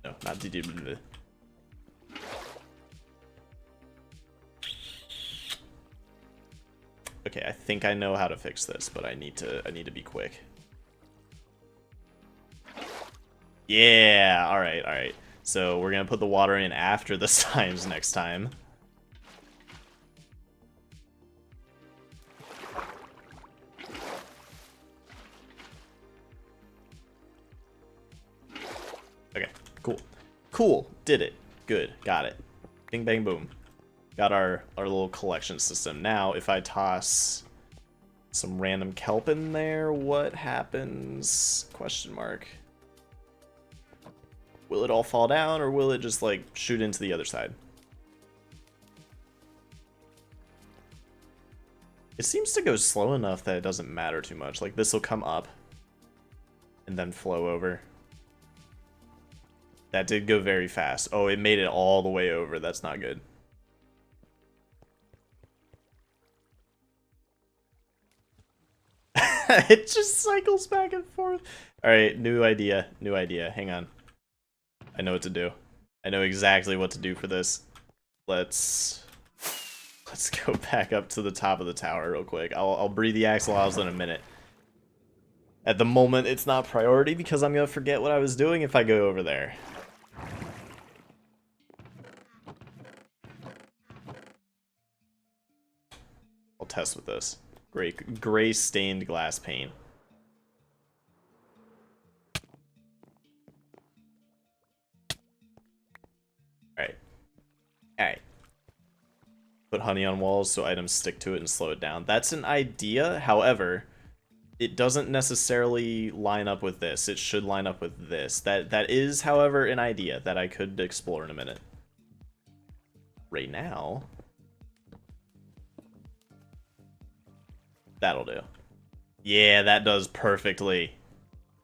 No, not the. Okay, I think I know how to fix this, but I need to be quick. Yeah, alright. So we're gonna put the water in after the signs next time. Okay, cool. Cool, did it. Good, got it. Bing, bang, boom. Got our little collection system. Now, if I toss some random kelp in there, what happens? Question mark. Will it all fall down, or will it just, like, shoot into the other side? It seems to go slow enough that it doesn't matter too much. Like, this will come up and then flow over. That did go very fast. Oh, it made it all the way over. That's not good. It just cycles back and forth. Alright, new idea. Hang on. I know what to do. I know exactly what to do for this. Let's go back up to the top of the tower real quick. I'll breed the axolotls in a minute. At the moment, it's not priority because I'm gonna forget what I was doing if I go over there. I'll test with this. Gray stained glass paint. Alright. Put honey on walls so items stick to it and slow it down. That's an idea, however, it doesn't necessarily line up with this. It should line up with this. That is, however, an idea that I could explore in a minute. Right now, that'll do. Yeah, that does perfectly.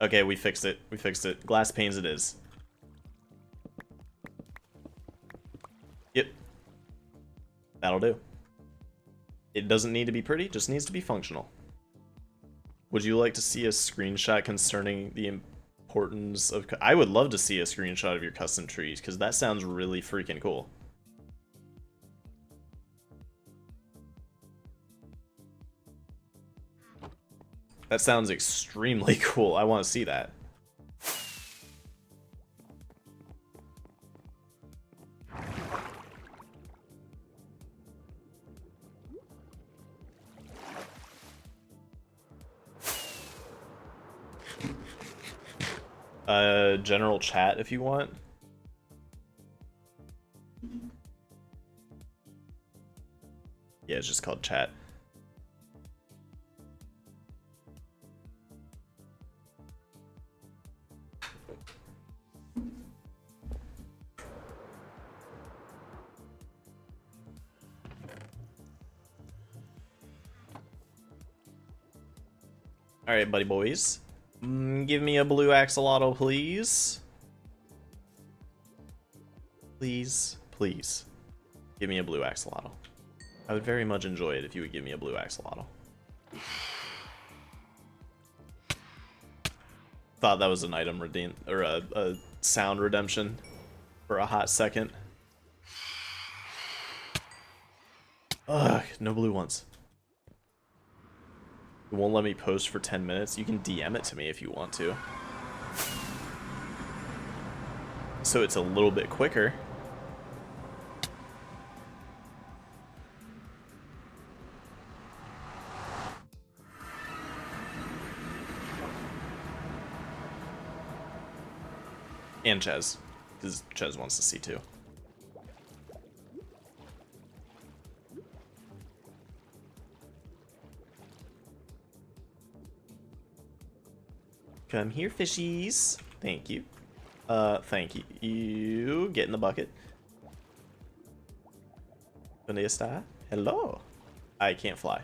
Okay, we fixed it. Glass panes it is. Yep. That'll do. It doesn't need to be pretty, just needs to be functional. Would you like to see a screenshot concerning the importance of... I would love to see a screenshot of your custom trees, because that sounds really freaking cool. That sounds extremely cool. I want to see that. General chat if you want. Yeah, it's just called chat. Alright, buddy boys. Give me a blue axolotl, please. Please, please. Give me a blue axolotl. I would very much enjoy it if you would give me a blue axolotl. Thought that was an item redeem or a sound redemption for a hot second. Ugh, no blue ones. It won't let me post for 10 minutes. You can DM it to me if you want to. So it's a little bit quicker. And Ches, because Ches wants to see too. Come here, fishies. Thank you. Thank you. You get in the bucket. ¿Dónde está? Hello. I can't fly.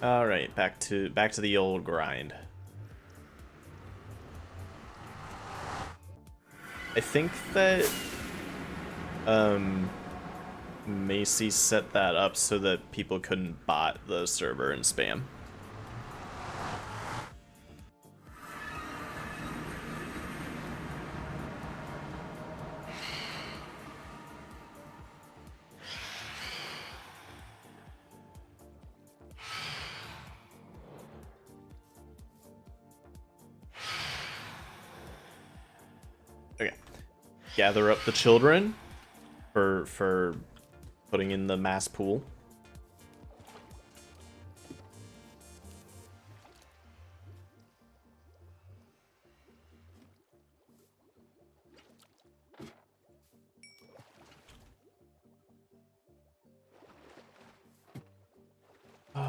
All right, back to the old grind. I think that Macy set that up so that people couldn't bot the server and spam. Okay. Gather up the children for putting in the mass pool.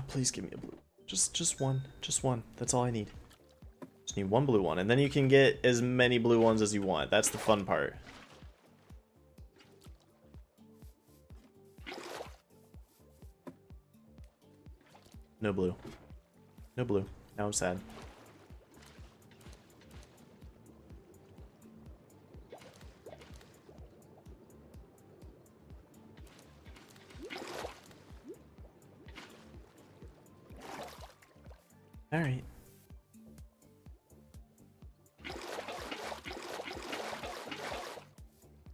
Please give me a blue. Just one. Just one. That's all I need. Just need one blue one, and then you can get as many blue ones as you want. That's the fun part. No blue. No blue. Now I'm sad. All right.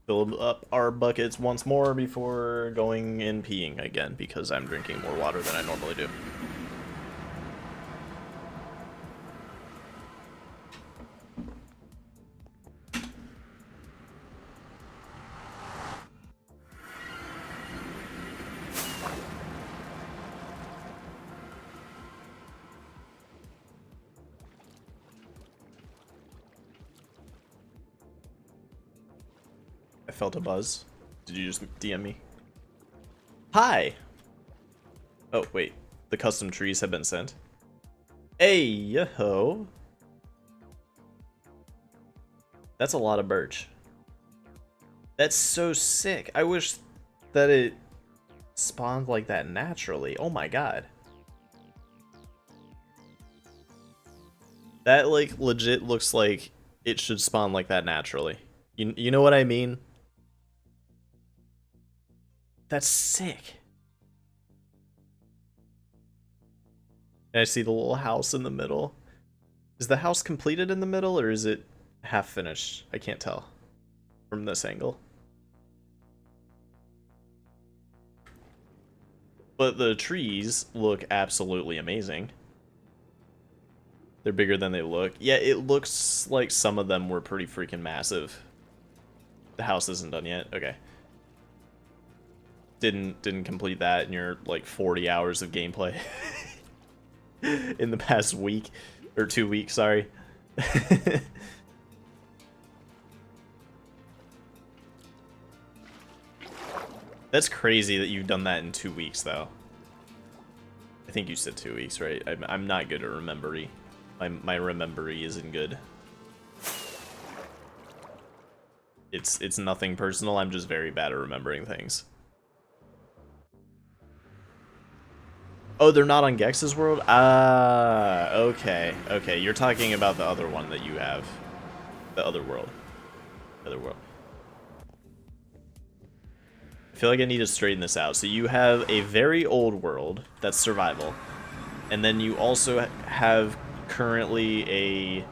Fill up our buckets once more before going and peeing again, because I'm drinking more water than I normally do. I felt a buzz. Did you just DM me? Hi! Oh, wait. The custom trees have been sent. Hey, yo! That's a lot of birch. That's so sick. I wish that it spawned like that naturally. Oh my god. That, like, legit looks like it should spawn like that naturally. You know what I mean? That's sick. And I see the little house in the middle. Is the house completed in the middle, or is it half finished? I can't tell from this angle. But the trees look absolutely amazing. They're bigger than they look. Yeah, it looks like some of them were pretty freaking massive. The house isn't done yet. Okay. didn't complete that in your like 40 hours of gameplay in the past week or 2 weeks, sorry. That's crazy that you've done that in 2 weeks, though. I think you said 2 weeks, right? I'm not good at remembering. My remembering isn't good. It's nothing personal. I'm just very bad at remembering things. Oh, they're not on Gex's world? Ah, okay. Okay, you're talking about the other one that you have. The other world. The other world. I feel like I need to straighten this out. So you have a very old world that's survival. And then you also have currently a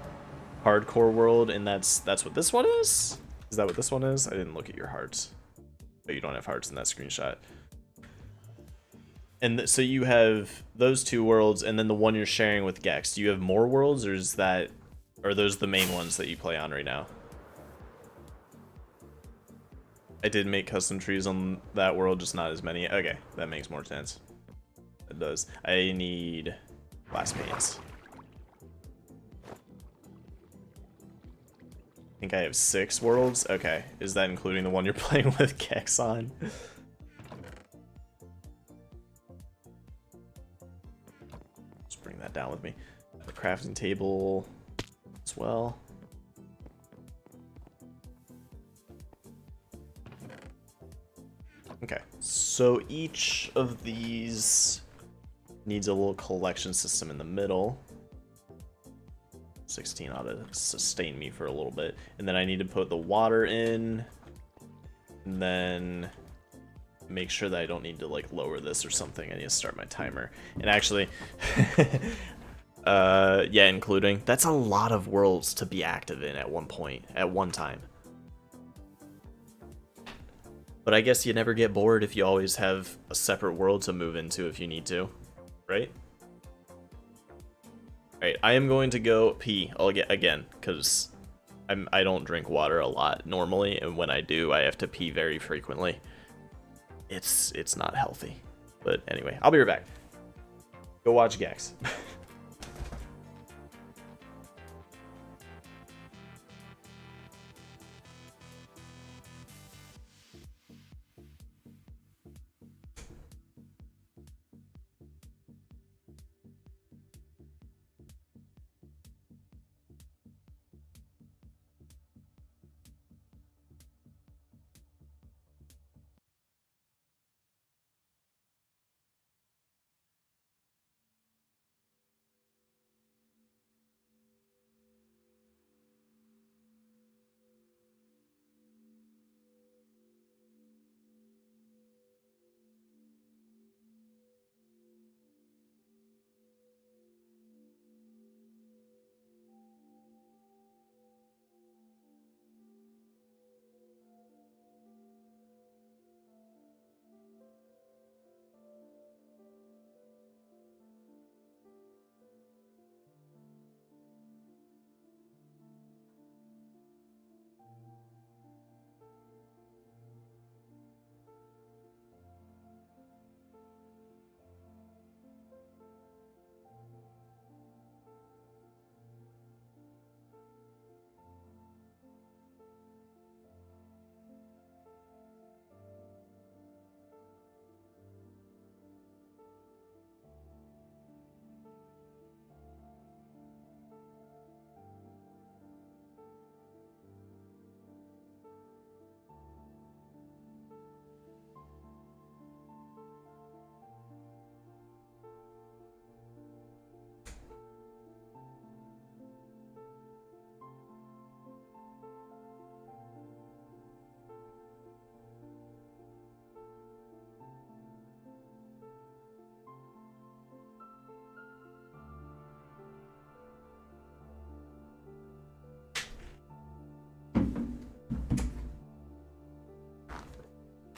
hardcore world, and that's what this one is? Is that what this one is? I didn't look at your hearts. But you don't have hearts in that screenshot. And so you have those two worlds, and then the one you're sharing with Gex. Do you have more worlds, or are those the main ones that you play on right now? I did make custom trees on that world, just not as many. Okay, that makes more sense. It does. I need glass panes. I think I have 6 worlds. Okay, is that including the one you're playing with Gex on? Just bring that down with me. The crafting table as well. Okay, so each of these needs a little collection system in the middle. 16 ought to sustain me for a little bit. And then I need to put the water in. And then make sure that I don't need to like lower this or something. I need to start my timer. And actually, yeah, including. That's a lot of worlds to be active in at one time. But I guess you never get bored if you always have a separate world to move into if you need to, right? Alright, I am going to go pee again, because I don't drink water a lot normally, and when I do, I have to pee very frequently. It's not healthy. But anyway, I'll be right back. Go watch Gex.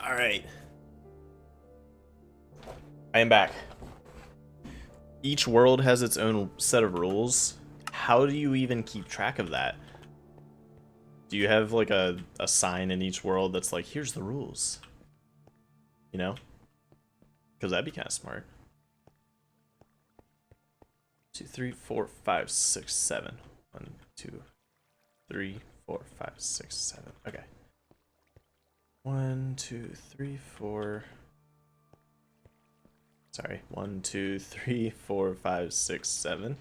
Alright. I am back. Each world has its own set of rules. How do you even keep track of that? Do you have like a sign in each world that's like, here's the rules? you know? Because that'd be kind of smart. 2, 3, 4, 5, 6, 7. 1, 2, 3, 4, 5, 6, 7. Okay. 1, 2, 3, 4. Sorry. 1, 2, 3, 4, 5, 6, 7.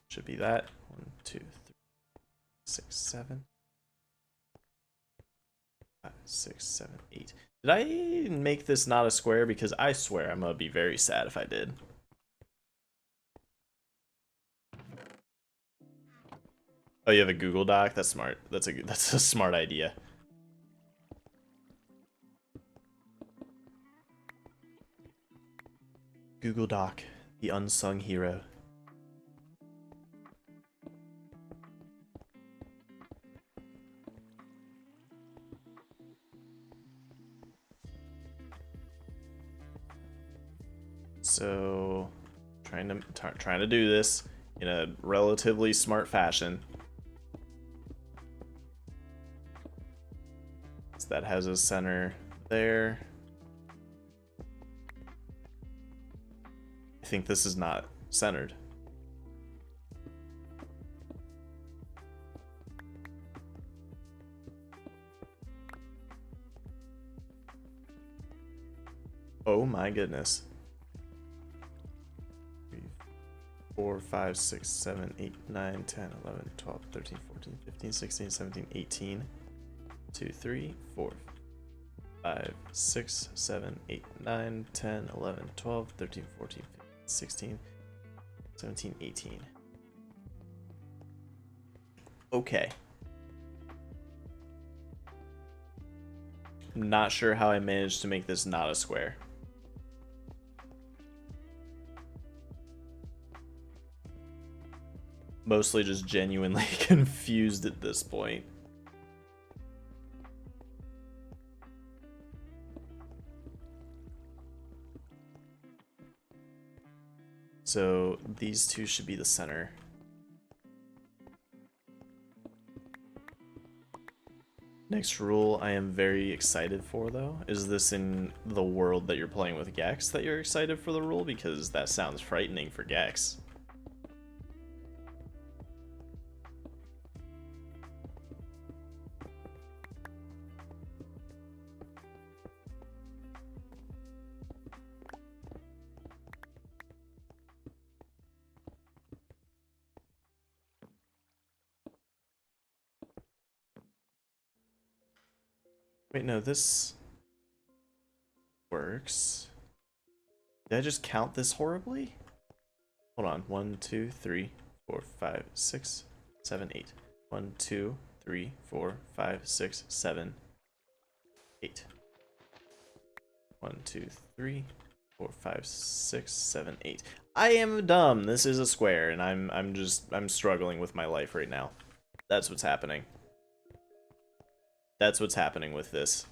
Should be that. 1, 2, 3, 6, 7. 5, 6, 7, 8. Did I make this not a square? Because I swear I'm gonna be very sad if I did. Oh, you have a Google Doc? That's smart. That's a smart idea. Google Doc, the unsung hero. So, trying to do this in a relatively smart fashion. So that has a center there. I think this is not centered. Oh my goodness. 3, 4, 5, 6, 7, 8, 9, 10, 11, 12, 13, 14, 15, 16, 17, 18. 2, 3, 4, 5, 6, 7, 8, 9, 10, 11, 12, 13, 14, 15, 16, 17, 18. Okay. Not sure how I managed to make this not a square. Mostly just genuinely confused at this point. So these two should be the center. Next rule I am very excited for, though. Is this in the world that you're playing with Gex that you're excited for the rule? Because that sounds frightening for Gex. Wait, no, this works. Did I just count this horribly? Hold on. 1, 2, 3, 4, 5, 6, 7, 8. 1, 2, 3, 4, 5, 6, 7, 8. 1, 2, 3, 4, 5, 6, 7, 8. I am dumb. This is a square, and I'm struggling with my life right now. That's what's happening. That's what's happening with this.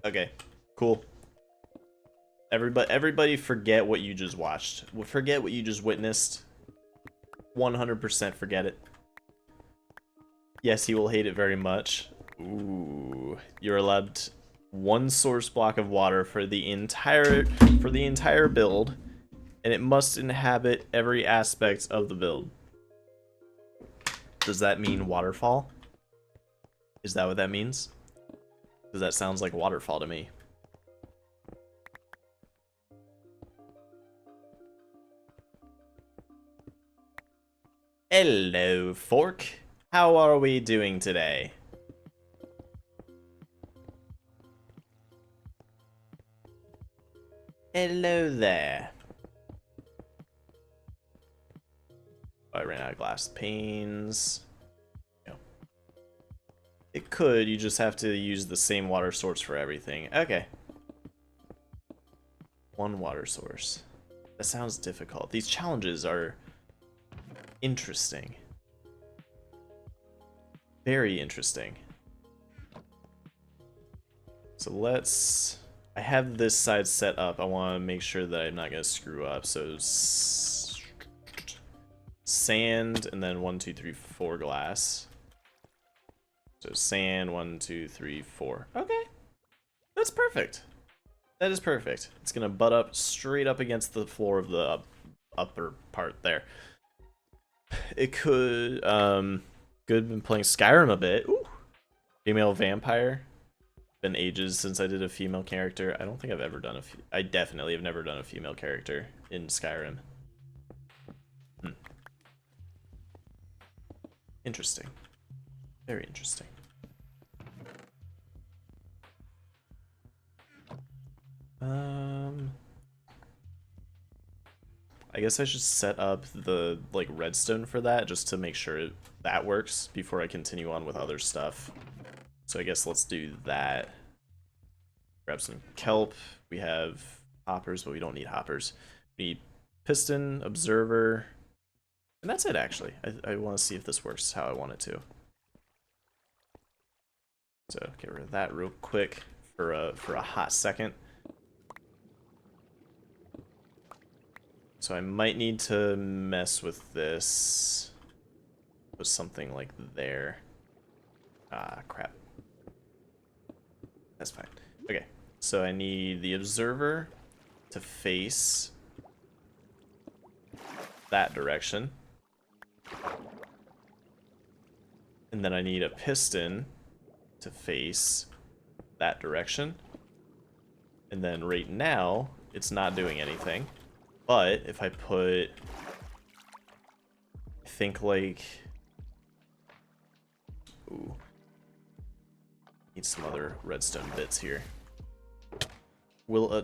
Okay, cool. Everybody forget what you just watched. Forget what you just witnessed. 100% forget it. Yes, he will hate it very much. Ooh, you're allowed one source block of water for the entire build, and it must inhabit every aspect of the build. Does that mean waterfall? Is that what that means? Because that sounds like waterfall to me. Hello, Fork. How are we doing today? Hello there. I ran out of glass panes. It could, you just have to use the same water source for everything. Okay. One water source. That sounds difficult. These challenges are interesting. Very interesting. So let's... I have this side set up. I want to make sure that I'm not going to screw up. So sand, and then 1, 2, 3, 4 glass. So sand, 1, 2, 3, 4. Okay. That's perfect. That is perfect. It's gonna butt up straight up against the floor of the upper part there. It could, good, been playing Skyrim a bit. Ooh. Female vampire. Been ages since I did a female character. I don't think I've ever done I definitely have never done a female character in Skyrim. Interesting. Very interesting. I guess I should set up the like redstone for that just to make sure that works before I continue on with other stuff. So I guess let's do that. Grab some kelp. We have hoppers, but we don't need hoppers. We need piston, observer, and that's it actually. I want to see if this works how I want it to. So get rid of that real quick for a hot second. So I might need to mess with this with something like there. Ah, crap. That's fine. Okay, so I need the observer to face that direction. And then I need a piston to face that direction. And then right now, it's not doing anything. But if I put, I think like, ooh, need some other redstone bits here. Will a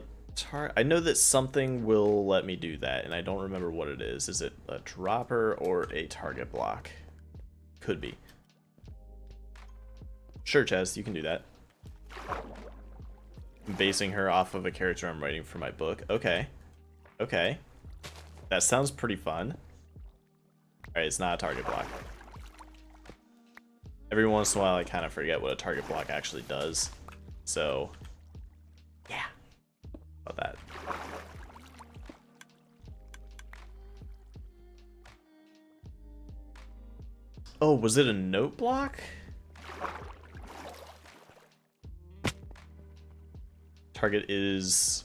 I know that something will let me do that, and I don't remember what it is. Is it a dropper or a target block? Could be. Sure, Chaz, you can do that. I'm basing her off of a character I'm writing for my book. Okay. Okay. That sounds pretty fun. Alright, it's not a target block. Every once in a while I kind of forget what a target block actually does. So, yeah. About that. Oh, was it a note block? Target is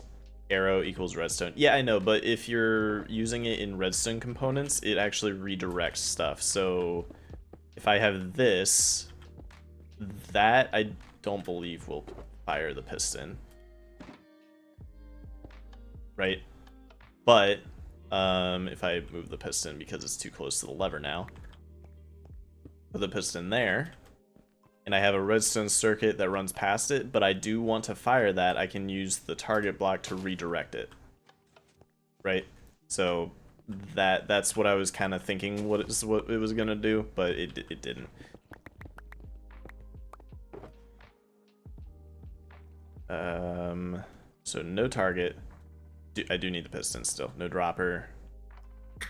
arrow equals redstone. Yeah, I know, but if you're using it in redstone components, it actually redirects stuff. So if I have this, that I don't believe will fire the piston. Right? But if I move the piston because it's too close to the lever now, put the piston there, and I have a redstone circuit that runs past it, but I do want to fire that, I can use the target block to redirect it. Right? So that's what I was kind of thinking what it was gonna do, but it didn't. So no target. I do need the piston still. No dropper.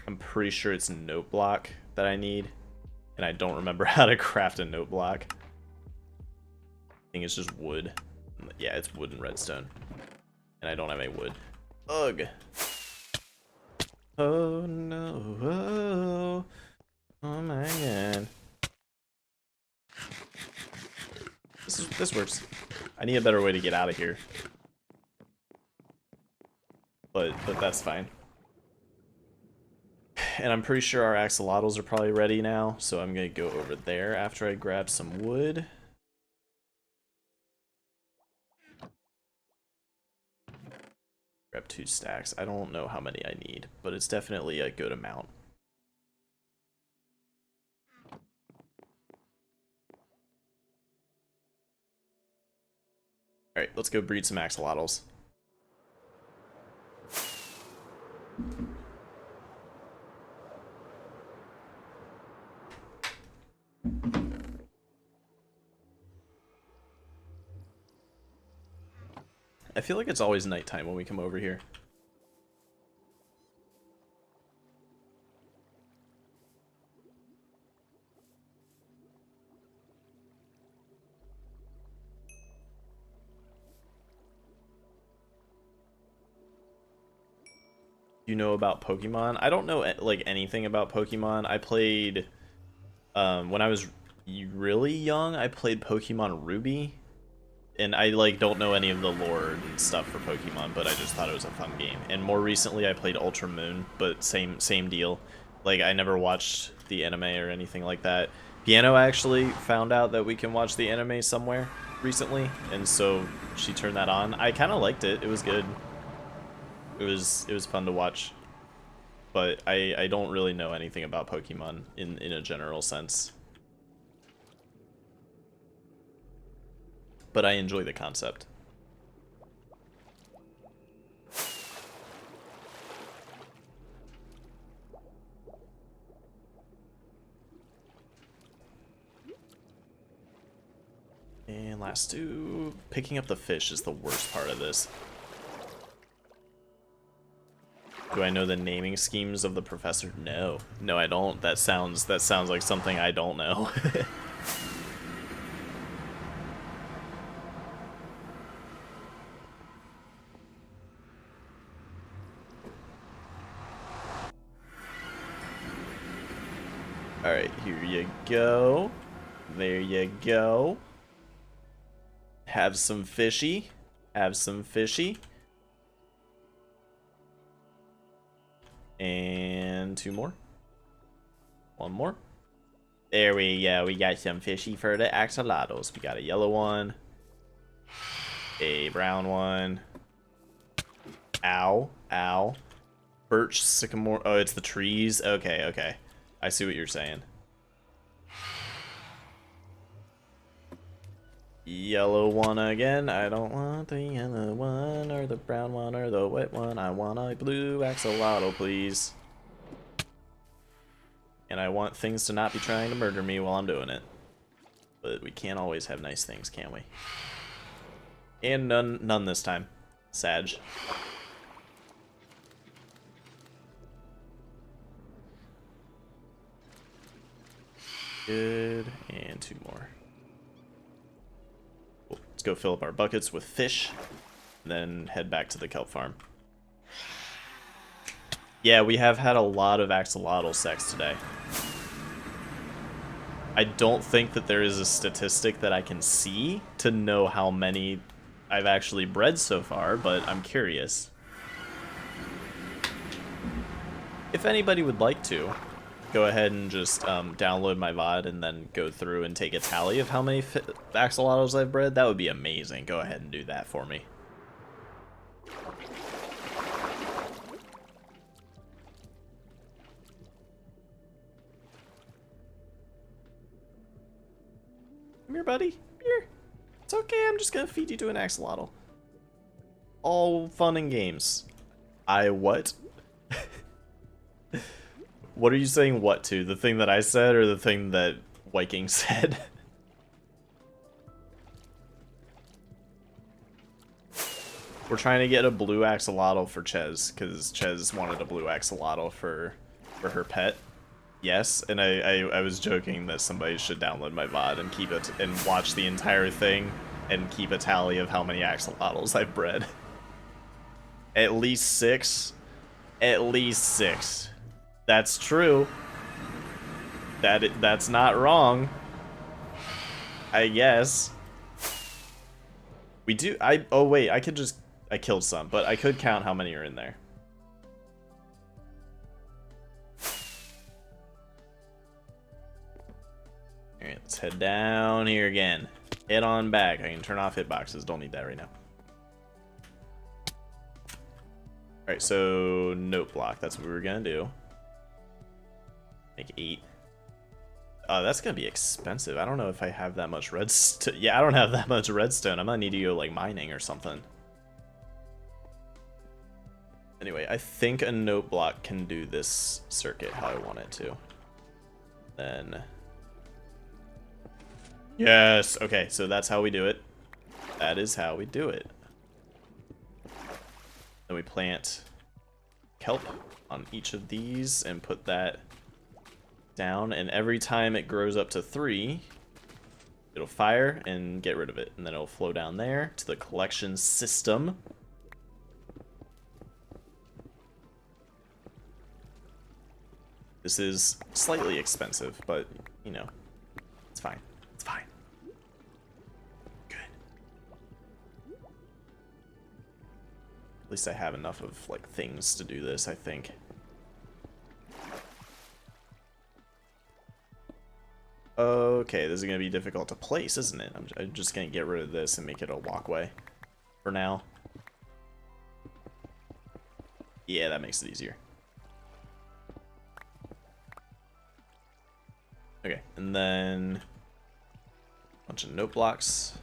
I'm pretty sure it's note block that I need, and I don't remember how to craft a note block. I think it's just wood. Yeah, it's wood and redstone. And I don't have any wood. Ugh. Oh no. Oh my god. This works. I need a better way to get out of here. But that's fine. And I'm pretty sure our axolotls are probably ready now, so I'm gonna go over there after I grab some wood. Grab 2 stacks. I don't know how many I need, but it's definitely a good amount. Alright, let's go breed some axolotls. I feel like it's always nighttime when we come over here. You know about Pokemon? I don't know like anything about Pokemon. I played when I was really young, I played Pokemon Ruby. And I like don't know any of the lore and stuff for Pokemon, but I just thought it was a fun game. And more recently, I played Ultra Moon, but same deal. Like I never watched the anime or anything like that. Piano actually found out that we can watch the anime somewhere recently, and so she turned that on. I kind of liked it. It was good. It was fun to watch. But I don't really know anything about Pokemon in a general sense. But I enjoy the concept. And last two, picking up the fish is the worst part of this. Do I know the naming schemes of the professor? No. No, I don't. That sounds like something I don't know. Alright, here you go. There you go. Have some fishy. Have some fishy. And two more. One more. There we go. We got some fishy for the axolotls. We got a yellow one. A brown one. Ow. Ow. Birch, sycamore. Oh, it's the trees. Okay, okay. I see what you're saying. Yellow one again. I don't want the yellow one or the brown one or the wet one. I want a blue axolotl, please. And I want things to not be trying to murder me while I'm doing it. But we can't always have nice things, can we? And none this time. Sag. Good. And two more. Cool. Let's go fill up our buckets with fish. Then head back to the kelp farm. Yeah, we have had a lot of axolotl sex today. I don't think that there is a statistic that I can see to know how many I've actually bred so far, but I'm curious. If anybody would like to, go ahead and just download my VOD and then go through and take a tally of how many axolotls I've bred. That would be amazing. Go ahead and do that for me. Come here, buddy. Here. It's okay. I'm just gonna feed you to an axolotl. All fun and games. I what? What are you saying what to? The thing that I said or the thing that Viking said? We're trying to get a blue axolotl for Ches, because Ches wanted a blue axolotl for her pet. Yes, and I was joking that somebody should download my VOD and keep it and watch the entire thing and keep a tally of how many axolotls I've bred. At least 6. At least 6. That's true. That's not wrong. I guess. We do oh wait, I killed some, but I could count how many are in there. Alright, let's head down here again. Head on back. I can turn off hitboxes. Don't need that right now. Alright, so note block. That's what we were gonna do. Make 8. That's gonna be expensive. I don't know if I have that much redstone. Yeah, I don't have that much redstone. I'm gonna need to go like mining or something. Anyway, I think a note block can do this circuit how I want it to. Then... Yes! Okay, so that's how we do it. That is how we do it. Then we plant kelp on each of these and put that down, and every time it grows up to 3, it'll fire and get rid of it, and then it'll flow down there to the collection system. This is slightly expensive, but, you know, it's fine. It's fine. Good. least I have enough of, like, things to do this, I think. Okay, this is going to be difficult to place, isn't it? I'm just going to get rid of this and make it a walkway for now. Yeah, that makes it easier. Okay, and then a bunch of note blocks.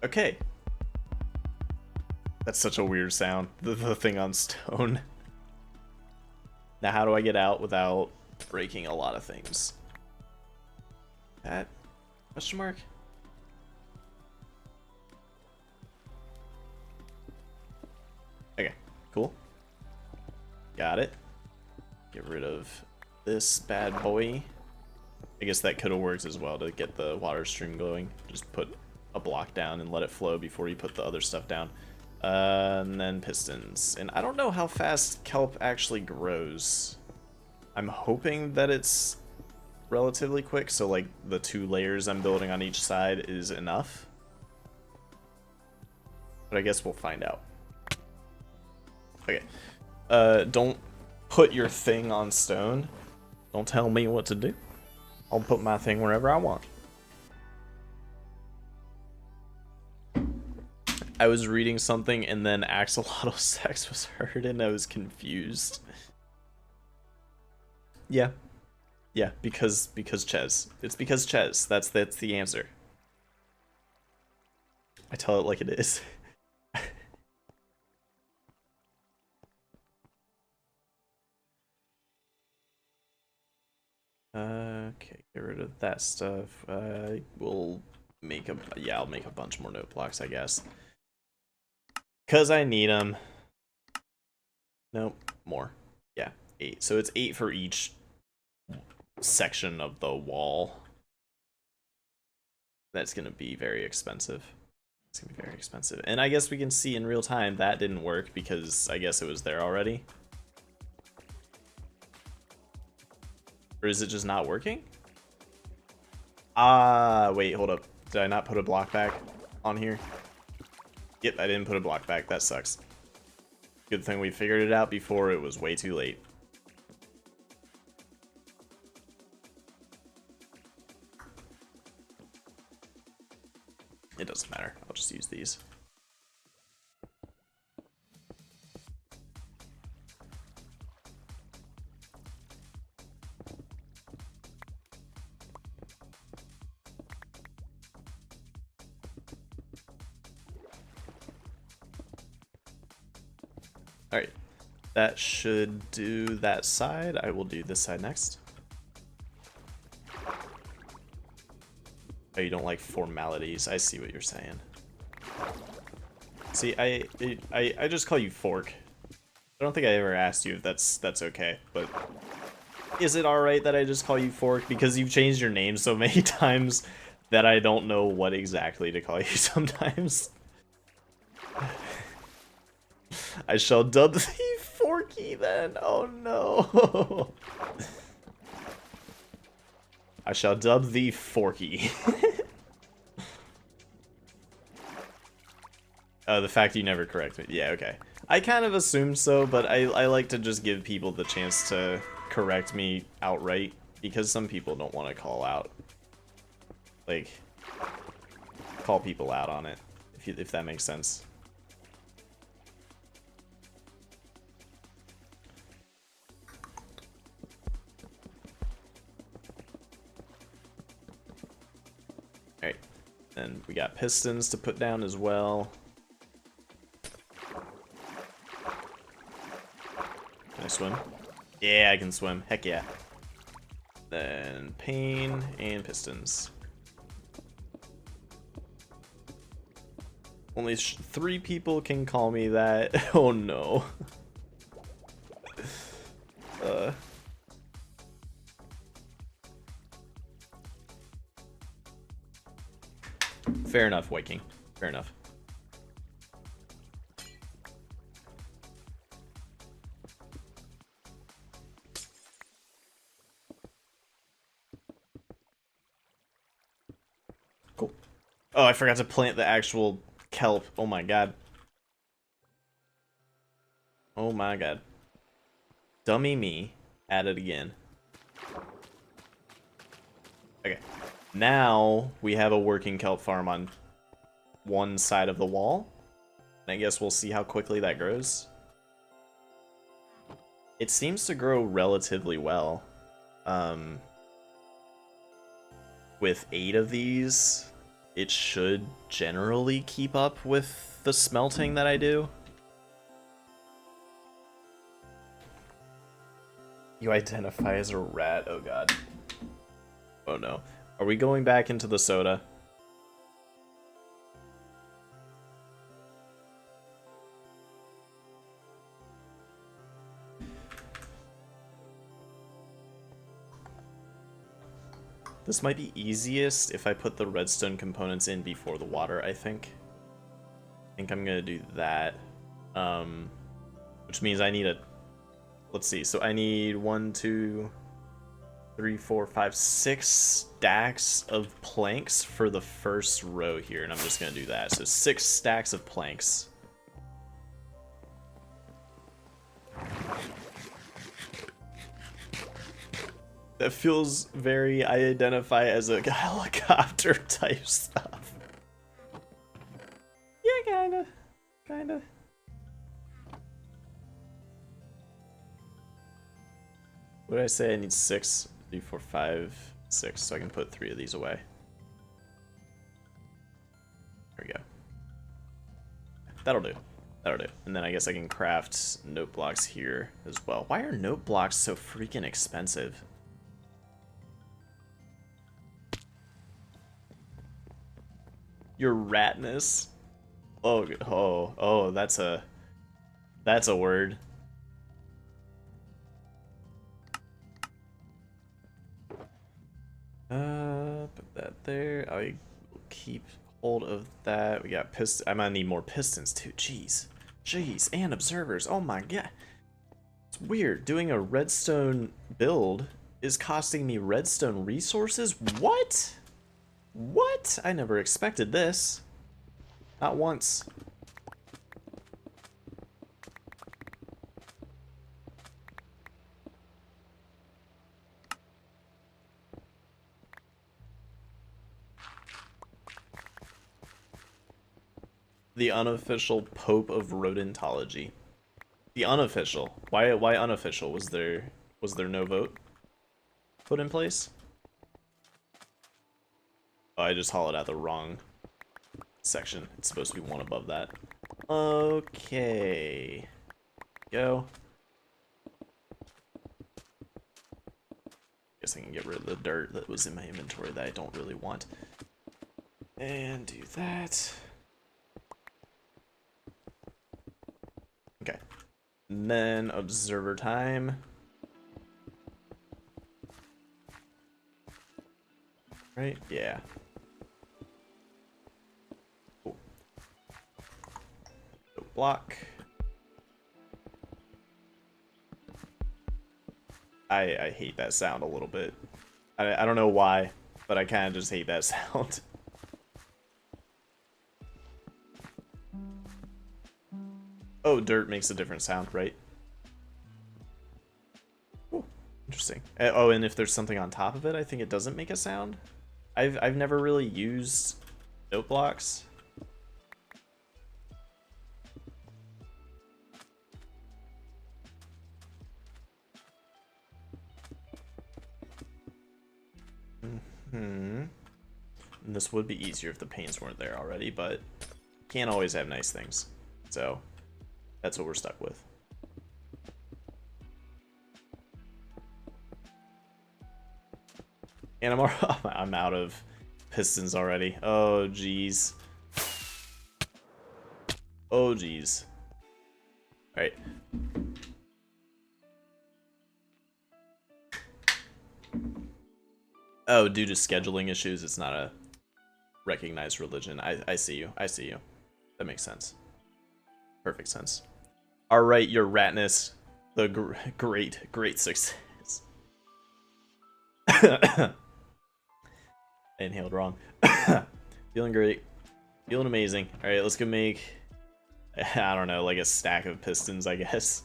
Okay. That's such a weird sound, the thing on stone. Now how do I get out without breaking a lot of things? That? Question mark? Okay, cool. Got it. Get rid of this bad boy. I guess that could have worked as well to get the water stream going. Just put a block down and let it flow before you put the other stuff down. And then pistons. And I don't know how fast kelp actually grows. I'm hoping that it's relatively quick, so like the 2 layers I'm building on each side is enough. But I guess we'll find out. Okay. Don't put your thing on stone. Don't tell me what to do. I'll put my thing wherever I want. I was reading something and then axolotl sex was heard and I was confused. Yeah. Yeah, because Ches. It's because Ches. That's the answer. I tell it like it is. Okay, get rid of that stuff. We'll make I'll make a bunch more note blocks, I guess. Cause I need them. Nope, more. Yeah, 8. So it's 8 for each section of the wall. That's gonna be very expensive. It's gonna be very expensive. And I guess we can see in real time that didn't work because I guess it was there already. Or is it just not working? Ah, wait, hold up. Did I not put a block back on here? Yep, I didn't put a block back. That sucks. Good thing we figured it out before it was way too late. It doesn't matter. I'll just use these. Alright, that should do that side. I will do this side next. Oh, you don't like formalities. I see what you're saying. See, I just call you Fork. I don't think I ever asked you if that's okay, but is it alright that I just call you Fork? Because you've changed your name so many times that I don't know what exactly to call you sometimes. I shall dub thee Forky then. Oh no. I shall dub thee Forky. The fact you never correct me. Yeah, okay. I kind of assumed so, but I like to just give people the chance to correct me outright because some people don't want to call out. Like, call people out on it, if that makes sense. Alright, then we got pistons to put down as well. Can I swim? Yeah, I can swim. Heck yeah. Then pane and pistons. Only 3 people can call me that. Oh no. Fair enough, Viking. Fair enough. Cool. Oh, I forgot to plant the actual kelp. Oh my god. Oh my god. Dummy me. At it again. Okay. Now we have a working kelp farm on one side of the wall. And I guess we'll see how quickly that grows. It seems to grow relatively well. With 8 of these, it should generally keep up with the smelting that I do. You identify as a rat? Oh god. Oh no. Are we going back into the soda? This might be easiest if I put the redstone components in before the water, I think. I think I'm gonna do that. Which means I need a... Let's see, so I need 1, 2, 3, 4, 5, 6 stacks of planks for the first row here, and I'm just gonna do that. So 6 stacks of planks. That feels very, I identify as a helicopter type stuff. Yeah, kinda. What did I say? I need 6, 3, 4, 5, 6, so I can put 3 of these away. There we go. That'll do. That'll do. And then I guess I can craft note blocks here as well. Why are note blocks so freaking expensive? Your ratness. Oh, that's a word. Put that there. I will keep hold of that. We got pistons. I might need more pistons too. Jeez, and observers. Oh my god, it's weird. Doing a redstone build is costing me redstone resources. What? What? I never expected this. Not once. The unofficial Pope of Rodentology. The unofficial. Why unofficial? Was there no vote put in place? Oh, I just hollowed out the wrong section. It's supposed to be one above that. Okay. Go. Guess I can get rid of the dirt that was in my inventory that I don't really want. And do that. Okay. And then observer time. Right? Yeah. Cool. So block. I hate that sound a little bit. I don't know why, but I kind of just hate that sound. Oh, dirt makes a different sound, right? Ooh, interesting. Oh, and if there's something on top of it, I think it doesn't make a sound. I've never really used note blocks. And this would be easier if the panes weren't there already, but can't always have nice things. So that's what we're stuck with. And I'm out of pistons already. Oh geez. Oh geez. All right. Oh, due to scheduling issues, it's not a recognized religion. I see you. I see you. That makes sense. Perfect sense. All right, your ratness. The great success. I inhaled wrong. Feeling great. Feeling amazing. All right, let's go make I don't know, like a stack of pistons, I guess.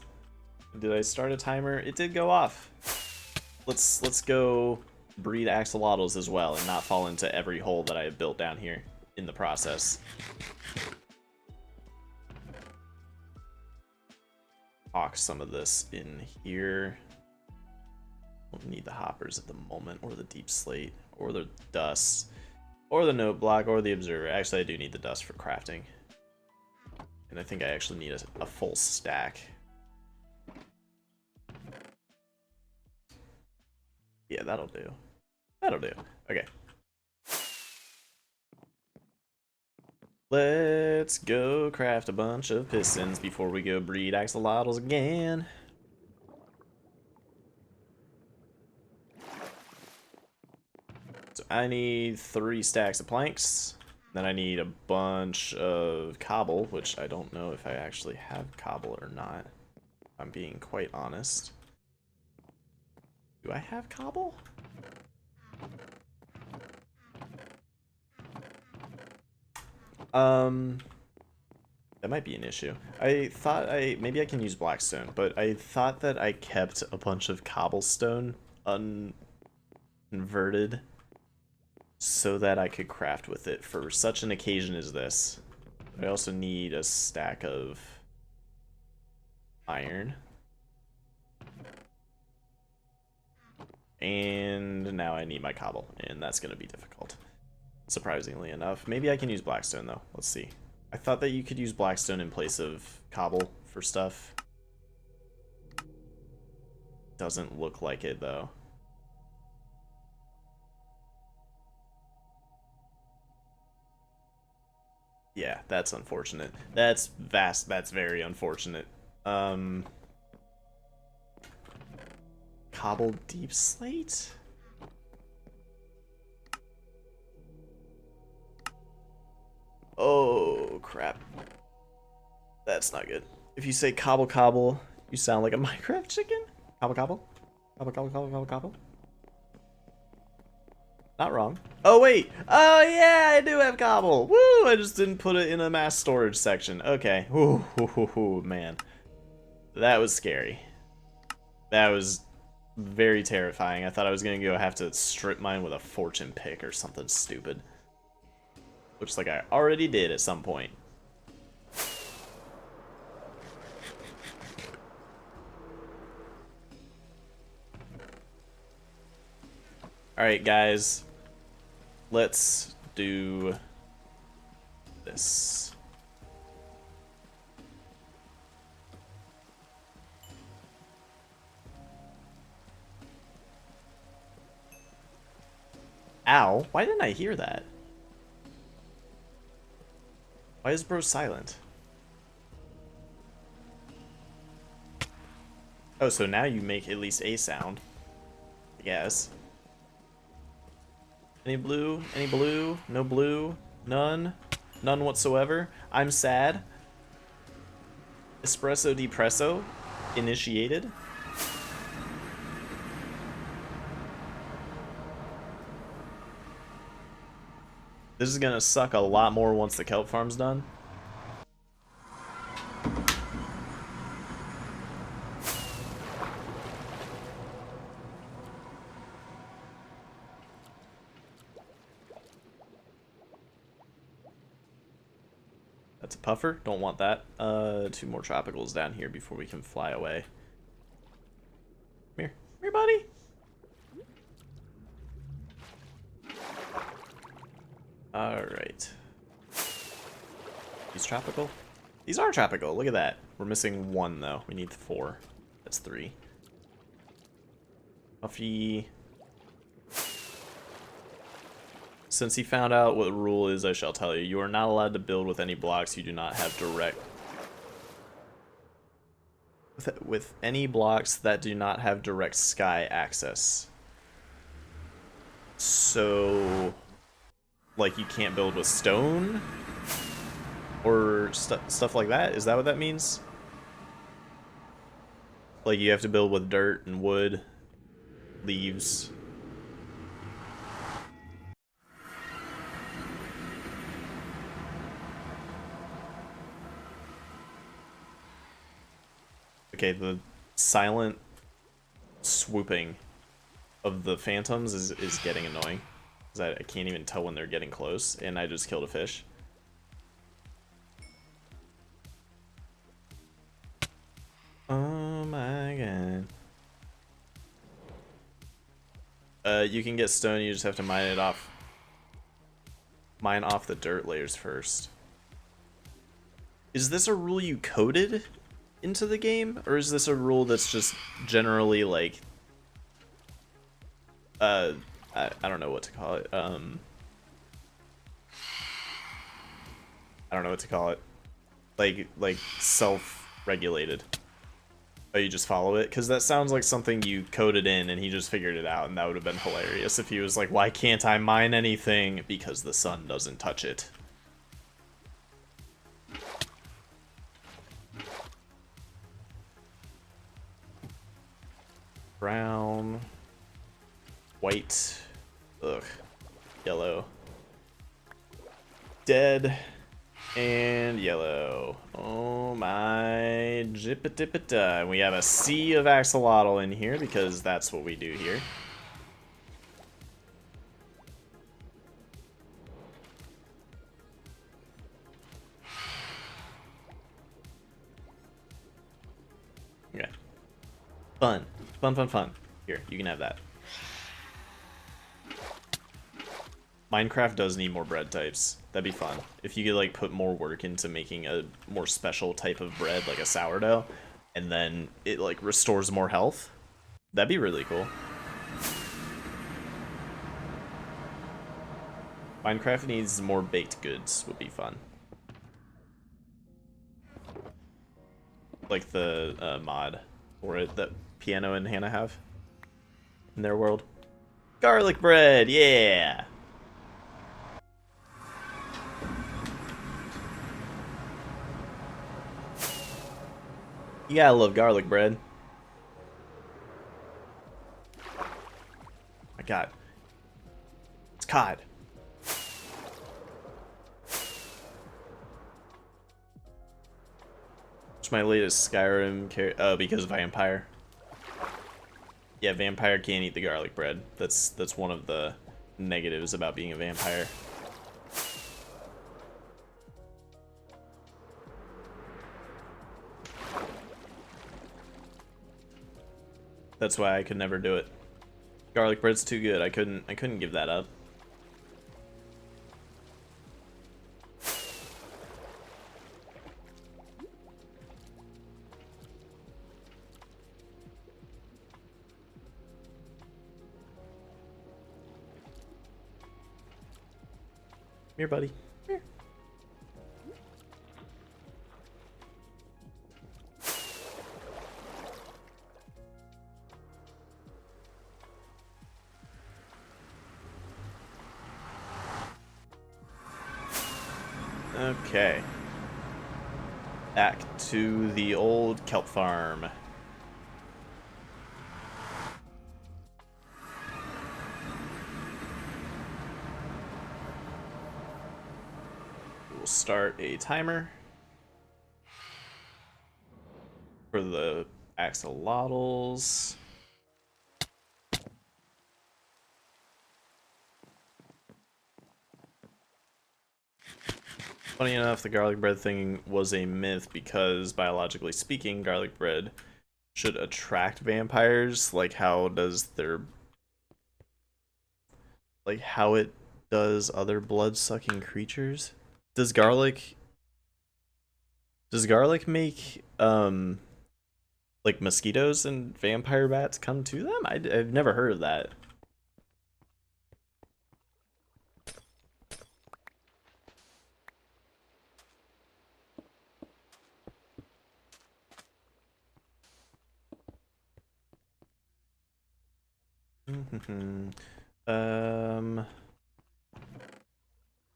Did I start a timer? It did go off. Let's go breed axolotls as well and not fall into every hole that I have built down here in the process. Hawk some of this in here. Don't need the hoppers at the moment, or the deep slate, or the dust, or the note block, or the observer. Actually, I do need the dust for crafting. And I think I actually need a full stack. Yeah, that'll do. That'll do. Okay. Let's go craft a bunch of pistons before we go breed axolotls again. So I need 3 stacks of planks. Then I need a bunch of cobble, which I don't know if I actually have cobble or not. If I'm being quite honest. Do I have cobble? That might be an issue. I thought maybe I can use blackstone, but I thought that I kept a bunch of cobblestone unconverted so that I could craft with it for such an occasion as this. I also need a stack of iron. And now I need my cobble, and that's going to be difficult. Surprisingly enough. Maybe I can use blackstone, though. Let's see. I thought that you could use blackstone in place of cobble for stuff. Doesn't look like it, though. Yeah, that's unfortunate. That's very unfortunate. Cobble deep slate? Oh, crap. That's not good. If you say cobble cobble, you sound like a Minecraft chicken? Cobble cobble? Cobble cobble cobble cobble cobble? Not wrong. Oh, wait. Oh, yeah, I do have cobble. Woo, I just didn't put it in a mass storage section. Okay. Ooh, man. That was scary. That was very terrifying. I thought I was going to go have to strip mine with a fortune pick or something stupid. Looks like I already did at some point. Alright, guys. Let's do this. Ow, why didn't I hear that? Why is bro silent? Oh, so now you make at least a sound. I guess. Any blue? Any blue? No blue? None? None whatsoever? I'm sad. Espresso depresso? Initiated? This is gonna suck a lot more once the kelp farm's done. That's a puffer. Don't want that. 2 more tropicals down here before we can fly away. Come here. Come here, buddy. Alright. These tropical? These are tropical. Look at that. We're missing 1, though. We need 4. That's 3. Puffy. Since he found out what the rule is, I shall tell you. You are not allowed to build with any blocks you do not have direct... With any blocks that do not have direct sky access. So... like, you can't build with stone? Or stuff like that? Is that what that means? Like, you have to build with dirt and wood, leaves... Okay, the silent swooping of the phantoms is getting annoying. Because I can't even tell when they're getting close, and I just killed a fish. Oh my god. You can get stone, you just have to mine it off. Mine off the dirt layers first. Is this a rule you coded into the game? Or is this a rule that's just generally like... I don't know what to call it. I don't know what to call it. Like self-regulated. Oh, you just follow it? Because that sounds like something you coded in and he just figured it out, and that would have been hilarious if he was like, why can't I mine anything? Because the sun doesn't touch it. Brown. White. Ugh. Yellow. Dead. And yellow. Oh my jippity-pitta. We have a sea of axolotl in here because that's what we do here. Okay. Fun. Fun, fun, fun. Here, you can have that. Minecraft does need more bread types. That'd be fun. If you could like put more work into making a more special type of bread, like a sourdough, and then it like restores more health, that'd be really cool. Minecraft needs more baked goods, would be fun. Like the mod for it that Piano and Hannah have in their world. Garlic bread, yeah! You gotta love garlic bread. My god. It's cod. It's my latest Skyrim oh, because Vampire. Yeah, Vampire can't eat the garlic bread. That's one of the negatives about being a vampire. That's why I could never do it. Garlic bread's too good. I couldn't give that up. Here, buddy. Here. Okay. Back to the old kelp farm. We'll start a timer for the axolotls. Funny enough, the garlic bread thing was a myth because, biologically speaking, garlic bread should attract vampires, like how it does other blood-sucking creatures. Does garlic make like mosquitoes and vampire bats come to them? I've never heard of that.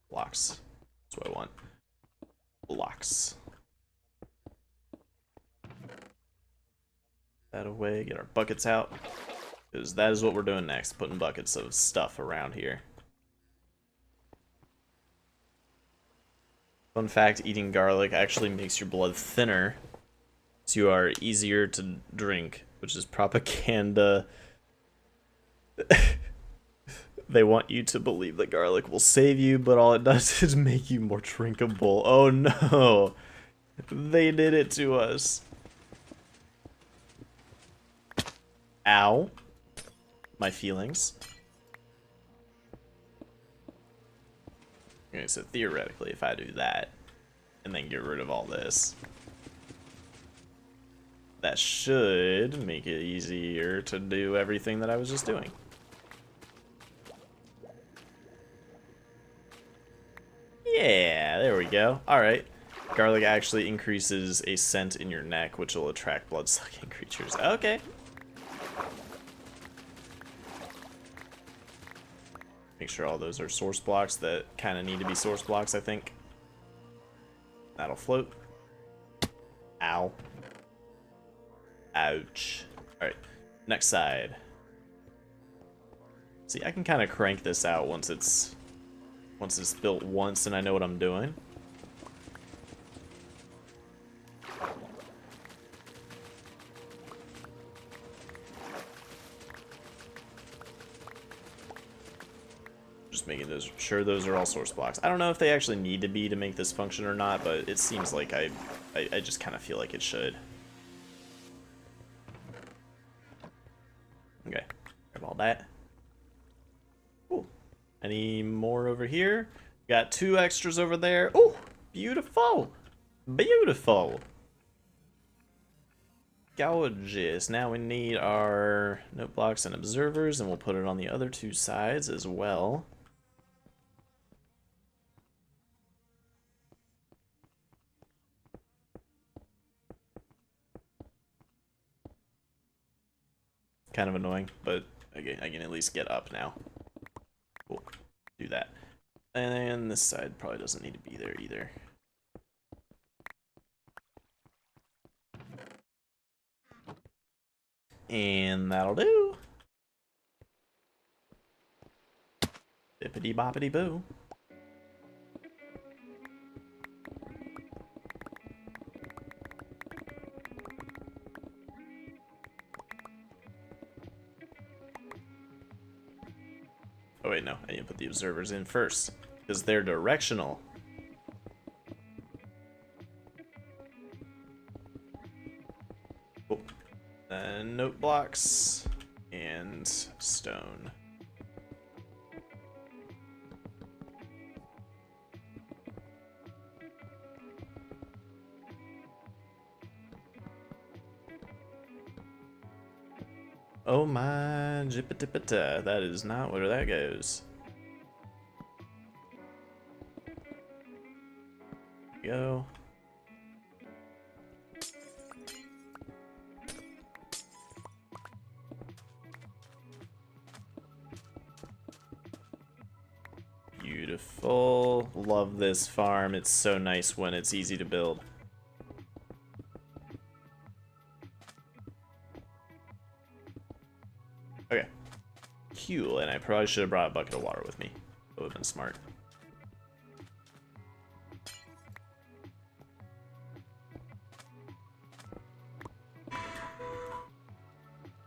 Blocks. That's what I want. Blocks. That away, get our buckets out. Because that is what we're doing next, putting buckets of stuff around here. Fun fact, eating garlic actually makes your blood thinner So you are easier to drink, which is propaganda. They want you to believe that garlic will save you, but all it does is make you more drinkable. Oh no! They did it to us. Ow. My feelings. Okay, so theoretically, if I do that, and then get rid of all this, that should make it easier to do everything that I was just doing. Yeah, there we go. Alright. Garlic actually increases a scent in your neck, which will attract blood-sucking creatures. Okay. Make sure all those are source blocks that kind of need to be source blocks, I think. That'll float. Ow. Ouch. Alright, next side. See, I can kind of crank this out once it's built once and I know what I'm doing. Just making sure those are all source blocks. I don't know if they actually need to be to make this function or not, but it seems like I just kind of feel like it should. Okay, grab all that. Ooh, any more over here? Got 2 extras over there. Ooh, beautiful, beautiful. Gorgeous. Now we need our note blocks and observers, and we'll put it on the other 2 sides as well. Kind of annoying, but again, I can at least get up now. Cool. Do that. And this side probably doesn't need to be there either. And that'll do. Bippity boppity boo. Oh wait, no, I need to put the observers in first, because they're directional. Cool. Note blocks and stone. Oh my jippity-pitta, that is not where that goes. Go. Beautiful. Love this farm. It's so nice when it's easy to build. Okay. Cool, and I probably should have brought a bucket of water with me. That would have been smart.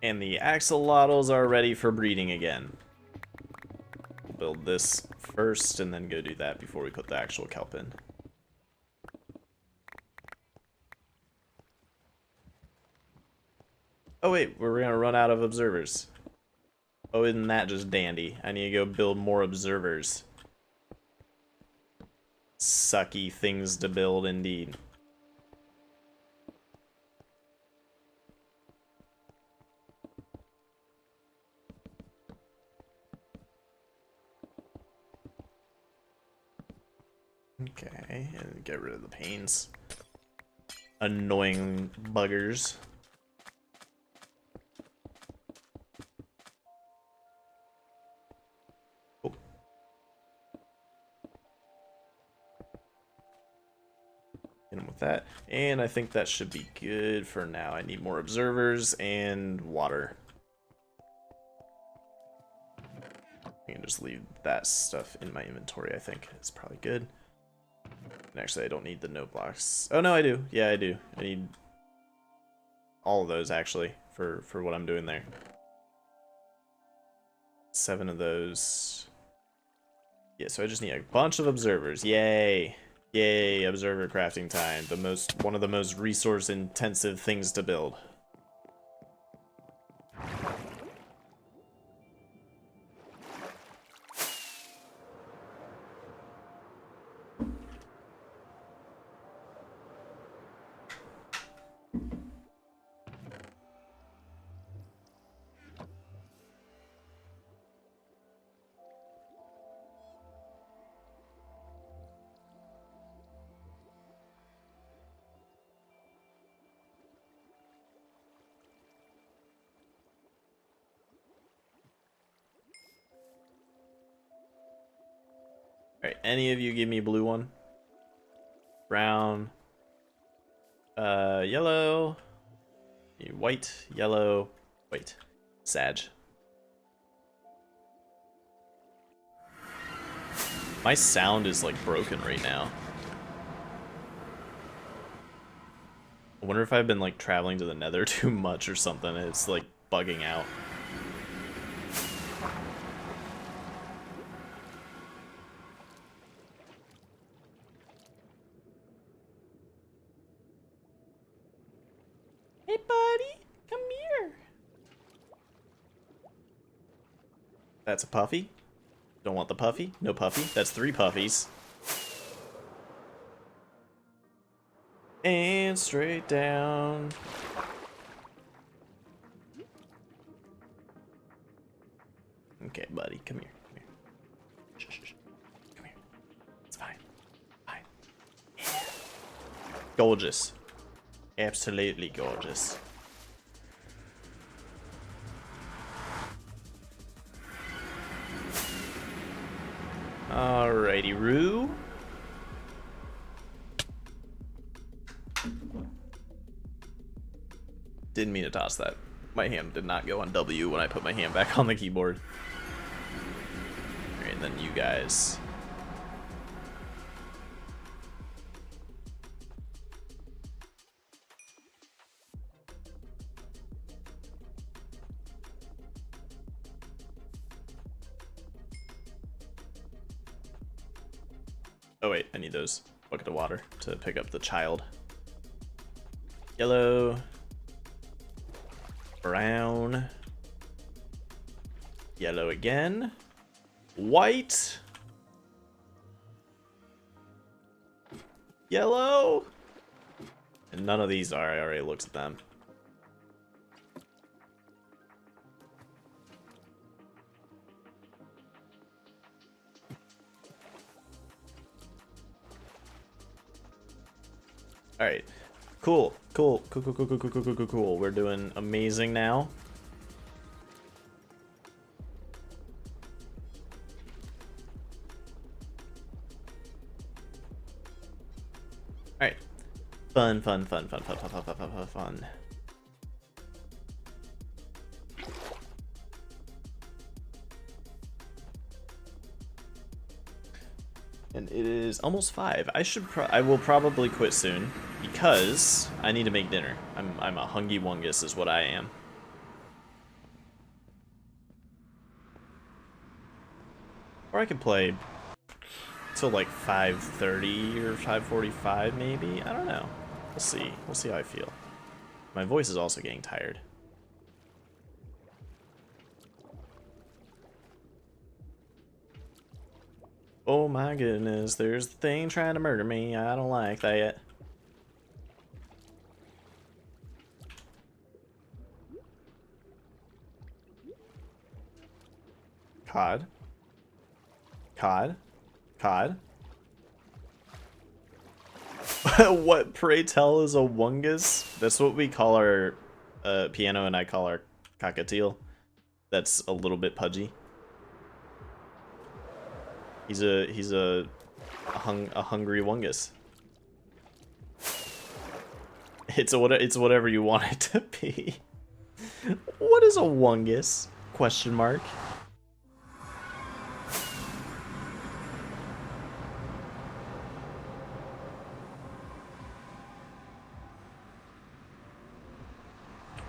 And the axolotls are ready for breeding again. We'll build this first and then go do that before we put the actual kelp in. Oh wait, we're gonna run out of observers. Oh, isn't that just dandy? I need to go build more observers. Sucky things to build indeed. Okay, and get rid of the panes. Annoying buggers. Oh. Hit him with that. And I think that should be good for now. I need more observers and water. I can just leave that stuff in my inventory, I think. It's probably good. And actually, I don't need the note blocks. Oh, no, I do. Yeah, I do. I need all of those actually for what I'm doing there. 7 of those. Yeah, so I just need a bunch of observers. Yay. Yay, observer crafting time. One of the most resource intensive things to build. Alright, any of you give me a blue one? Brown. Yellow. White, yellow, white. Sag. My sound is like broken right now. I wonder if I've been like traveling to the nether too much or something. It's like bugging out. Hey buddy, come here. That's a puffy. Don't want the puffy. No puffy. That's 3 puffies. And straight down. Okay, buddy, come here. Come here. Shh, shh, shh. Come here. It's fine. Fine. Yeah. Gorgeous. Absolutely gorgeous. Alrighty, Roo. Didn't mean to toss that. My hand did not go on W when I put my hand back on the keyboard. Alright, and then you guys. Oh wait, I need those. Bucket of water to pick up the child. Yellow. Brown. Yellow again. White. Yellow. And none of these are. I already looked at them. Alright. Cool. Cool. Cool, cool, cool, cool, cool, cool, cool, cool, cool. We're doing amazing now. Alright. Fun, fun, fun, fun, fun, fun, fun, fun, fun, fun, fun. And it is almost 5. I will probably quit soon because I need to make dinner. I'm a hungry wungus is what I am. Or I could play till like 5:30 or 5:45 maybe. I don't know. We'll see. We'll see how I feel. My voice is also getting tired. Oh my goodness, there's the thing trying to murder me. I don't like that. Cod. Cod. Cod. What, pray tell, is a wungus? That's what we call our piano, and I call our cockatiel. That's a little bit pudgy. He's a hungry wungus. It's whatever you want it to be. What is a wungus? Question mark.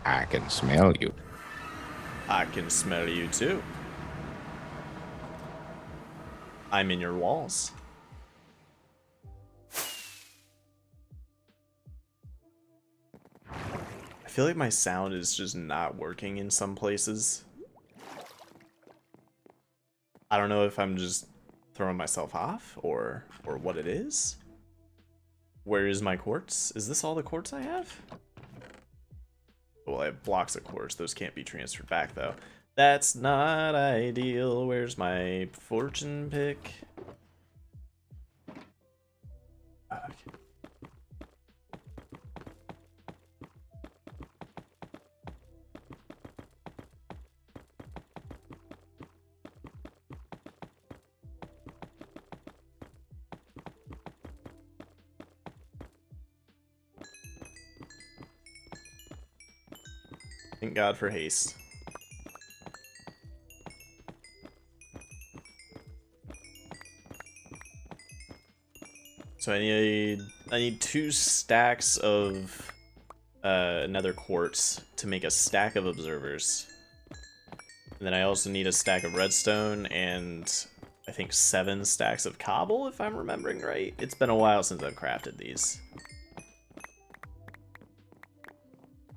I can smell you. I can smell you too. I'm in your walls. I feel like my sound is just not working in some places. I don't know if I'm just throwing myself off or what it is. Where is my quartz? Is this all the quartz I have? Well, I have blocks of quartz. Those can't be transferred back, though. That's not ideal. Where's my fortune pick? Okay. Thank God for haste. So I need 2 stacks of nether quartz to make a stack of observers. And then I also need a stack of redstone and I think 7 stacks of cobble, if I'm remembering right. It's been a while since I've crafted these.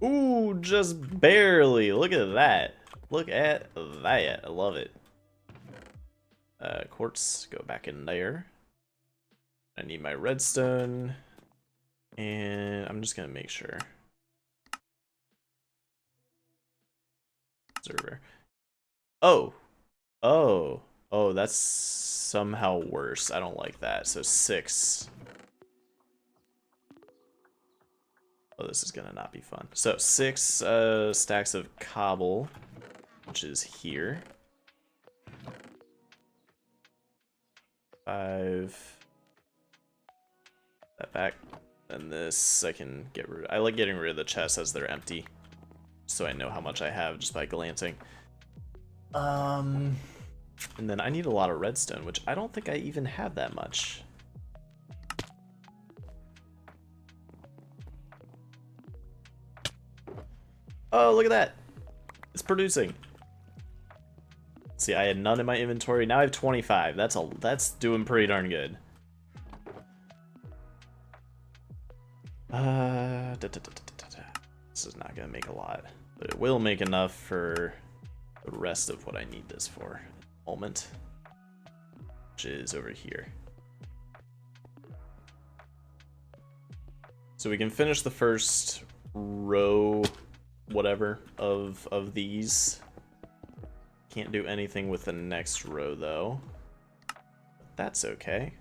Ooh, just barely. Look at that. Look at that. I love it. Quartz, go back in there. I need my redstone. And I'm just gonna make sure. Observer. Oh. Oh. Oh, that's somehow worse. I don't like that. So 6. Oh, this is gonna not be fun. So 6 stacks of cobble, which is here. 5. That back. And this I can get rid of. I like getting rid of the chests as they're empty, so I know how much I have just by glancing. And then I need a lot of redstone, which I don't think I even have that much. Oh, look at that. It's producing. See, I had none in my inventory. Now I have 25. That's doing pretty darn good. This is not gonna make a lot, but it will make enough for the rest of what I need this for at the moment, which is over here. So we can finish the first row, whatever, of these. Can't do anything with the next row though. That's okay.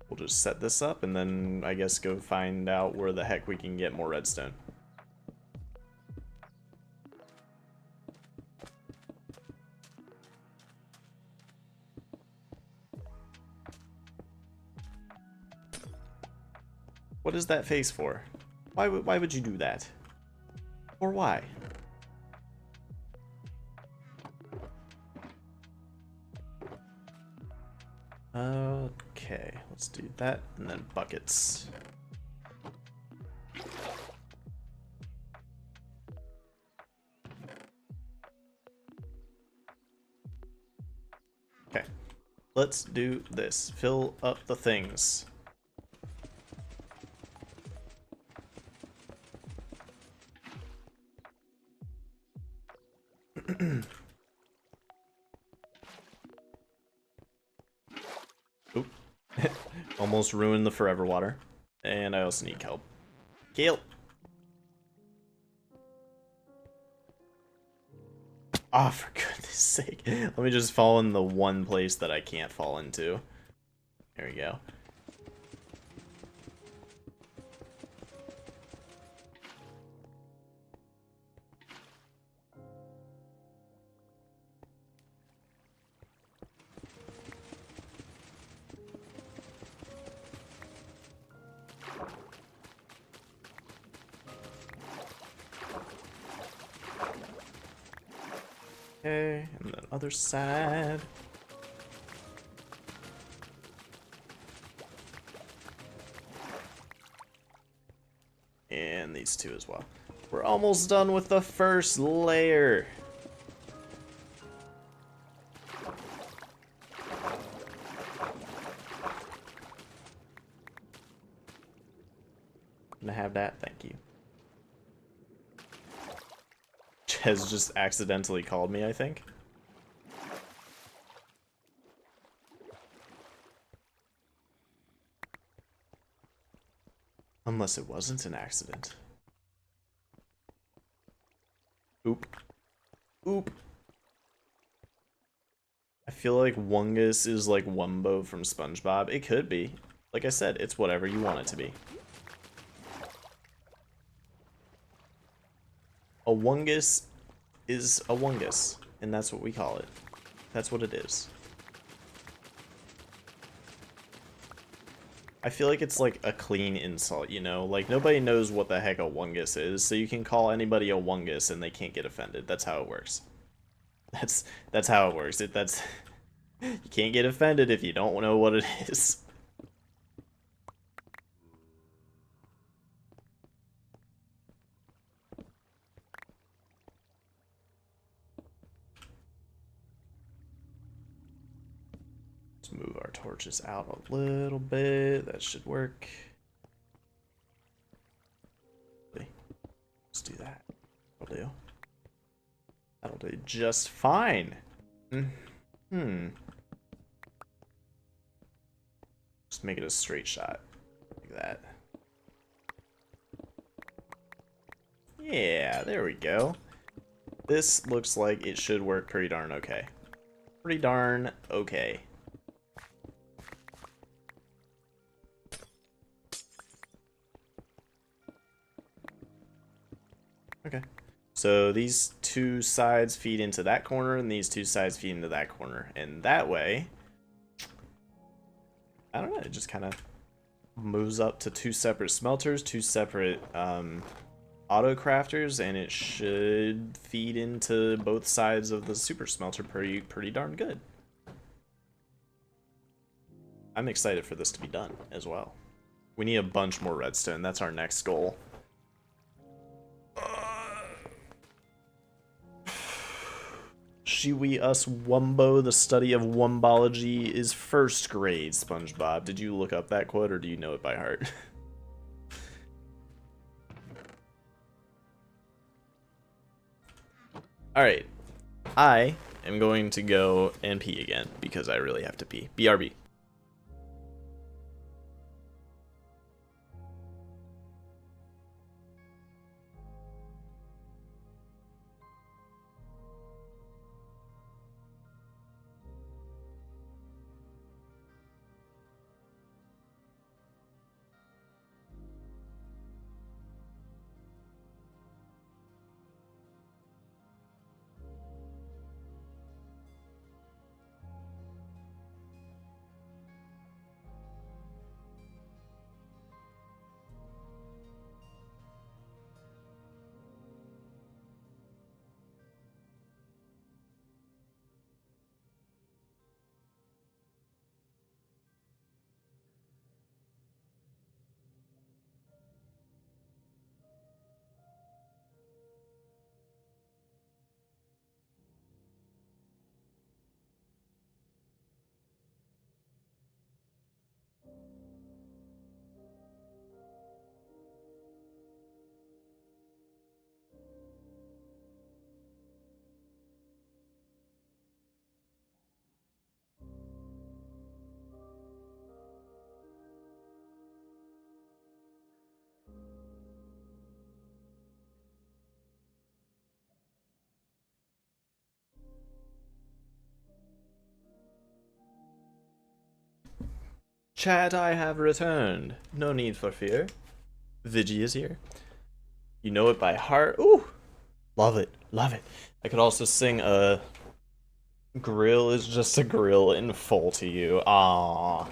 We'll just set this up and then I guess go find out where the heck we can get more redstone. What is that face for? Why would you do that? Or why? Okay, let's do that, and then buckets. Okay, let's do this. Fill up the things. Oop. Almost ruined the forever water. And I also need kelp. Kelp! Oh, for goodness sake. Let me just fall in the one place that I can't fall into. There we go. Okay, and then other side. And and these two as well. We're almost done with the first layer. Gonna have that, thank you. Ches just accidentally called me, I think. Unless it wasn't an accident. Oop. Oop. I feel like Wungus is like Wumbo from SpongeBob. It could be. Like I said, it's whatever you want it to be. A Wungus is a Wungus, and that's what we call it. That's what it is. I feel like it's like a clean insult, you know? Like, nobody knows what the heck a Wungus is, so you can call anybody a Wungus and they can't get offended. That's how it works. That's how it works. You can't get offended if you don't know what it is. Let's move our torches out a little bit. That should work. Let's do that. That'll do. That'll do just fine. Just make it a straight shot. Like that. Yeah, there we go. This looks like it should work pretty darn okay. Pretty darn okay. Okay. So these two sides feed into that corner, and these two sides feed into that corner. And that way, I don't know, it just kind of moves up to two separate smelters, two separate auto crafters, and it should feed into both sides of the super smelter pretty darn good. I'm excited for this to be done as well. We need a bunch more redstone. That's our next goal. Shiwi Us Wumbo, the study of Wumbology is first grade, SpongeBob. Did you look up that quote or do you know it by heart? Alright. I am going to go and pee again because I really have to pee. BRB. Chat, I have returned. No need for fear. Vigi is here. You know it by heart. Ooh! Love it. Love it. I could also sing a grill is just a grill in full to you. Aww.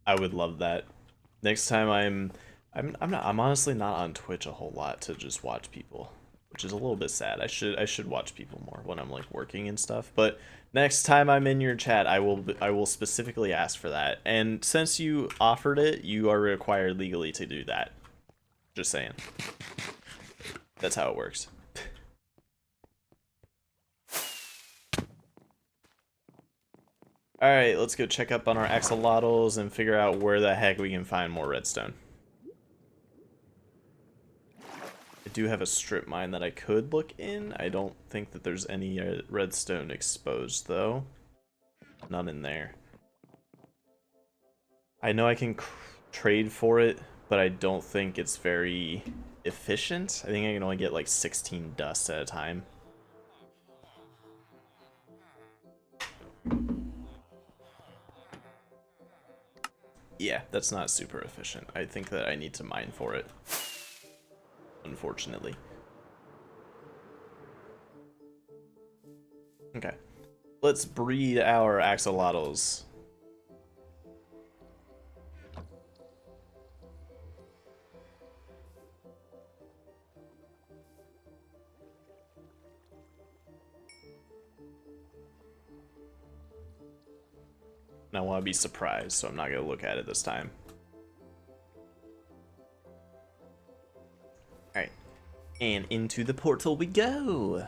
I would love that. Next time I'm honestly not on Twitch a whole lot to just watch people. which is a little bit sad. I should watch people more when I'm like working and stuff. But next time I'm in your chat, I will specifically ask for that. And since you offered it, you are required legally to do that. Just saying. That's how it works. Alright, let's go check up on our axolotls and figure out where the heck we can find more redstone. I do have a strip mine that I could look in. I don't think that there's any redstone exposed, though. None in there. I know I can trade for it, but I don't think it's very efficient. I think I can only get like 16 dust at a time. Yeah, that's not super efficient. I think that I need to mine for it, unfortunately. Okay, let's breed our axolotls. And I want to be surprised, so I'm not going to look at it this time. Alright, and into the portal we go!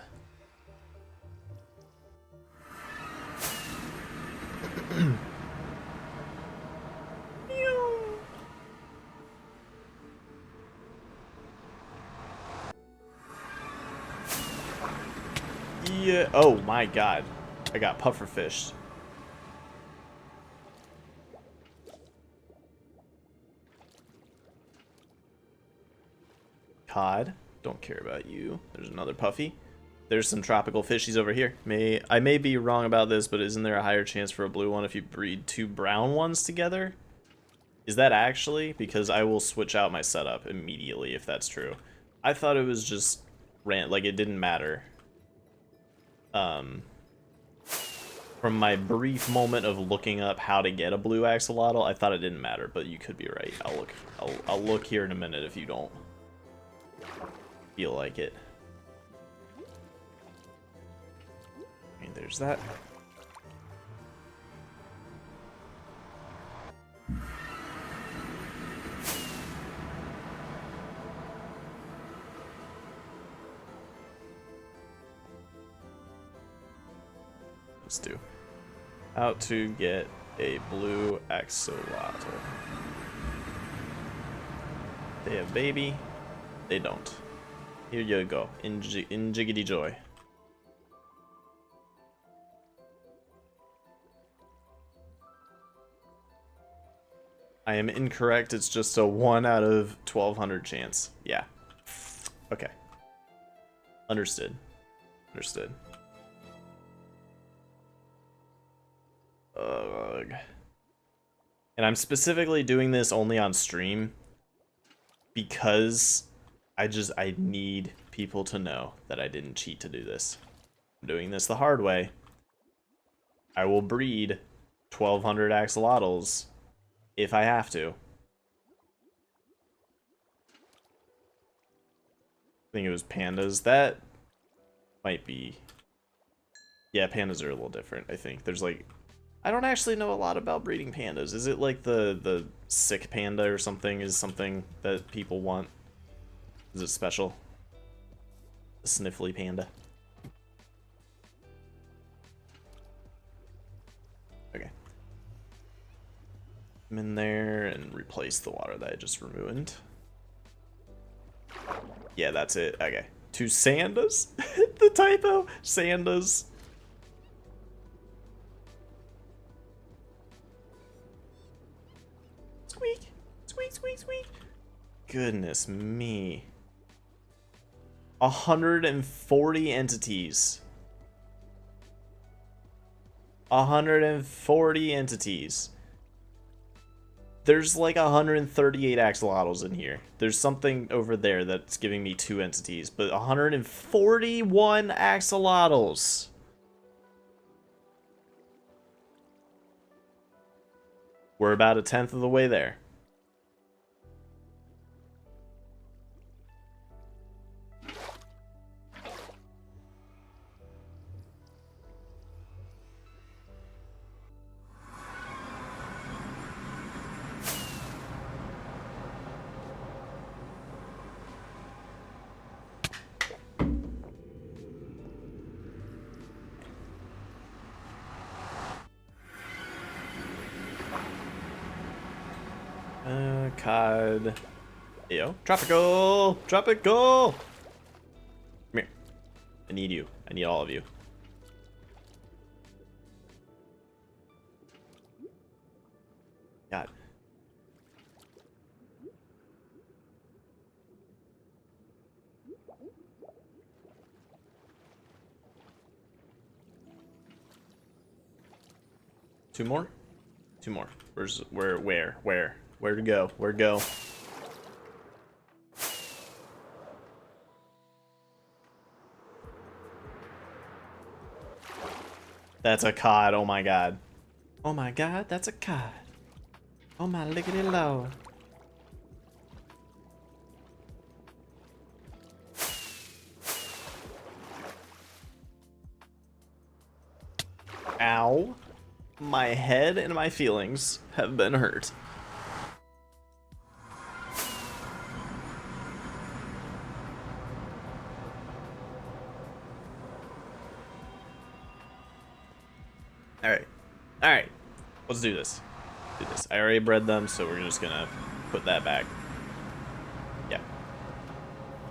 Yeah, oh my god. I got pufferfished. Cod, don't care about you. There's another puffy. There's some tropical fishies over here. I may be wrong about this, but isn't there a higher chance for a blue one if you breed 2 brown ones together? Is that actually? Because I will switch out my setup immediately if that's true. I thought it was just like it didn't matter. From my brief moment of looking up how to get a blue axolotl, I thought it didn't matter, but you could be right. I'll look here in a minute if you don't feel like it. Okay, there's that. Let's do how to get a blue axolotl. They have baby. They don't. Here you go. In jiggity joy. I am incorrect. It's just a 1 out of 1,200 chance. Yeah. Okay. Understood. Understood. Ugh. And I'm specifically doing this only on stream because I need people to know that I didn't cheat to do this. I'm doing this the hard way. I will breed 1,200 axolotls if I have to. I think it was pandas. That might be... Yeah, pandas are a little different, I think. There's like... I don't actually know a lot about breeding pandas. Is it like the sick panda or something is something that people want? Is it special? The sniffly panda. Okay. I'm in there and replace the water that I just ruined. Yeah, that's it. Okay. 2 sandas? The typo? Sandas. Squeak. Squeak, squeak, squeak. Goodness me. 140 entities. 140 entities. There's like 138 axolotls in here. There's something over there that's giving me 2 entities, but 141 axolotls. We're about 1/10 of the way there. Cod. Yo. Tropical! Tropical! Come here. I need you. I need all of you. God. Two more? Two more. Where to go? Where to go? That's a cod, oh my god. Oh my god, that's a cod. Oh my lickety lord. Ow. My head and my feelings have been hurt. Alright. Alright. Let's do this. Do this. I already bred them, so we're just gonna put that back. Yeah.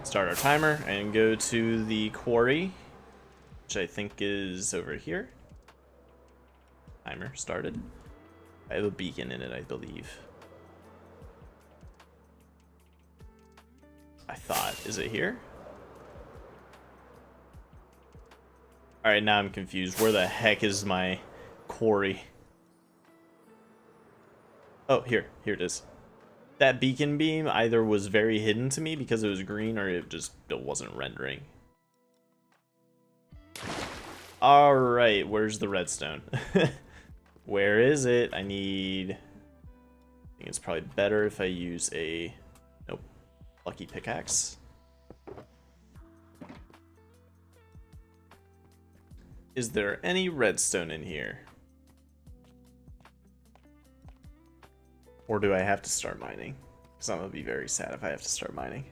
Start our timer and go to the quarry, which I think is over here. Timer started. I have a beacon in it, I believe. I thought. Is it here? Alright, now I'm confused. Where the heck is my quarry? Oh, here. Here it is. That beacon beam either was very hidden to me because it was green, or it wasn't rendering. Alright, where's the redstone? Where is it? I think it's probably better if I use a... Nope. Lucky pickaxe. Is there any redstone in here? Or do I have to start mining? Because I'm going to be very sad if I have to start mining.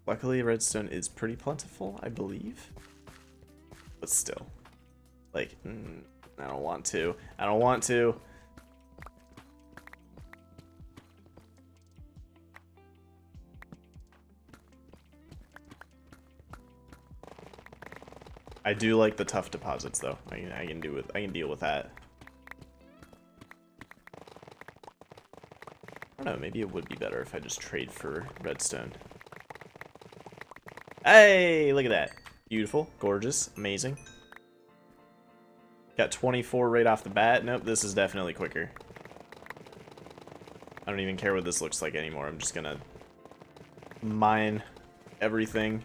Luckily, redstone is pretty plentiful, I believe. But still. Like, I don't want to. I don't want to. I do like the tough deposits though. I can deal with that. I don't know, maybe it would be better if I just trade for redstone. Hey, look at that. Beautiful, gorgeous, amazing. Got 24 right off the bat. Nope, this is definitely quicker. I don't even care what this looks like anymore. I'm just gonna mine everything.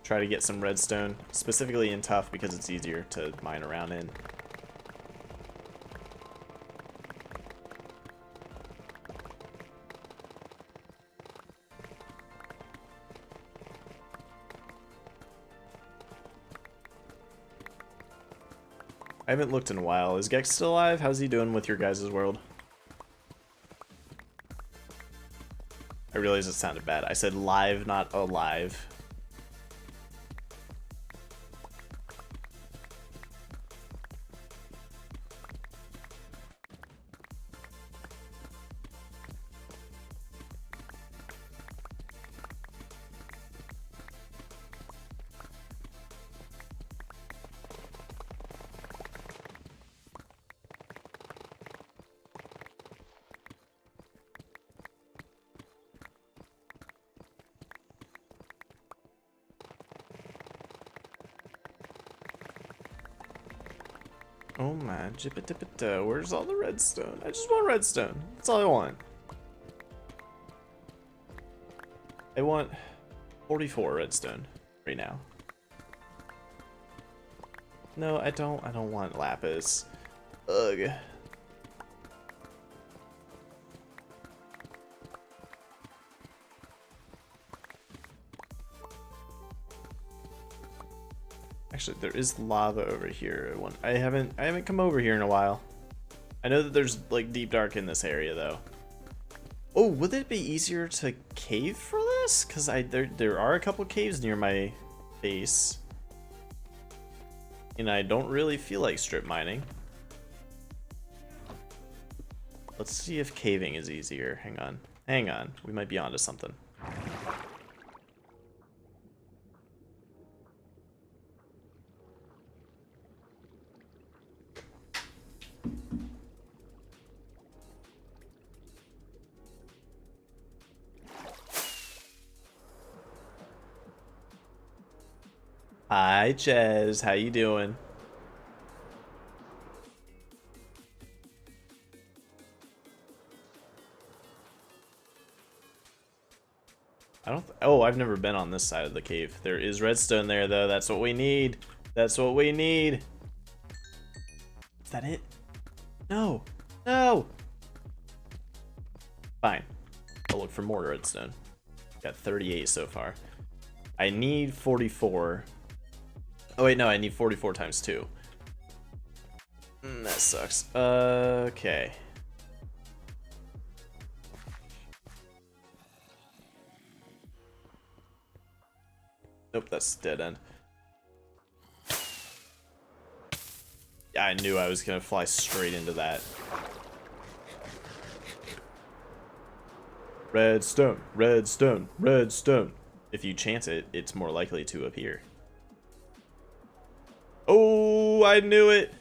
Try to get some redstone, specifically in tough because it's easier to mine around in. I haven't looked in a while. Is Gex still alive? How's he doing with your guys' world? I realize it sounded bad. I said live, not alive. Oh my jippity-pitta, where's all the redstone? I just want redstone. That's all I want. I want 44 redstone right now. No, I don't want lapis. Ugh. Actually, there is lava over here. I haven't come over here in a while. I know that there's like deep dark in this area though. Oh, would it be easier to cave for this? Cause there are a couple caves near my base, and I don't really feel like strip mining. Let's see if caving is easier. Hang on. Hang on. We might be onto something. Hi, Ches. How you doing? Oh, I've never been on this side of the cave. There is redstone there, though. That's what we need. That's what we need. Is that it? No. No. Fine. I'll look for more redstone. Got 38 so far. I need 44. Oh, wait, no. I need 44 times 2. That sucks. Okay. Nope, that's dead end. Yeah, I knew I was gonna fly straight into that. Redstone, redstone, redstone. If you chant it, it's more likely to appear. Oh, I knew it.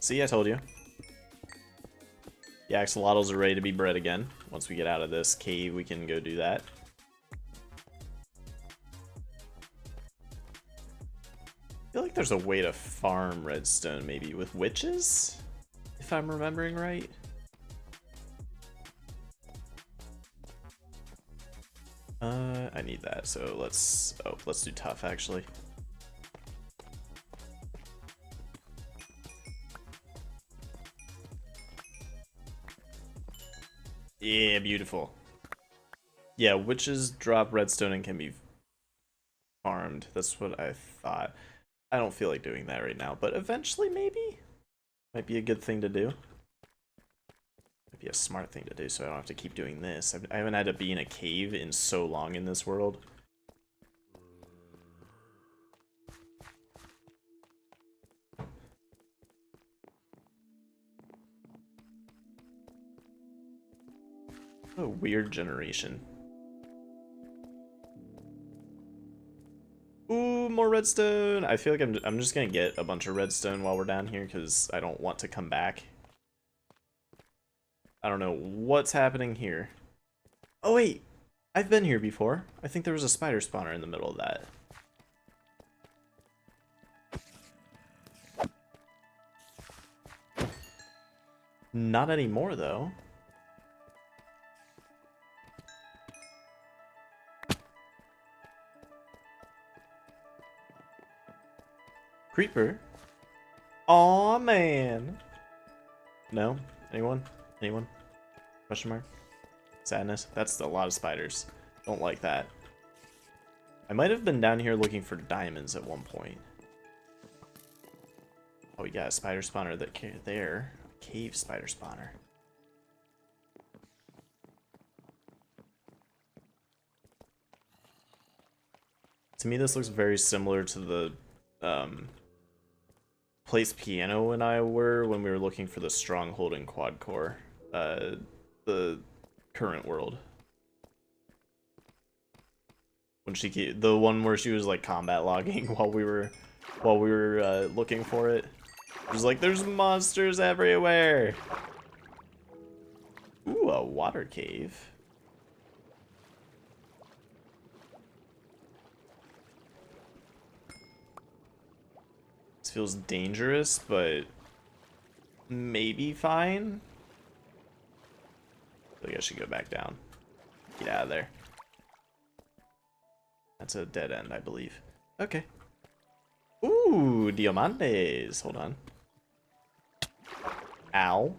See, I told you. The axolotls are ready to be bred again. Once we get out of this cave, we can go do that. I feel like there's a way to farm redstone, maybe with witches, if I'm remembering right. I need that, so let's do tough actually. Yeah, beautiful. Yeah, witches drop redstone and can be farmed. That's what I thought. I don't feel like doing that right now, but eventually maybe. Might be a good thing to do. Might be a smart thing to do so I don't have to keep doing this. I haven't had to be in a cave in so long in this world. What a weird generation. Ooh, more redstone. I feel like I'm just gonna get a bunch of redstone while we're down here because I don't want to come back. I don't know what's happening here. Oh wait, I've been here before. I think there was a spider spawner in the middle of that. Not anymore though. Creeper? Aw, man. No? Anyone? Anyone? Question mark? Sadness? That's a lot of spiders. Don't like that. I might have been down here looking for diamonds at one point. Oh, we got a spider spawner there. Cave spider spawner. To me, this looks very similar to the place Piano and I were when we were looking for the stronghold in quad core, the current world. When the one where she was like combat logging while we were looking for it. It was like, there's monsters everywhere. Ooh, a water cave. This feels dangerous, but maybe fine. I think I should go back down. Get out of there. That's a dead end, I believe. Okay. Ooh, diamantes. Hold on. Ow.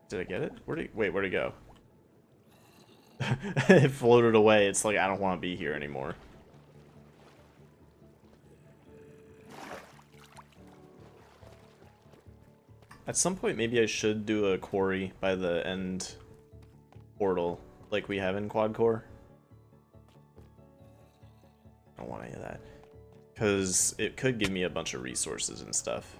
Did I get it? Where'd it go? It floated away. It's like, I don't want to be here anymore. At some point, maybe I should do a quarry by the end portal, like we have in quad core. I don't want any of that, because it could give me a bunch of resources and stuff.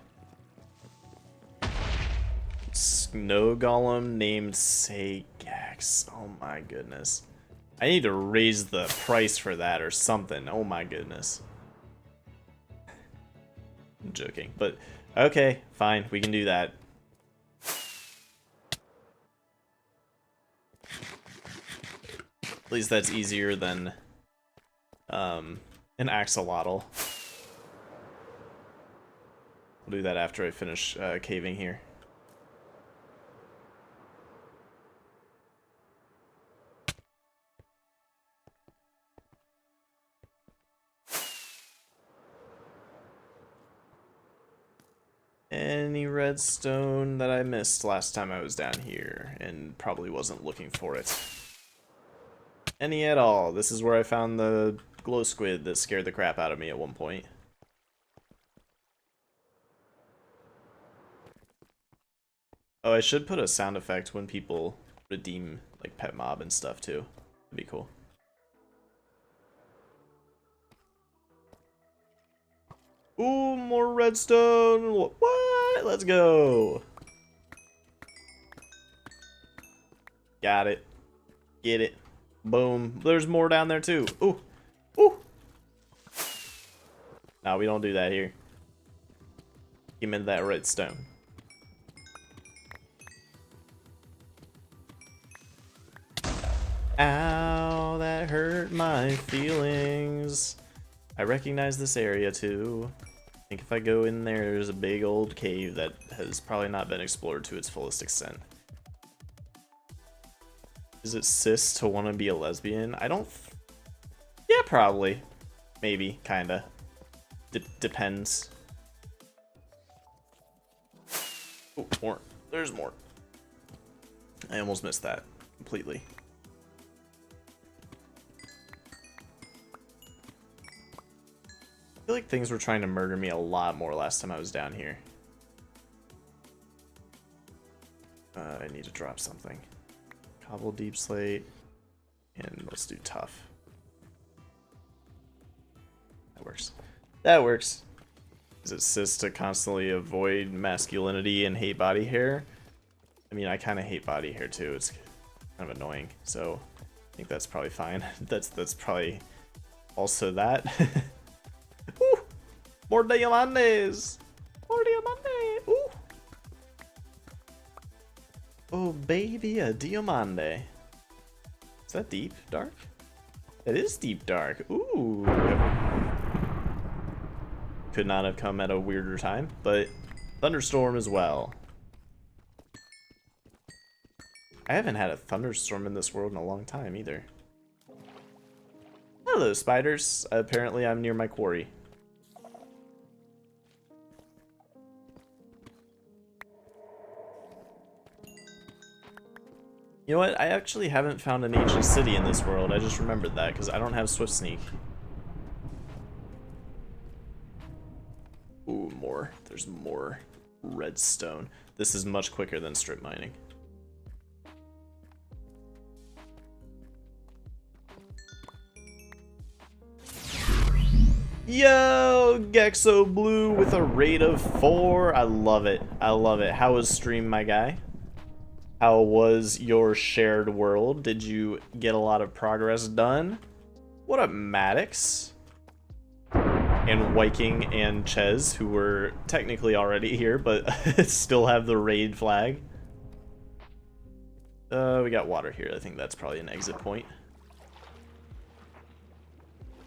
no golem named Sagax. Oh my goodness. I need to raise the price for that or something. Oh my goodness. I'm joking, but okay, fine, we can do that. At least that's easier than an axolotl. We'll do that after I finish caving here. Any redstone that I missed last time I was down here and probably wasn't looking for it. Any at all. This is where I found the glow squid that scared the crap out of me at one point. Oh, I should put a sound effect when people redeem like pet mob and stuff too. That'd be cool. Ooh, more redstone. What? Let's go. Got it. Get it. Boom. There's more down there too. Ooh. Ooh. No, we don't do that here. Give me that redstone. Ow, that hurt my feelings. I recognize this area too. I think if I go in there, there's a big old cave that has probably not been explored to its fullest extent. Is it cis to want to be a lesbian? I don't... Yeah, probably. Maybe, kinda. Depends. Oh, more. There's more. I almost missed that completely. I feel like things were trying to murder me a lot more last time I was down here. I need to drop something. Cobble deep slate. And let's do tough. That works. That works. Is it cis to constantly avoid masculinity and hate body hair? I mean, I kind of hate body hair too. It's kind of annoying. So I think that's probably fine. That's probably also that. Ooh, more diamantes! More diamante! Ooh! Oh, baby, a diamante. Is that deep dark? That is deep dark. Ooh. Could not have come at a weirder time, but thunderstorm as well. I haven't had a thunderstorm in this world in a long time either. Hello, spiders. Apparently I'm near my quarry. You know what? I actually haven't found an ancient city in this world. I just remembered that because I don't have Swift Sneak. Ooh, more. There's more redstone. This is much quicker than strip mining. Yo, Gexo Blue with a rate of 4. I love it. I love it. How was stream, my guy? How was your shared world? Did you get a lot of progress done? What up, Maddox? And Viking and Ches, who were technically already here, but still have the raid flag. We got water here. I think that's probably an exit point.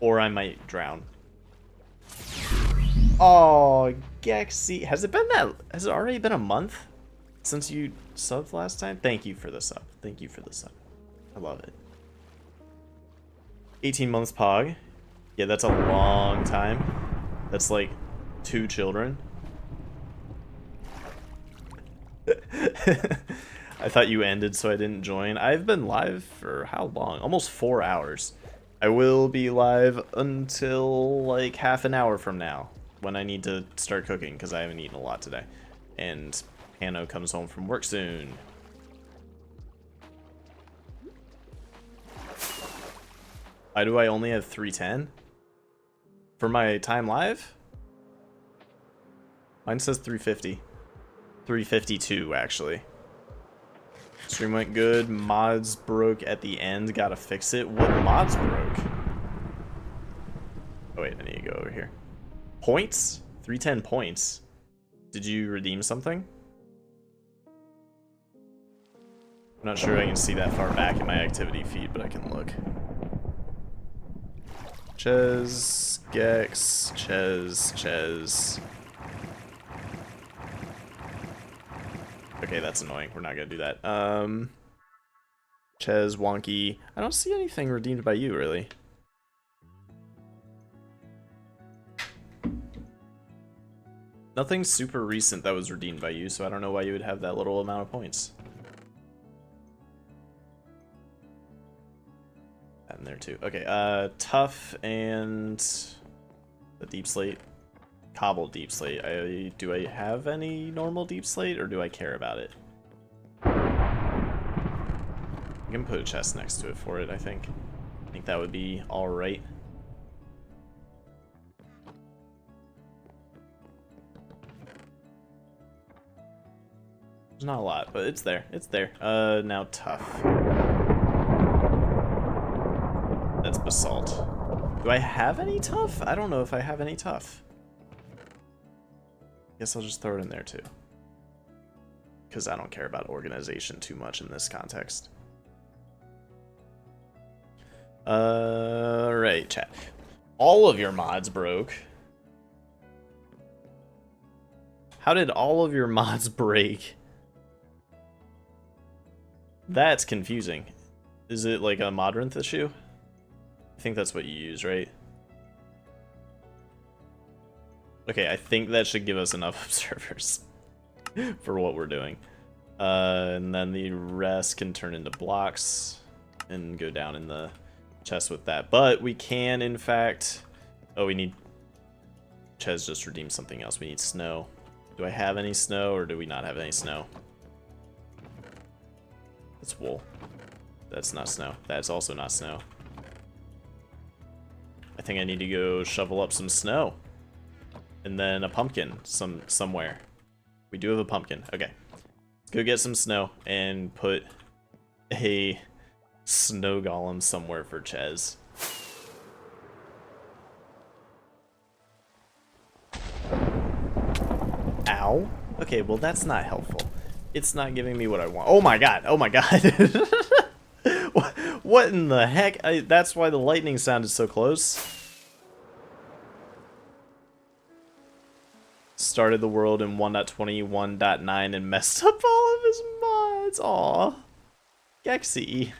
Or I might drown. Oh, Gexy. Has it already been a month since you subbed last time? Thank you for the sub. Thank you for the sub. I love it. 18 months Pog. Yeah, that's a long time. That's like 2 children. I thought you ended, so I didn't join. I've been live for how long? Almost 4 hours. I will be live until like half an hour from now when I need to start cooking because I haven't eaten a lot today. And Pano comes home from work soon. Why do I only have 310? For my time live? Mine says 350. 352, actually. Stream went good. Mods broke at the end. Gotta fix it. What mods broke? Oh wait, I need to go over here. Points? 310 points. Did you redeem something? I'm not sure I can see that far back in my activity feed, but I can look. Ches, Gex, Ches. Okay, that's annoying. We're not gonna do that. Ches, Wonky. I don't see anything redeemed by you, really. Nothing super recent that was redeemed by you, so I don't know why you would have that little amount of points. That in there too. Okay, Tough and the Deep Slate. Cobble Deep Slate. Do I have any normal Deep Slate, or do I care about it? I can put a chest next to it for it, I think. I think that would be alright. There's not a lot, but it's there. It's there. Now Tough. That's Basalt. Do I have any Tough? I don't know if I have any Tough. Guess I'll just throw it in there too. Because I don't care about organization too much in this context. Right, chat. All of your mods broke. How did all of your mods break? That's confusing. Is it like a Modrinth issue? I think that's what you use, right? Okay, I think that should give us enough observers for what we're doing. And then the rest can turn into blocks and go down in the chest with that. But we can, in fact... Oh, we need... Ches just redeemed something else. We need snow. Do I have any snow, or do we not have any snow? That's wool. That's not snow. That's also not snow. I think I need to go shovel up some snow. And then a pumpkin somewhere. We do have a pumpkin. Okay. Let's go get some snow and put a snow golem somewhere for Ches. Ow. Okay, well that's not helpful. It's not giving me what I want. Oh my god. Oh my god. What in the heck? That's why the lightning sounded so close. Started the world in 1.21.9 and messed up all of his mods. Aw. Gexy.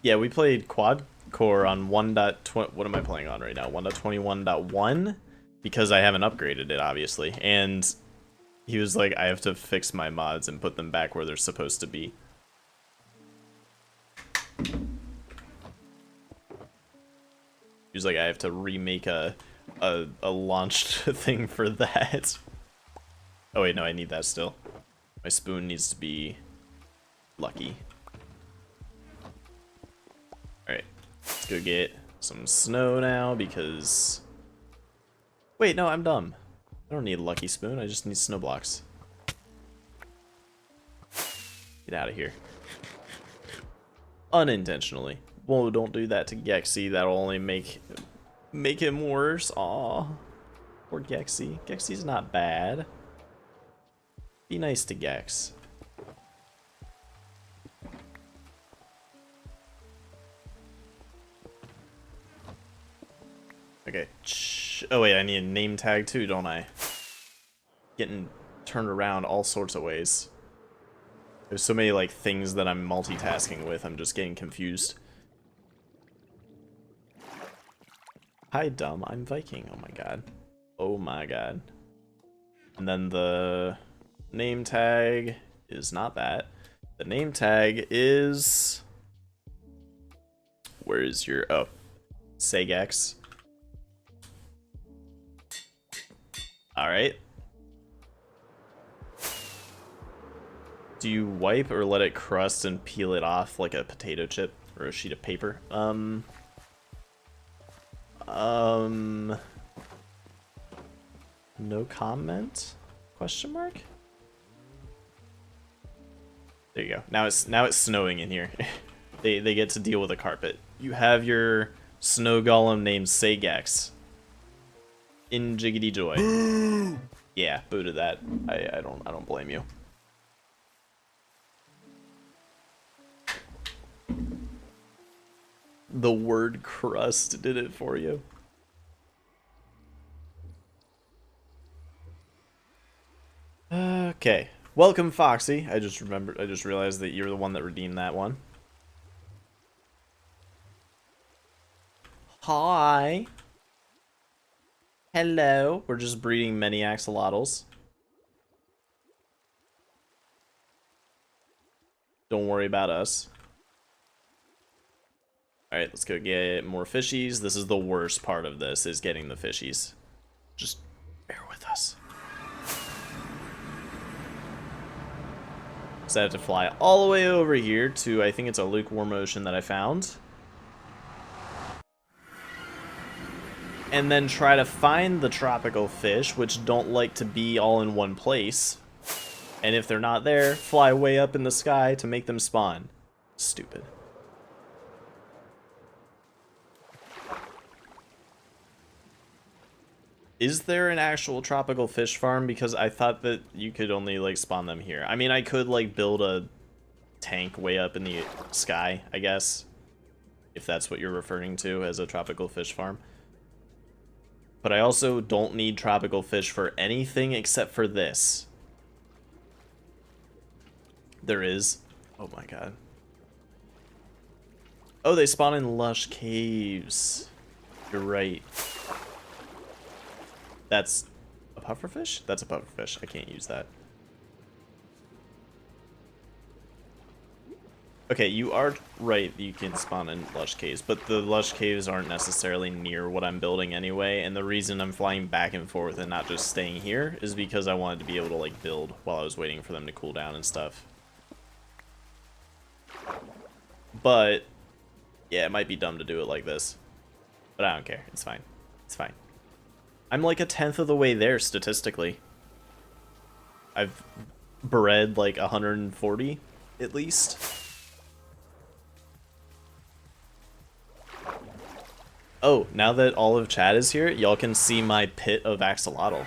Yeah, we played quad core on 1.20. What am I playing on right now? 1.21.1? Because I haven't upgraded it, obviously. And he was like, I have to fix my mods and put them back where they're supposed to be. He was like, I have to remake a launched thing for that. Oh wait, no, I need that still. My spoon needs to be lucky. Alright, let's go get some snow now because... Wait, no, I'm dumb. I don't need a lucky spoon, I just need snow blocks. Get out of here. Unintentionally. Whoa, don't do that to Gexy, that'll only make him worse. Aw. Poor Gexy. Gexy's not bad. Be nice to Gex. Okay. Oh wait, I need a name tag too, don't I? Getting turned around all sorts of ways. There's so many like things that I'm multitasking with, I'm just getting confused. Hi dumb, I'm Viking. Oh my god. Oh my god. And then the name tag is not that. The name tag is... Where is your... Oh. Segex. Alright. Do you wipe or let it crust and peel it off like a potato chip or a sheet of paper? No comment? Question mark? There you go. Now it's snowing in here. they get to deal with a carpet. You have your snow golem named Sagex. In jiggity joy. Yeah, booted that. I don't blame you. The word crust did it for you. Okay. Welcome, Foxy. I just realized that you're the one that redeemed that one. Hi. Hello. We're just breeding many axolotls. Don't worry about us. Alright, let's go get more fishies. This is the worst part of this, is getting the fishies. Just bear with us. So I have to fly all the way over here to, I think it's a lukewarm ocean that I found. And then try to find the tropical fish, which don't like to be all in one place. And if they're not there, fly way up in the sky to make them spawn. Stupid. Is there an actual tropical fish farm? Because I thought that you could only, like, spawn them here. I mean, I could, like, build a tank way up in the sky, I guess. If that's what you're referring to as a tropical fish farm. But I also don't need tropical fish for anything except for this. There is. Oh my god. Oh, they spawn in lush caves. You're right. That's a pufferfish? That's a pufferfish. I can't use that. Okay, you are right, you can spawn in lush caves, but the lush caves aren't necessarily near what I'm building anyway, and the reason I'm flying back and forth and not just staying here is because I wanted to be able to, like, build while I was waiting for them to cool down and stuff. But, yeah, it might be dumb to do it like this. But I don't care. It's fine. It's fine. I'm like 1/10 of the way there, statistically. I've bred like 140, at least. Oh, now that all of chat is here, y'all can see my pit of axolotl.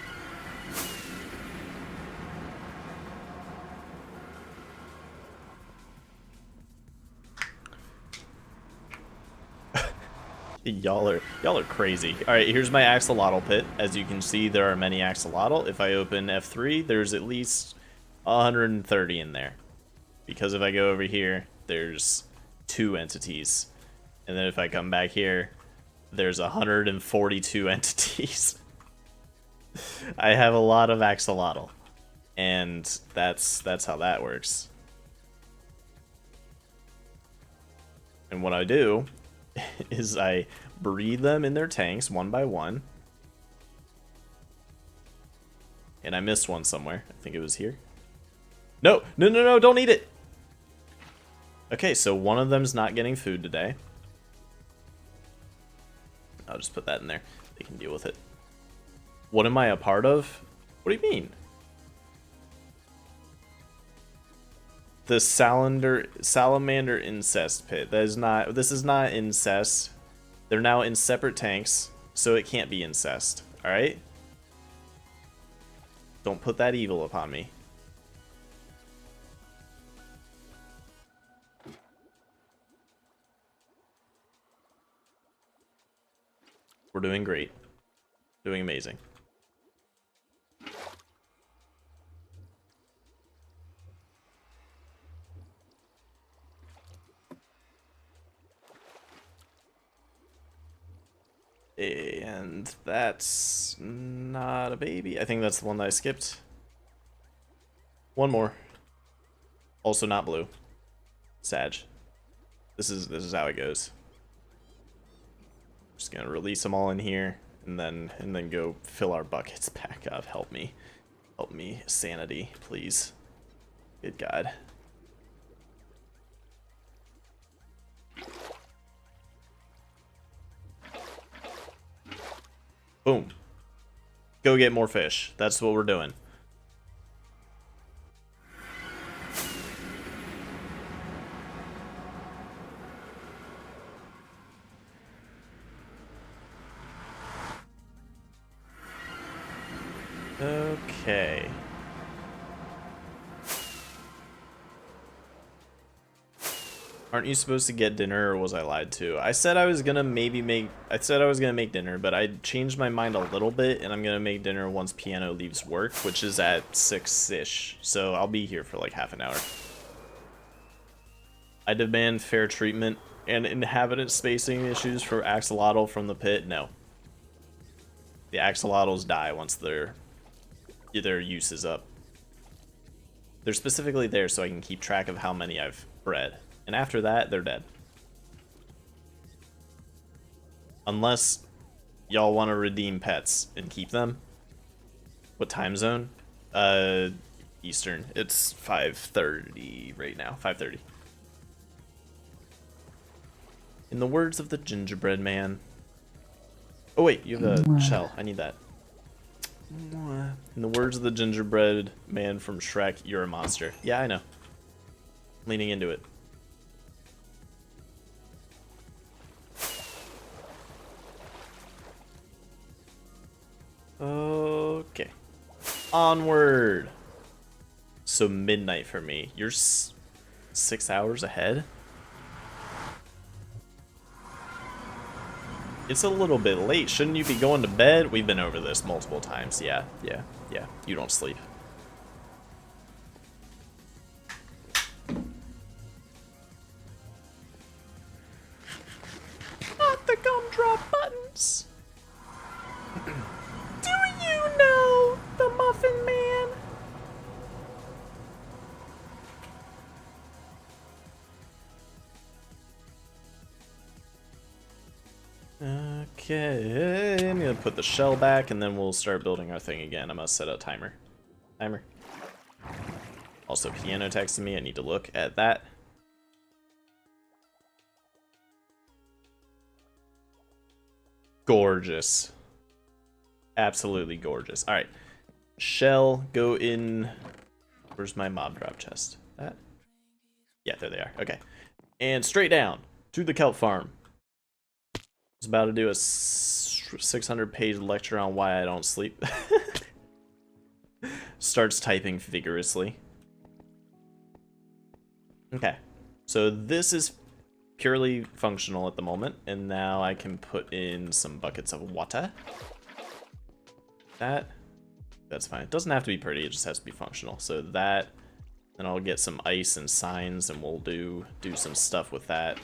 Y'all are crazy. All right, here's my axolotl pit. As you can see, there are many axolotl. If I open F3, there's at least 130 in there. Because if I go over here, there's 2 entities. And then if I come back here, there's 142 entities. I have a lot of axolotl. And that's how that works. And what I do is I breed them in their tanks one by one. And I missed one somewhere. I think it was here. No, don't eat it. Okay, so one of them's not getting food today. I'll just put that in there. They can deal with it. What am I a part of? What do you mean? The salamander incest pit. That is not. This is not incest. They're now in separate tanks, so it can't be incest. All right. Don't put that evil upon me. We're doing great. Doing amazing. And that's not a baby. I think that's the one that I skipped. One more. Also not blue. Sag. This is how it goes. Just gonna release them all in here and then go fill our buckets back up. Help me. Help me. Sanity, please. Good God. Boom. Go get more fish. That's what we're doing. Okay. Aren't you supposed to get dinner, or was I lied to? I said I was gonna make dinner, but I changed my mind a little bit, and I'm gonna make dinner once Piano leaves work, which is at 6-ish. So I'll be here for like half an hour. I demand fair treatment and inhabitant spacing issues for axolotl from the pit. No. The axolotls die once their use is up. They're specifically there so I can keep track of how many I've bred. And after that, they're dead. Unless y'all want to redeem pets and keep them. What time zone? Eastern. It's 5:30 right now. 5:30. In the words of the gingerbread man. Oh wait, you have a shell. I need that. In the words of the gingerbread man from Shrek, you're a monster. Yeah, I know. Leaning into it. Okay. Onward. So midnight for me. You're 6 hours ahead? It's a little bit late. Shouldn't you be going to bed? We've been over this multiple times. Yeah. You don't sleep. Not the gumdrop buttons. Do you know the Muffin Man? Okay, I'm gonna put the shell back and then we'll start building our thing again. I'm gonna set a timer. Also, Piano texted me. I need to look at that. Gorgeous. Absolutely gorgeous. All right. Shell, go in. Where's my mob drop chest? That? Yeah, there they are. Okay. And straight down to the kelp farm. I was about to do a 600-page lecture on why I don't sleep. Starts typing vigorously. Okay. So this is purely functional at the moment, and now I can put in some buckets of water. That's fine. It doesn't have to be pretty, it just has to be functional. So that, then I'll get some ice and signs and we'll do some stuff with that.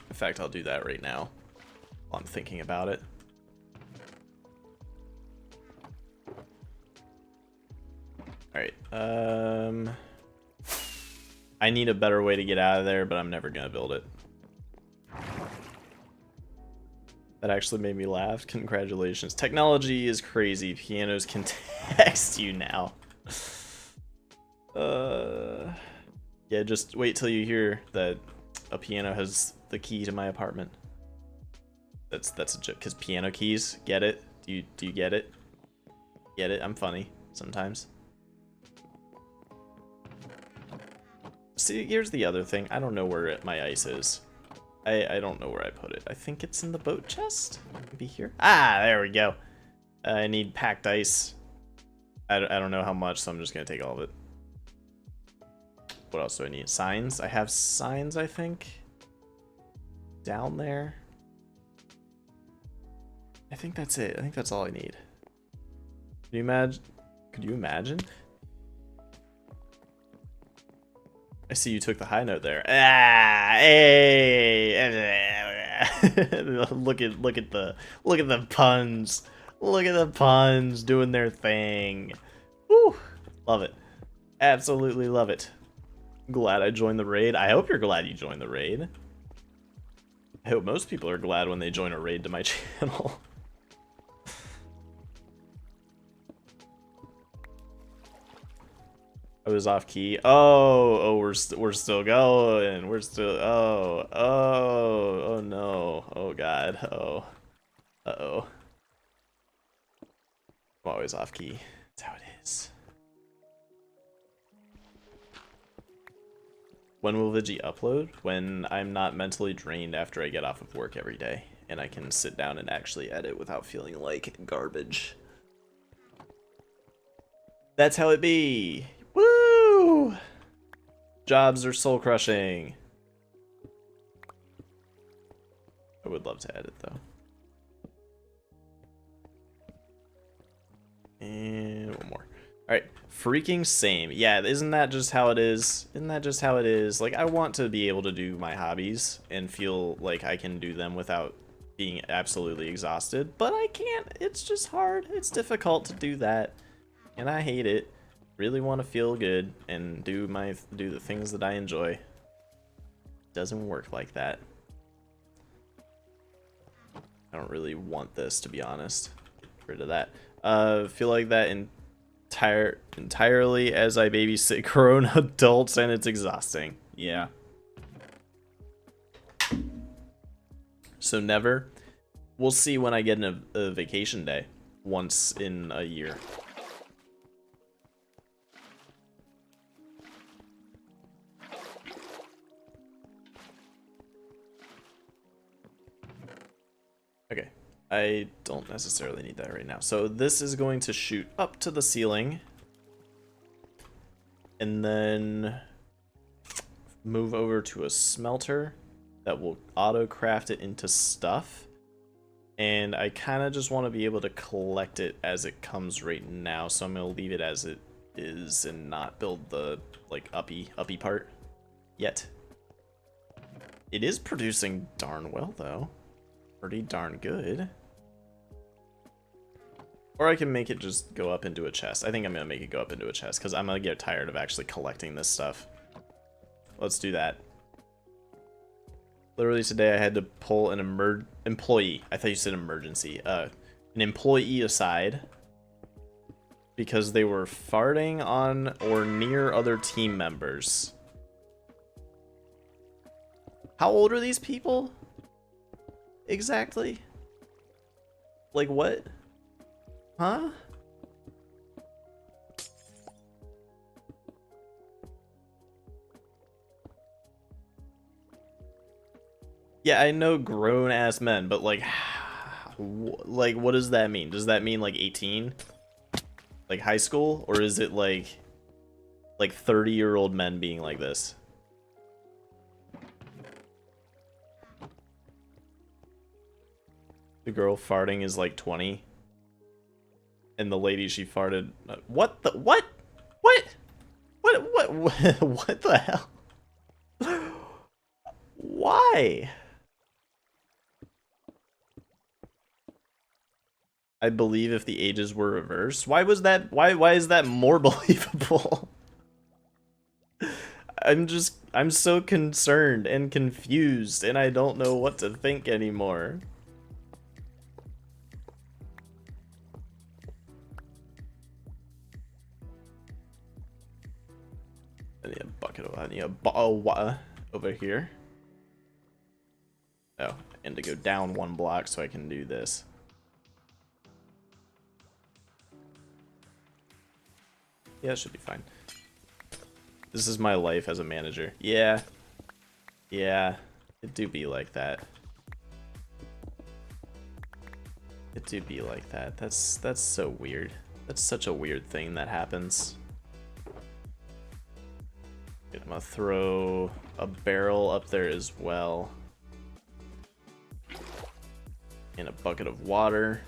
In fact, I'll do that right now while I'm thinking about it. Alright, I need a better way to get out of there, but I'm never gonna build it. That actually made me laugh. Congratulations. Technology is crazy. Pianos can text you now. Yeah, just wait till you hear that a piano has the key to my apartment. That's a joke, because piano keys, get it? Do you get it? Get it? I'm funny sometimes. See, here's the other thing. I don't know where my ice is. I don't know where I put it. I think it's in the boat chest. Maybe here. Ah, there we go. I need packed ice. I don't know how much, so I'm just gonna take all of it. What else do I need? Signs? I have signs, I think. Down there. I think that's it. I think that's all I need. Can you imagine? Could you imagine? I see you took the high note there. Ah, hey! look at the puns. Look at the puns doing their thing. Woo! Love it. Absolutely love it. Glad I joined the raid. I hope you're glad you joined the raid. I hope most people are glad when they join a raid to my channel. I was off key. Oh, we're still going. We're still. Oh no. Oh god. Oh. Uh-oh. always off key. That's how it is. When will Vigi upload? When I'm not mentally drained after I get off of work every day, and I can sit down and actually edit without feeling like garbage. That's how it be. Woo! Jobs are soul crushing. I would love to edit though. And one more. Alright, freaking same. Yeah, isn't that just how it is? Isn't that just how it is? Like, I want to be able to do my hobbies and feel like I can do them without being absolutely exhausted, but I can't. It's just hard. It's difficult to do that, and I hate it. Really want to feel good and do the things that I enjoy. Doesn't work like that. I don't really want this, to be honest. Get rid of that. Feel like that entirely as I babysit grown adults, and it's exhausting. Yeah. So never. We'll see when I get a vacation day once in a year. Okay, I don't necessarily need that right now. So this is going to shoot up to the ceiling and then move over to a smelter that will auto craft it into stuff. And I kind of just want to be able to collect it as it comes right now, so I'm going to leave it as it is and not build the like uppy part yet. It is producing darn well though. Pretty darn good. Or I can make it just go up into a chest. I think I'm gonna make it go up into a chest because I'm gonna get tired of actually collecting this stuff. Let's do that. Literally today I had to pull an employee. I thought you said emergency. An employee aside because they were farting on or near other team members. How old are these people? Exactly. Like what? Huh? Yeah, I know grown ass men, but like what does that mean? Does that mean like 18? Like high school, or is it like 30-year-old men being like this? The girl farting is like 20. And the lady she farted... What the... What? What? What the hell? Why? I believe if the ages were reversed. Why was that... Why is that more believable? I'm so concerned and confused, and I don't know what to think anymore. I need a bucket of... I need a bottle of water over here. Oh, and to go down one block so I can do this. Yeah, it should be fine. This is my life as a manager. Yeah. Yeah. It do be like that. It do be like that. That's so weird. That's such a weird thing that happens. I'm gonna throw a barrel up there as well. And a bucket of water.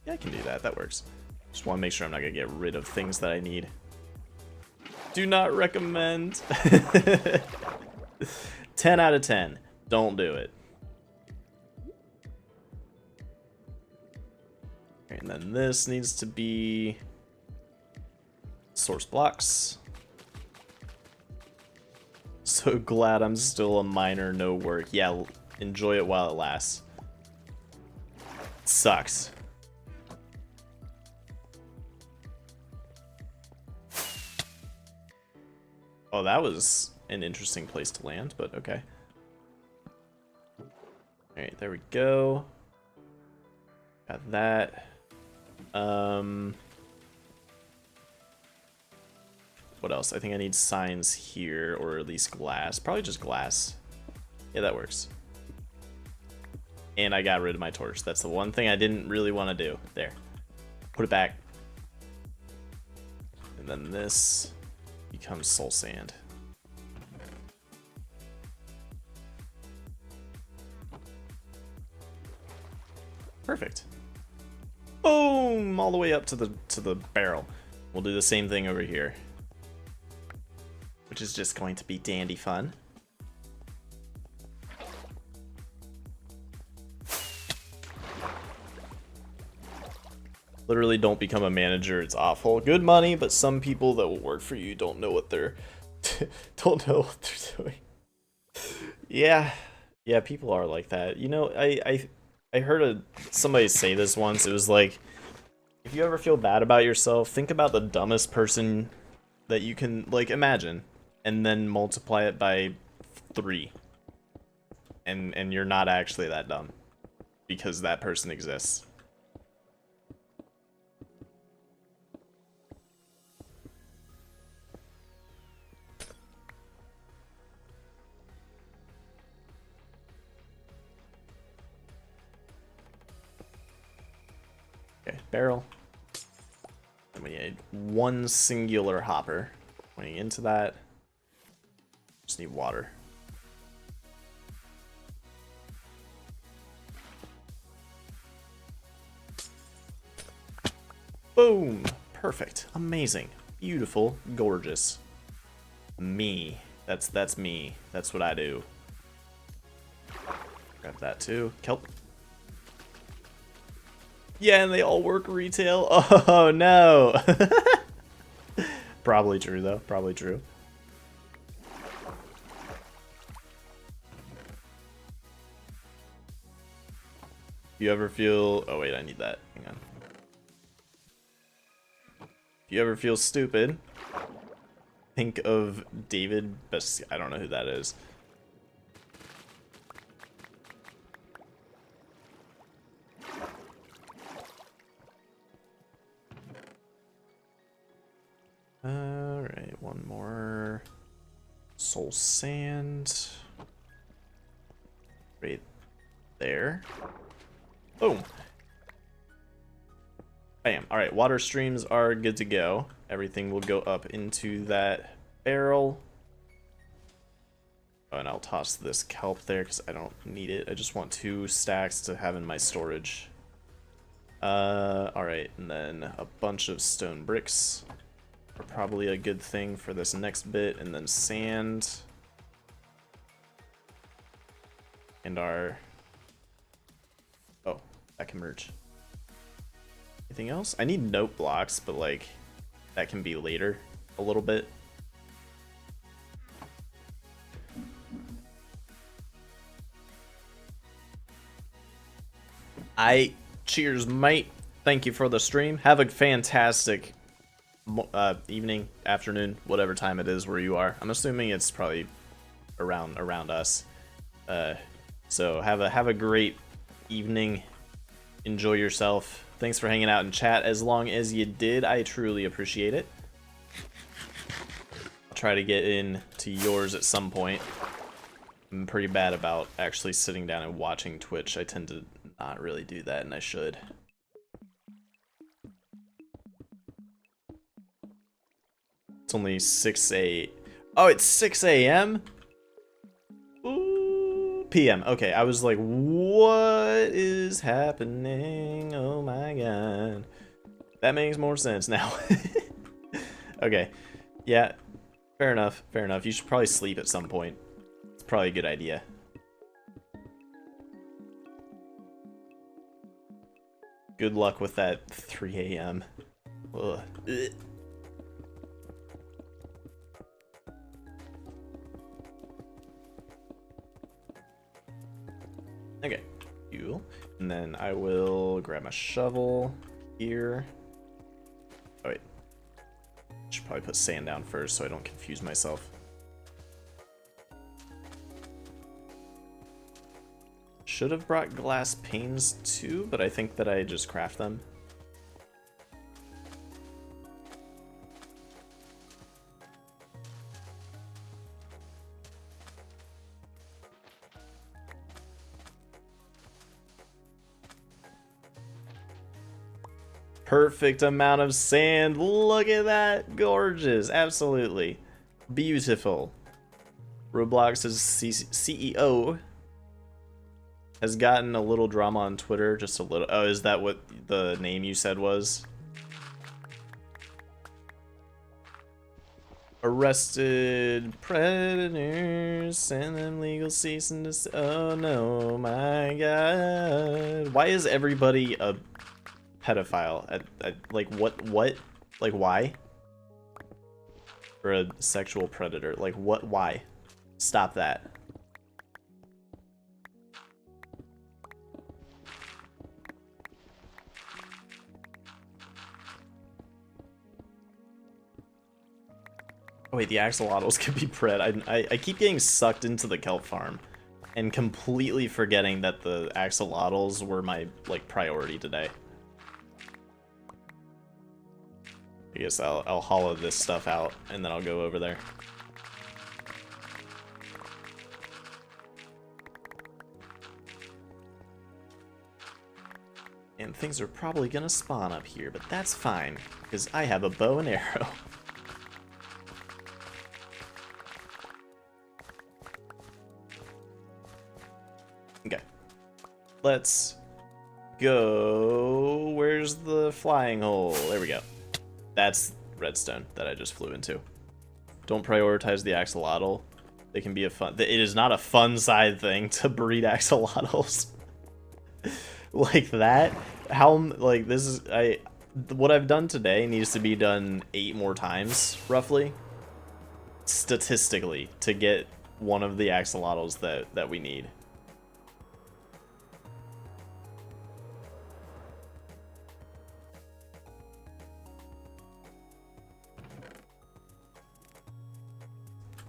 Yeah, I can do that. That works. Just want to make sure I'm not gonna get rid of things that I need. Do not recommend. 10 out of 10. Don't do it. And then this needs to be source blocks. So glad I'm still a minor, no work. Yeah, enjoy it while it lasts. It sucks. Oh, that was an interesting place to land, but okay. Alright, there we go. Got that. What else? I think I need signs here, or at least glass. Probably just glass. Yeah, that works. And I got rid of my torch. That's the one thing I didn't really want to do. There. Put it back. And then this becomes soul sand. Perfect. Boom! All the way up to the barrel. We'll do the same thing over here, which is just going to be dandy fun. Literally, don't become a manager. It's awful. Good money, but some people that will work for you don't know what they're don't know what they're doing. Yeah, people are like that. You know, I heard somebody say this once. It was like, if you ever feel bad about yourself, think about the dumbest person that you can like imagine, and then multiply it by 3, and you're not actually that dumb, because that person exists. Okay, barrel. And we need one singular hopper. Pointing into that. Just need water. Boom! Perfect. Amazing. Beautiful. Gorgeous. Me. That's me. That's what I do. Grab that too. Kelp. Yeah, and they all work retail. Oh no. Probably true though. Probably true. You ever feel... Oh wait, I need that. Hang on. If you ever feel stupid, think of David Best. I don't know who that is. Alright, one more soul sand. Right there. Boom. Bam. Alright, water streams are good to go. Everything will go up into that barrel. Oh, and I'll toss this kelp there because I don't need it. I just want 2 stacks to have in my storage. Alright, and then a bunch of stone bricks are probably a good thing for this next bit, and then sand. And our... Oh, that can merge. Anything else? I need note blocks, but like, that can be later a little bit. Cheers, mate. Thank you for the stream. Have a fantastic evening, afternoon, whatever time it is where you are. I'm assuming it's probably around us. So have a great evening. Enjoy yourself. Thanks for hanging out in chat as long as you did. I truly appreciate it. I'll try to get into yours at some point. I'm pretty bad about actually sitting down and watching Twitch. I tend to not really do that, and I should. It's only 6 a... Oh, it's 6 a.m.? Ooh, p.m. Okay, I was like, what is happening? Oh my god. That makes more sense now. Okay. Yeah, fair enough, fair enough. You should probably sleep at some point. It's probably a good idea. Good luck with that 3 a.m. Ugh. Okay, fuel. And then I will grab my shovel here. Oh wait. Should probably put sand down first so I don't confuse myself. should have brought glass panes too, but I think that I just craft them. Perfect amount of sand. Look at that. Gorgeous. Absolutely. Beautiful. Roblox's CEO has gotten a little drama on Twitter. Just a little. Oh, is that what the name you said was? Arrested predators, send them legal cease and desist. Oh no, my god. Why is everybody a pedophile? Like, what? Like, why? Or a sexual predator? Like, what? Why? Stop that. Oh wait, the axolotls can be bred. I keep getting sucked into the kelp farm and completely forgetting that the axolotls were my, like, priority today. I guess I'll hollow this stuff out and then I'll go over there. And things are probably gonna spawn up here, but that's fine, because I have a bow and arrow. Okay. Let's go. Where's the flying hole? There we go. That's redstone that I just flew into. Don't prioritize the axolotl. They can be a fun... It is not a fun side thing to breed axolotls. Like that. How, like, this is... What I've done today needs to be done 8 more times, roughly. Statistically, to get one of the axolotls that we need.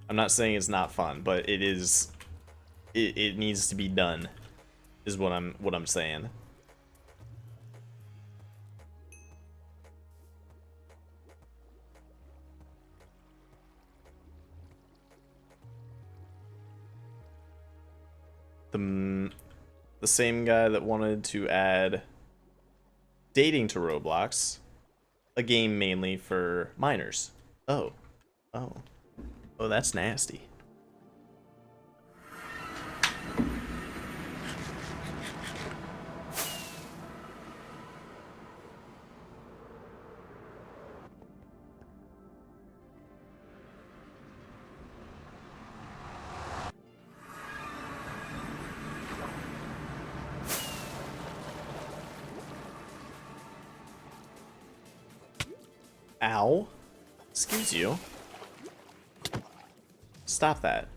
I'm not saying it's not fun, but it is. It needs to be done, is what I'm saying. The same guy that wanted to add dating to Roblox, a game mainly for minors. Oh, that's nasty. Ow. Excuse you. Stop that.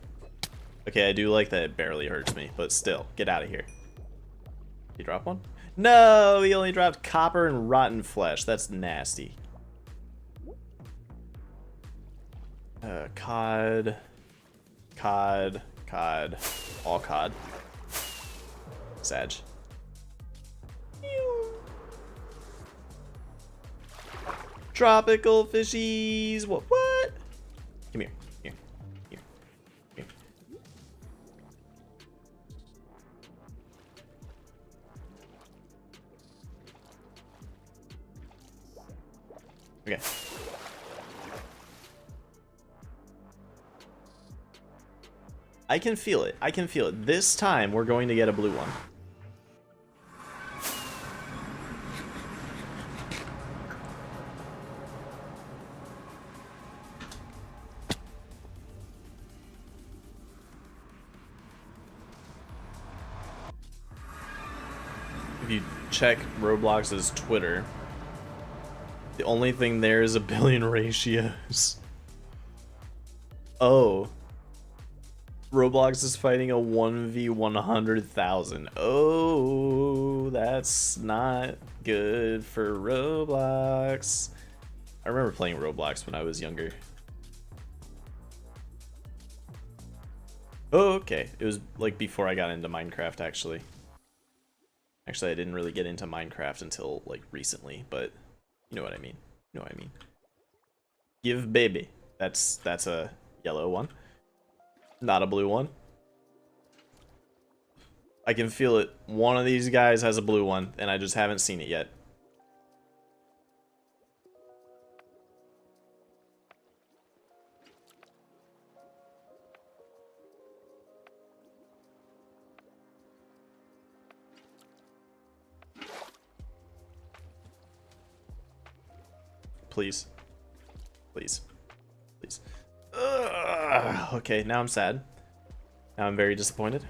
Okay, I do like that it barely hurts me, but still, get out of here. Did you drop one? No, he only dropped copper and rotten flesh. That's nasty. Cod. All cod. Sag. Tropical fishies. What? Come here. Here. Okay. I can feel it. This time we're going to get a blue one. If you check Roblox's Twitter, the only thing there is a billion ratios. Oh. Roblox is fighting a 1v100,000. Oh, that's not good for Roblox. I remember playing Roblox when I was younger. Oh, okay. It was like before I got into Minecraft, actually. Actually, I didn't really get into Minecraft until like recently, but you know what I mean. You know what I mean. Give baby. That's a yellow one, not a blue one. I can feel it. One of these guys has a blue one, and I just haven't seen it yet. Please. Please. Please. Ugh. Okay, now I'm sad. Now I'm very disappointed.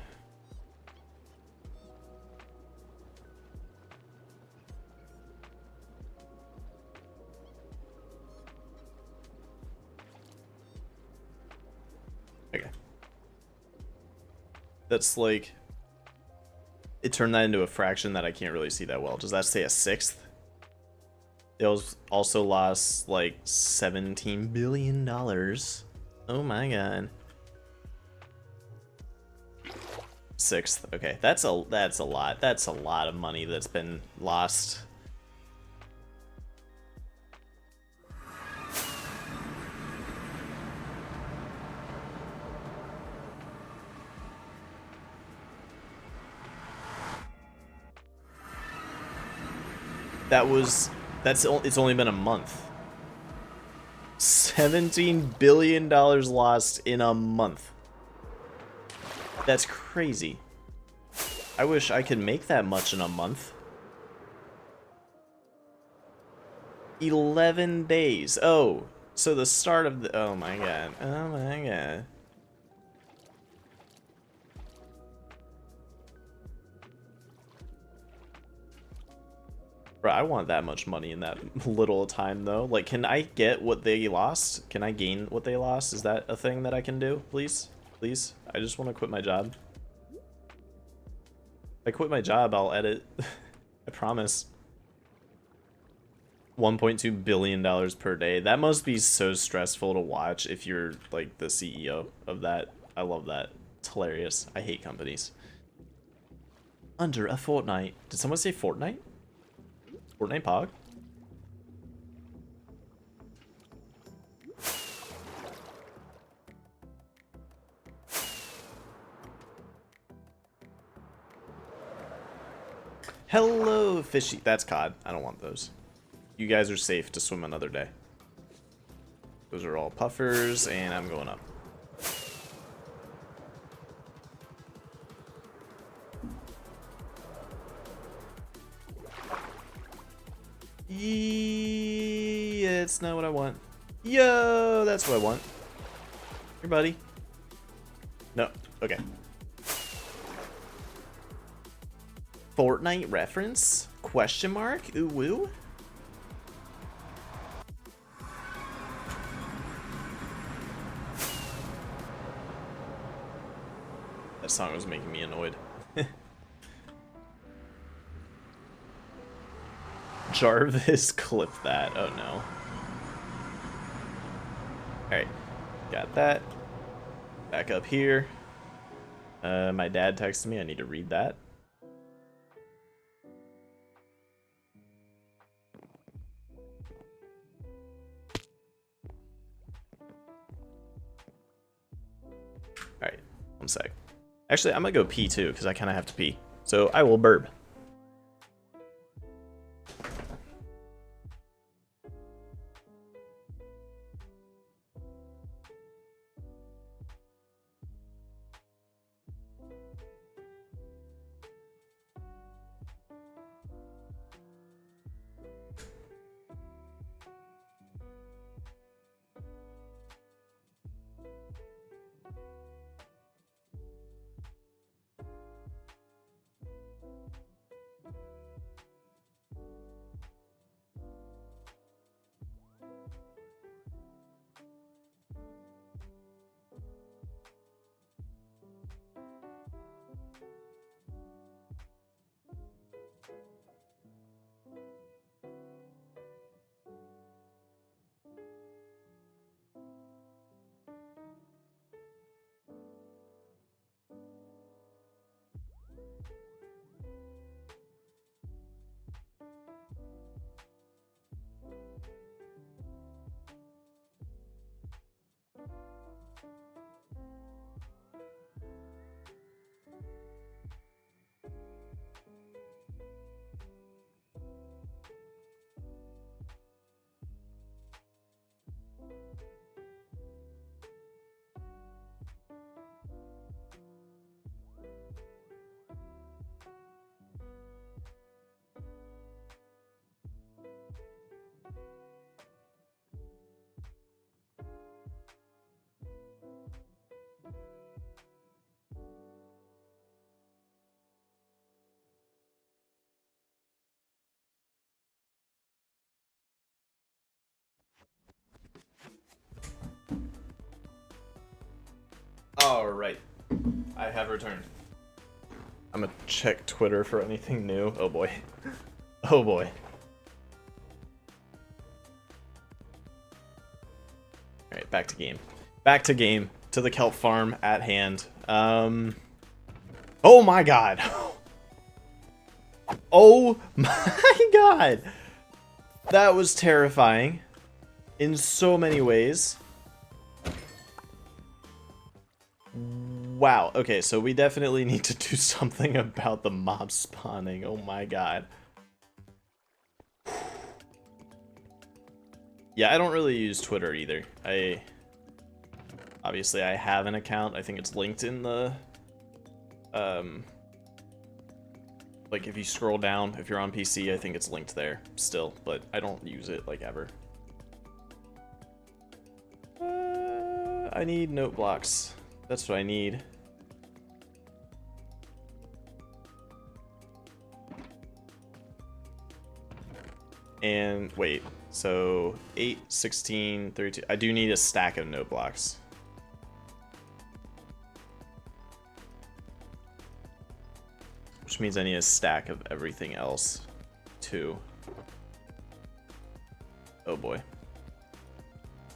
Okay. That's like... It turned that into a fraction that I can't really see that well. Does that say a sixth? They also lost like $17 billion. Oh my god. Sixth. Okay, that's a lot. That's a lot of money that's been lost. It's only been a month. $17 billion lost in a month. That's crazy. I wish I could make that much in a month. 11 days. Oh, so the start of the... Oh my god. Oh my god. Bro, I want that much money in that little time, though. Like, can I get what they lost? Can I gain what they lost? Is that a thing that I can do? Please? Please? I just want to quit my job. If I quit my job, I'll edit. I promise. $1.2 billion per day. That must be so stressful to watch if you're, like, the CEO of that. I love that. It's hilarious. I hate companies. Under a fortnight. Did someone say Fortnite? Fortnite Pog? Hello, fishy. That's cod. I don't want those. You guys are safe to swim another day. Those are all puffers, and I'm going up. Yeah, it's not what I want. Yo, that's what I want. Here, buddy. No, okay. Fortnite reference? Question mark? Ooh woo? That song was making me annoyed. Jarvis, clip that. Oh no. Alright. Got that. Back up here. My dad texted me. I need to read that. Alright. One sec. Actually, I'm gonna go pee too, because I kind of have to pee. So I will burp. Alright. I have returned. I'm gonna check Twitter for anything new. Oh boy. Oh boy. Alright, back to game. Back to game. To the kelp farm at hand. Oh my god! Oh my god! That was terrifying. In so many ways. Wow, okay, so we definitely need to do something about the mob spawning. Oh my god. Yeah, I don't really use Twitter either. Obviously I have an account. I think it's linked in the like if you scroll down, if you're on PC, I think it's linked there still, but I don't use it like ever. I need note blocks. That's what I need. And wait, so 8, 16, 32. I do need a stack of note blocks. Which means I need a stack of everything else, too. Oh boy.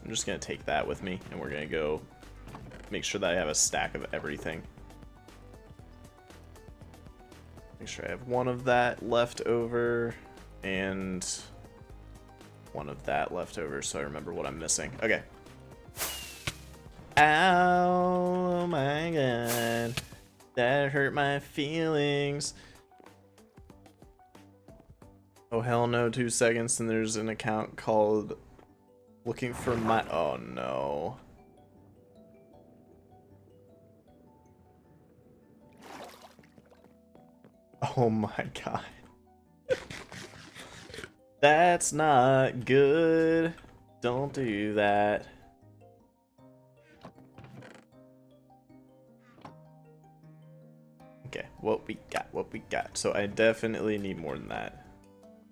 I'm just gonna take that with me, and we're gonna go make sure that I have a stack of everything. Make sure I have one of that left over, and one of that left over, so I remember what I'm missing. Okay. Oh my god. That hurt my feelings. Oh hell no, 2 seconds, and there's an account called Looking for My... Oh no. Oh my god. That's not good. Don't do that. Okay, what we got. So I definitely need more than that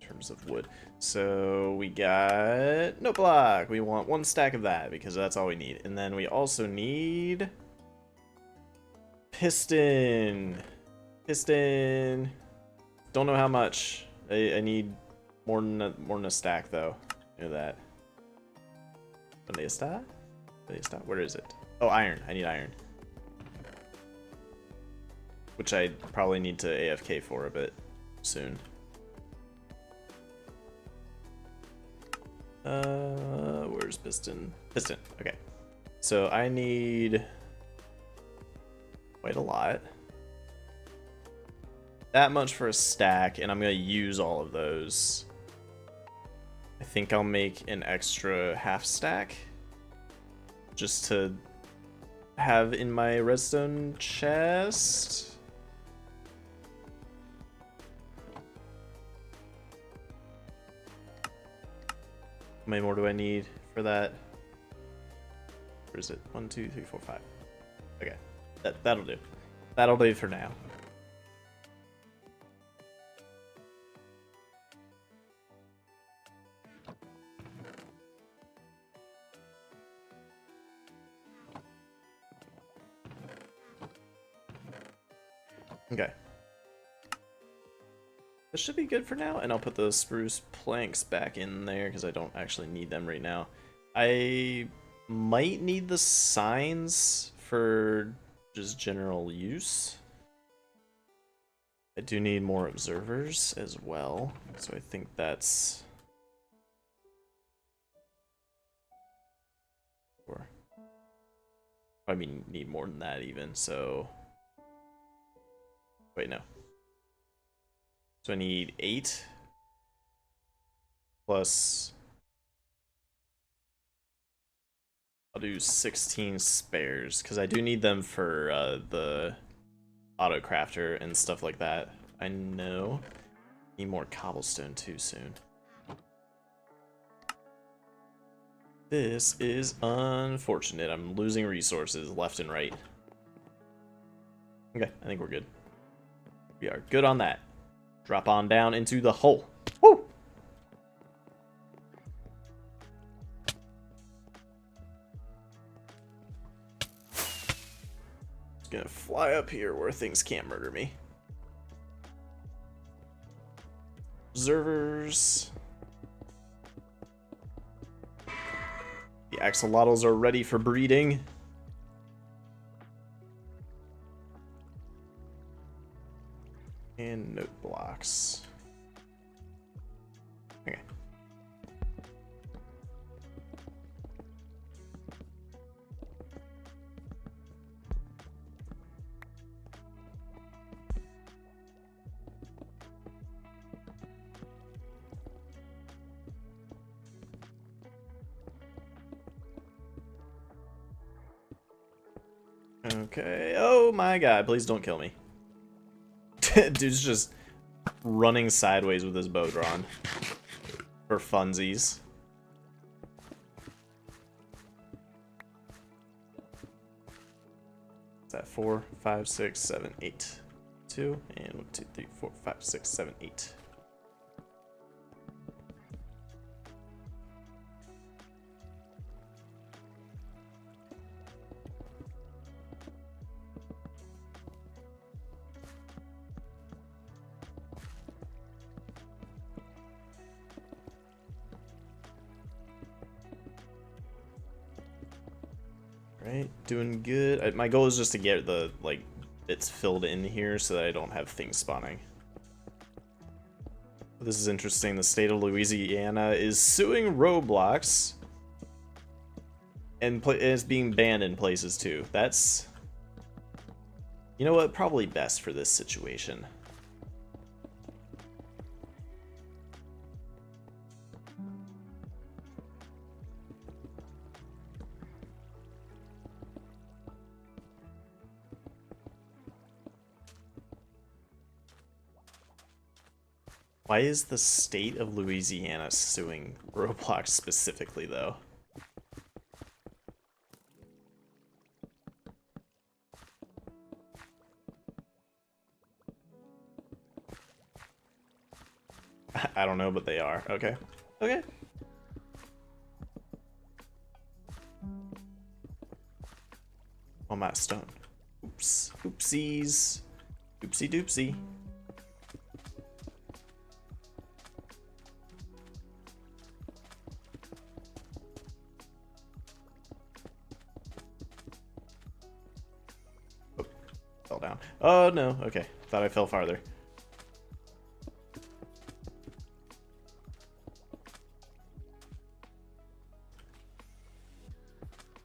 in terms of wood. So we got no block. We want 1 stack of that because that's all we need. And then we also need piston. Piston. Don't know how much. I need more than a stack though. You know that. ¿Dónde está? ¿Dónde está? Where is it? Oh, iron. I need iron. Which I probably need to AFK for a bit soon. Where's piston? Piston. Okay. So I need quite a lot. That much for a stack, and I'm gonna use all of those. I think I'll make an extra half stack just to have in my redstone chest. How many more do I need for that? Where is it? 1, 2, 3, 4, 5. Okay, that'll do. That'll do for now. Okay. This should be good for now, and I'll put the spruce planks back in there because I don't actually need them right now. I might need the signs for just general use. I do need more observers as well, so I think that's... Or I mean, need more than that even, so... Wait, no. So I need 8 plus... I'll do 16 spares, because I do need them for the auto crafter and stuff like that. I know. Need more cobblestone too soon. This is unfortunate. I'm losing resources left and right. Okay, I think we're good. We are good on that. Drop on down into the hole. Woo! gonna fly up here where things can't murder me. Observers. The axolotls are ready for breeding. And note blocks. Okay. Okay. Oh my god, please don't kill me. Dude's just running sideways with his bow drawn. For funsies. Is that 4, 5, 6, 7, 8? 2, and 1, 2, 3, 4, 5, 6, 7, 8. Right, doing good. My goal is just to get the, like, bits filled in here so that I don't have things spawning. This is interesting. The state of Louisiana is suing Roblox and is being banned in places too. That's, you know what, probably best for this situation. Why is the state of Louisiana suing Roblox specifically, though? I don't know, but they are. Okay. Okay. Oh, my stone. Oops. Oopsies. Oopsie doopsie. Fell down. Oh no, okay. Thought I fell farther.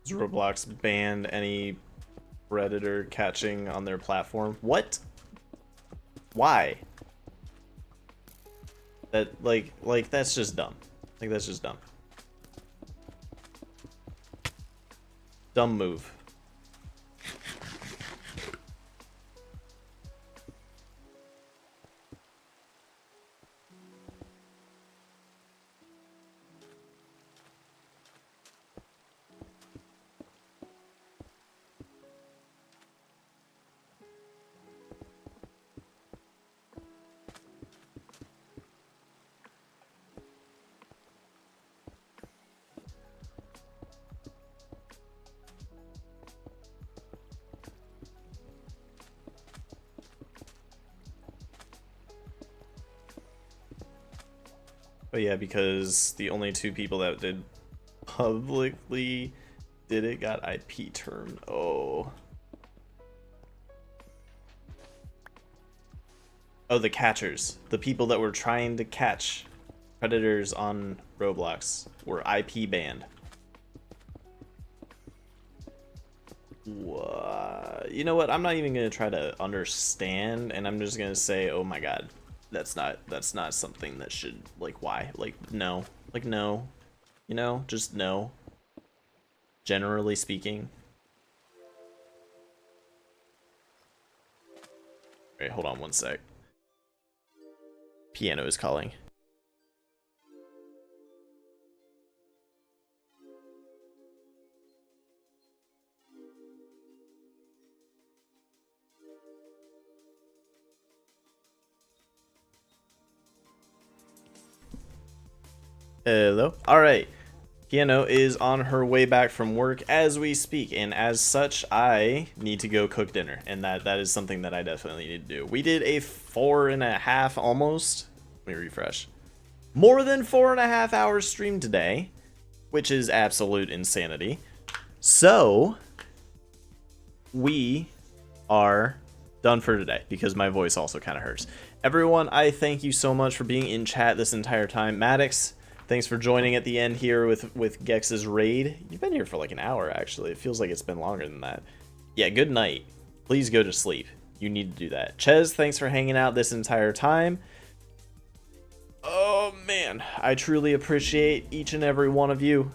Has Roblox banned any predator catching on their platform? What? Why? That like that's just dumb. Like that's just dumb. Dumb move. But yeah, because the only two people that did publicly did it got IP termed. Oh. Oh, the catchers. The people that were trying to catch predators on Roblox were IP banned. What? You know what? I'm not even gonna try to understand, and I'm just gonna say, oh my god. That's not something that should, like, why? Like, no. Like, no. You know, just no. Generally speaking. Alright, hold on one sec. Piano is calling. Hello? Alright. Piano is on her way back from work as we speak, and as such, I need to go cook dinner, and that is something that I definitely need to do. We did a 4.5 almost. Let me refresh. More than 4.5 hours stream today, which is absolute insanity. So, we are done for today because my voice also kind of hurts. Everyone, I thank you so much for being in chat this entire time. Maddox, thanks for joining at the end here with Gex's raid. You've been here for like an hour, actually. It feels like it's been longer than that. Yeah, good night. Please go to sleep. You need to do that. Ches, thanks for hanging out this entire time. Oh, man. I truly appreciate each and every one of you.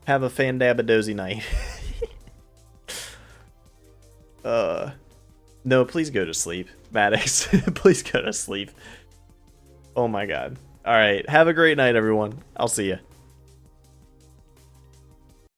Have a fan-dabba-dozy night. No, please go to sleep. Maddox, please go to sleep. Oh my god. Alright, have a great night, everyone. I'll see ya.